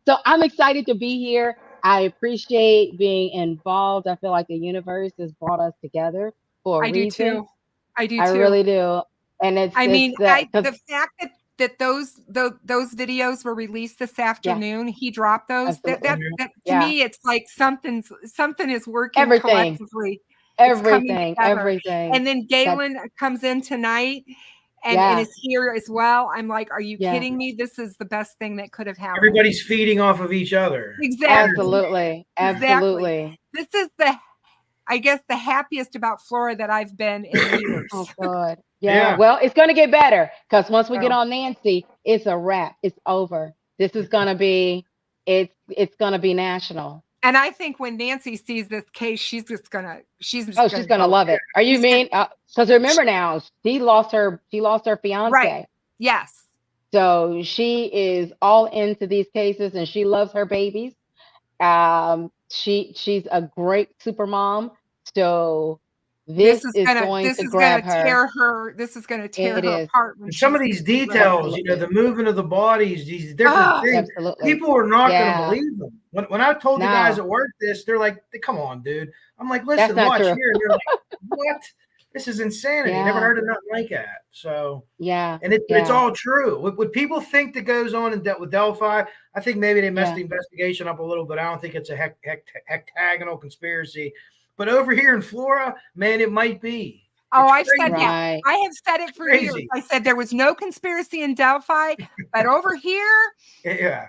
So I'm excited to be here. I appreciate being involved. I feel like the universe has brought us together for a reason. I do too. I really do. And the that those videos were released this afternoon. He dropped those. That to Yeah. me, it's like something is working Everything. collectively. It's coming Everything. together. Everything. And then Gaylin comes in tonight and Yeah. is here as well. I'm like, are you Yeah. kidding me? This is the best thing that could have happened. Everybody's feeding off of each other. Exactly. Absolutely. Absolutely. This is I guess the happiest about Flora that I've been in years. Oh God. Yeah. Yeah. Well, it's gonna get better because once we get on Nancy, it's a wrap. It's over. This is gonna be it's gonna be national. And I think when Nancy sees this case, she's gonna love it. Are you mean? Because remember now, she lost her fiance. Right. Yes. So she is all into these cases and she loves her babies. She's a great super mom. So this is going to grab her. This is going to tear her apart. Some of these details, the movement of the bodies, these different things. Absolutely. People are not going to believe them. When I told the guys at work this, they're like, "Come on, dude." I'm like, "Listen, watch here." And they're like, "What? This is insanity. Never heard of nothing like that." So and it's all true. What people think that goes on with Delphi, I think maybe they messed the investigation up a little bit. I don't think it's a hectagonal conspiracy. But over here in Flora, man, it might be. Oh, I've said that. I have said it for years. I said there was no conspiracy in Delphi, but over here, yeah.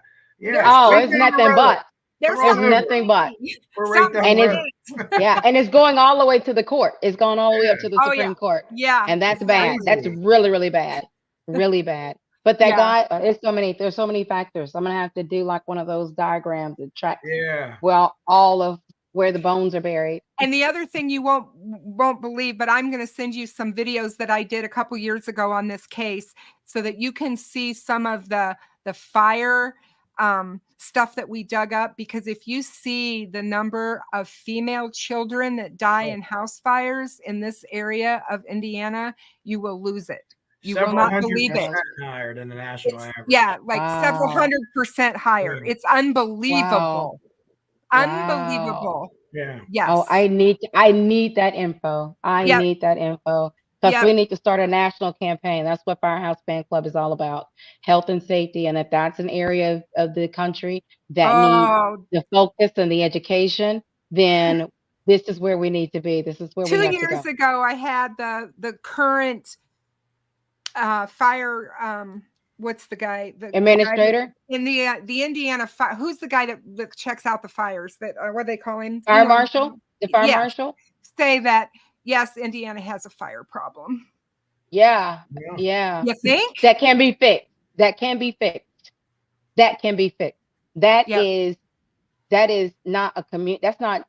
Oh, it's nothing but. There's nothing but. We're right there. And and it's going all the way to the court. It's going all the way up to the Supreme Court. Yeah. And that's bad. That's really, really bad. Really bad. But that guy, there's so many factors. I'm gonna have to do like one of those diagrams that track all of where the bones are buried. And the other thing you won't believe, but I'm going to send you some videos that I did a couple years ago on this case so that you can see some of the fire stuff that we dug up, because if you see the number of female children that die in house fires in this area of Indiana, you will lose it. You will not believe it. Higher than the national average. Yeah, like several 100% higher. It's unbelievable. Wow. Unbelievable. Yeah. Yes. Oh, I need that info. I need that info. Because we need to start a national campaign. That's what Firehouse Fan Club is all about. Health and safety. And if that's an area of the country that needs the focus and the education, then this is where we need to be. This is where we have to go. 2 years ago, I had the current fire what's the guy? The administrator? In the Indiana fire. Who's the guy that checks out the fires? That what do they call him? Fire marshal? The fire marshal? Say that, yes, Indiana has a fire problem. Yeah. You think? That can be fixed. That is not a that's not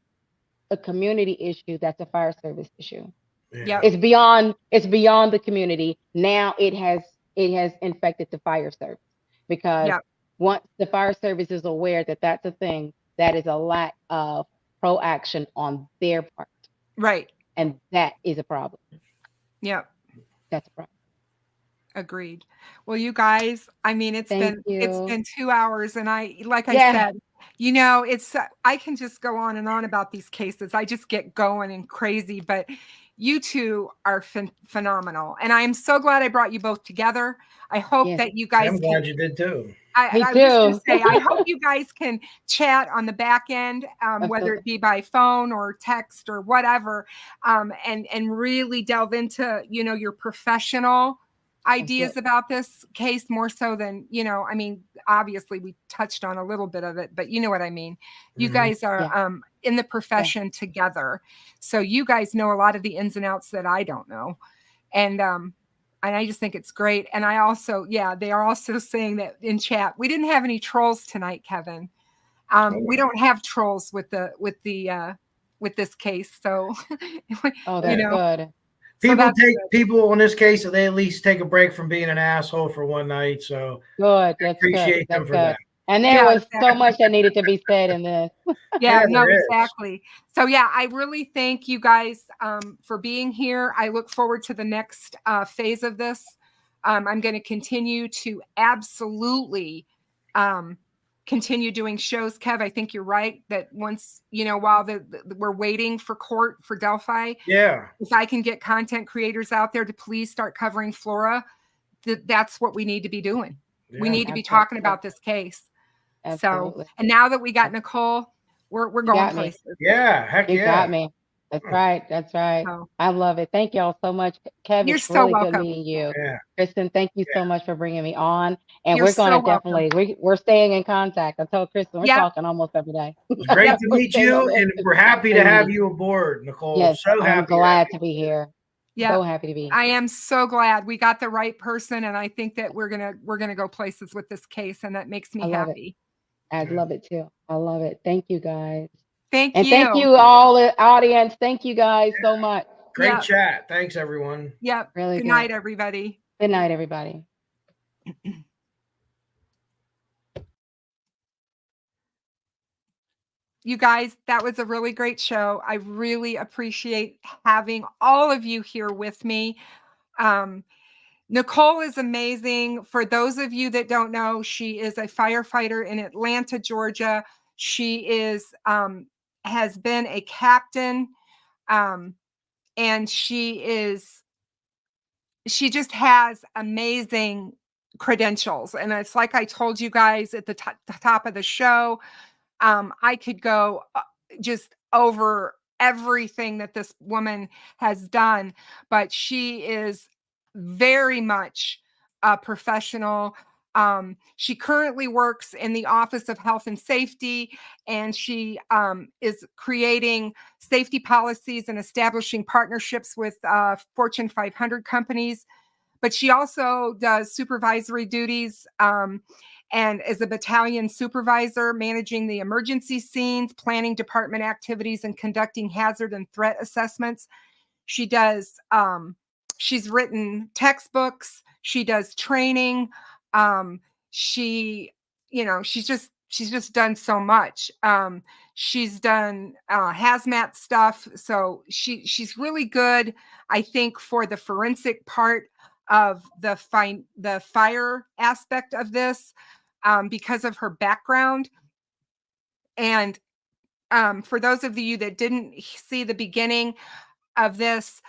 a community issue. That's a fire service issue. Yeah. It's beyond the community. Now it has infected the fire service, because once the fire service is aware that that's a thing, that is a lack of proaction on their part. Right. And that is a problem. Yeah. That's a problem. Agreed. Well, you guys, I mean, it's been 2 hours, and I said, I can just go on and on about these cases. I just get going and crazy, but you two are phenomenal. And I am so glad I brought you both together. I hope that you guys I'm glad you did too. Me too. I was going to say, I hope you guys can chat on the back end, whether it be by phone or text or whatever, and really delve into, your professional ideas about this case more so than, I mean, obviously we touched on a little bit of it, but you know what I mean? You guys are in the profession together. So you guys know a lot of the ins and outs that I don't know. And I just think it's great. And I also, they are also saying that in chat, we didn't have any trolls tonight, Kevin. We don't have trolls with this case. So, that's good. People in this case, they at least take a break from being an asshole for one night. So good. I appreciate them for that. And there was so much that needed to be said in this. Exactly. So I really thank you guys for being here. I look forward to the next phase of this. I'm going to continue to absolutely continue doing shows. Kev, I think you're right that once, while we're waiting for court for Delphi, if I can get content creators out there to please start covering Flora, that's what we need to be doing. We Yeah. need to be talking about this case. Absolutely. So, and now that we got Nicole, we're You going got me. places. Yeah, heck You yeah. got me. That's right. That's right. So, I love it. Thank y'all so much. Kev, you're it's so really good welcome. meeting you. Yeah. Kristen, thank you so much for bringing me on. And You're we're going so to definitely, we're staying in contact. I told Kristen, we're Yep. talking almost every day. It's great to We're meet staying you, on and that. we're happy to have you aboard, Nicole. Yes, So happy. I'm glad to be here. Yeah. So happy to be here. I am so glad we got the right person, and I think that we're gonna go places with this case, and that makes me I love happy. I love it too. I love it. Thank you guys. Thank And you. thank you all the audience. Thank you guys so much. Great Yep. chat. Thanks, everyone. Yep. Really Good good. night, everybody. Good night, everybody. You guys, that was a really great show. I really appreciate having all of you here with me. Nicole is amazing. For those of you that don't know, she is a firefighter in Atlanta, Georgia. She is has been a captain, and she just has amazing credentials. And it's like I told you guys at the top of the show. I could go just over everything that this woman has done, but she is very much a professional. She currently works in the Office of Health and Safety, and she is creating safety policies and establishing partnerships with Fortune 500 companies. But she also does supervisory duties and is a battalion supervisor, managing the emergency scenes, planning department activities, and conducting hazard and threat assessments. She does, she's written textbooks. She does training. She's just done so much. She's done hazmat stuff. So she's really good, I think, for the forensic part of the fire aspect of this, because of her background. And for those of you that didn't see the beginning of this,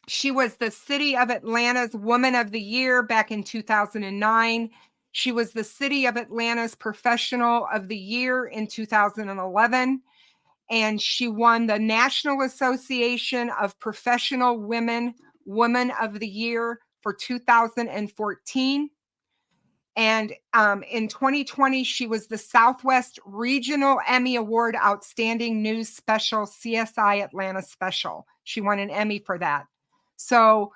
she was the City of Atlanta's Woman of the Year back in 2009. She was the City of Atlanta's Professional of the Year in 2011. And she won the National Association of Professional Women Woman of the Year for 2014. And in 2020, she was the Southwest Regional Emmy Award Outstanding News Special, CSI Atlanta Special. She won an Emmy for that. So,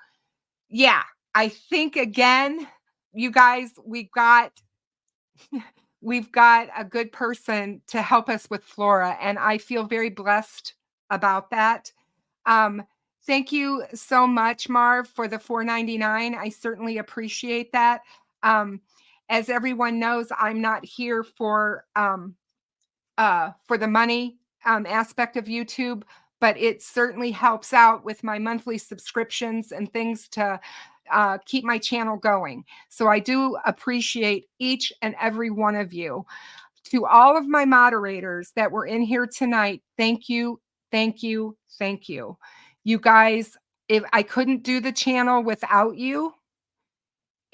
yeah, I think, again, you guys, we've got a good person to help us with Flora, and I feel very blessed about that. Thank you so much, Marv, for the $4.99. I certainly appreciate that. As everyone knows, I'm not here for the money aspect of YouTube, but it certainly helps out with my monthly subscriptions and things to keep my channel going. So I do appreciate each and every one of you. To all of my moderators that were in here tonight, thank you, thank you, thank you. You guys, if I couldn't do the channel without you,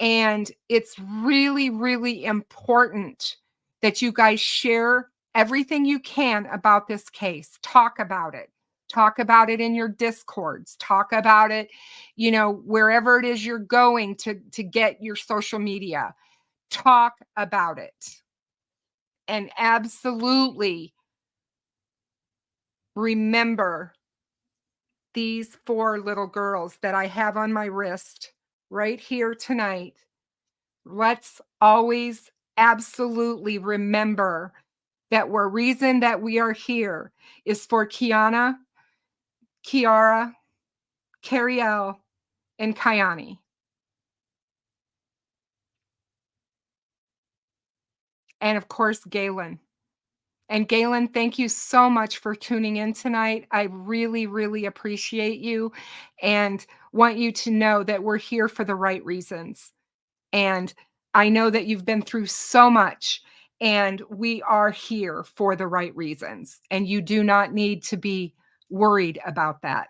and it's really, really important that you guys share everything you can about this case. Talk about it. Talk about it in your Discords. Talk about it, wherever it is you're going to get your social media. Talk about it. And absolutely remember these 4 little girls that I have on my wrist right here tonight. Let's always absolutely remember that the reason that we are here is for Keyana, Keyara, Kerriele, and Kionnie. And of course, Gaylin. And Gaylin, thank you so much for tuning in tonight. I really, really appreciate you and want you to know that we're here for the right reasons. And I know that you've been through so much, and we are here for the right reasons. And you do not need to be worried about that.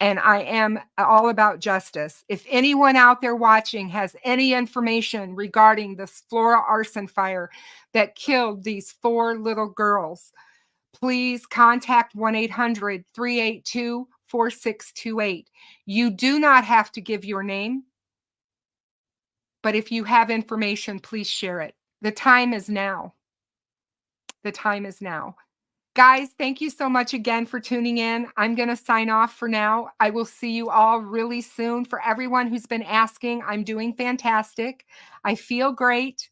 and I am all about justice. If anyone out there watching has any information regarding this Flora Arson Fire that killed these 4 little girls, please contact 1-800-382-4628. You do not have to give your name, but if you have information, please share it. The time is now. The time is now. Guys, thank you so much again for tuning in. I'm going to sign off for now. I will see you all really soon. For everyone who's been asking, I'm doing fantastic. I feel great.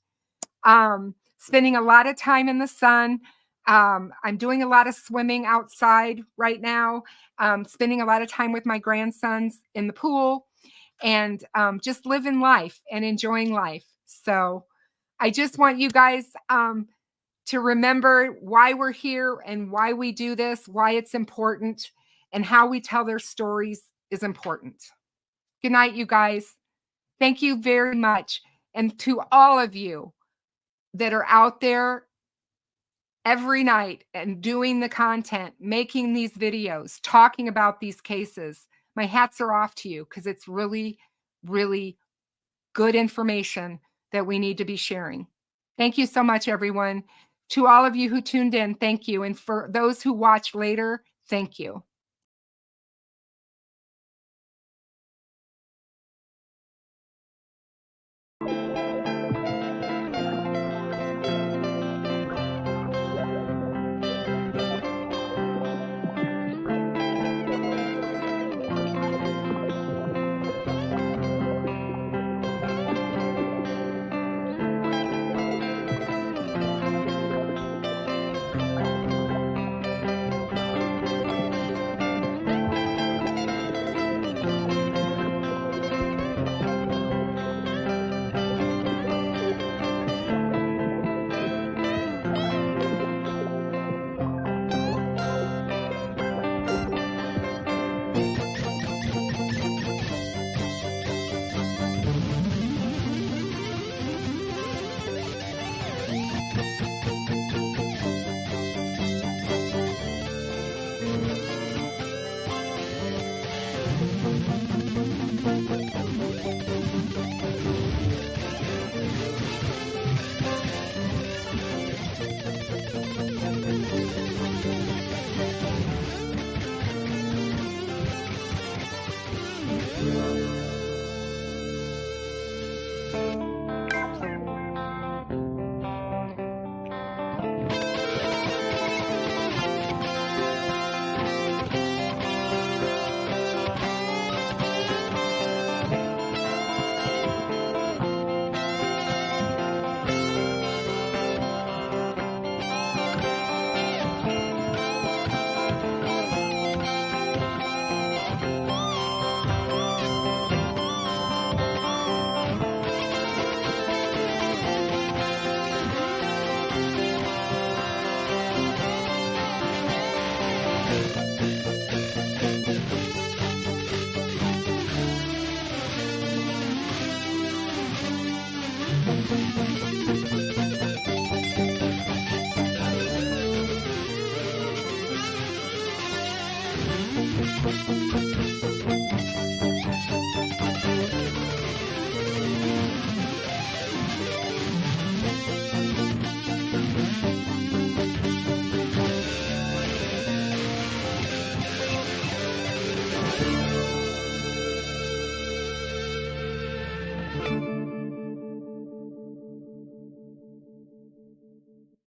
Spending a lot of time in the sun. I'm doing a lot of swimming outside right now. Spending a lot of time with my grandsons in the pool, and just living life and enjoying life. So I just want you guys to remember why we're here and why we do this, why it's important, and how we tell their stories is important. Good night, you guys. Thank you very much. And to all of you that are out there every night and doing the content, making these videos, talking about these cases, my hats are off to you, because it's really, really good information that we need to be sharing. Thank you so much, everyone. To all of you who tuned in, thank you. And for those who watch later, thank you. Thank you.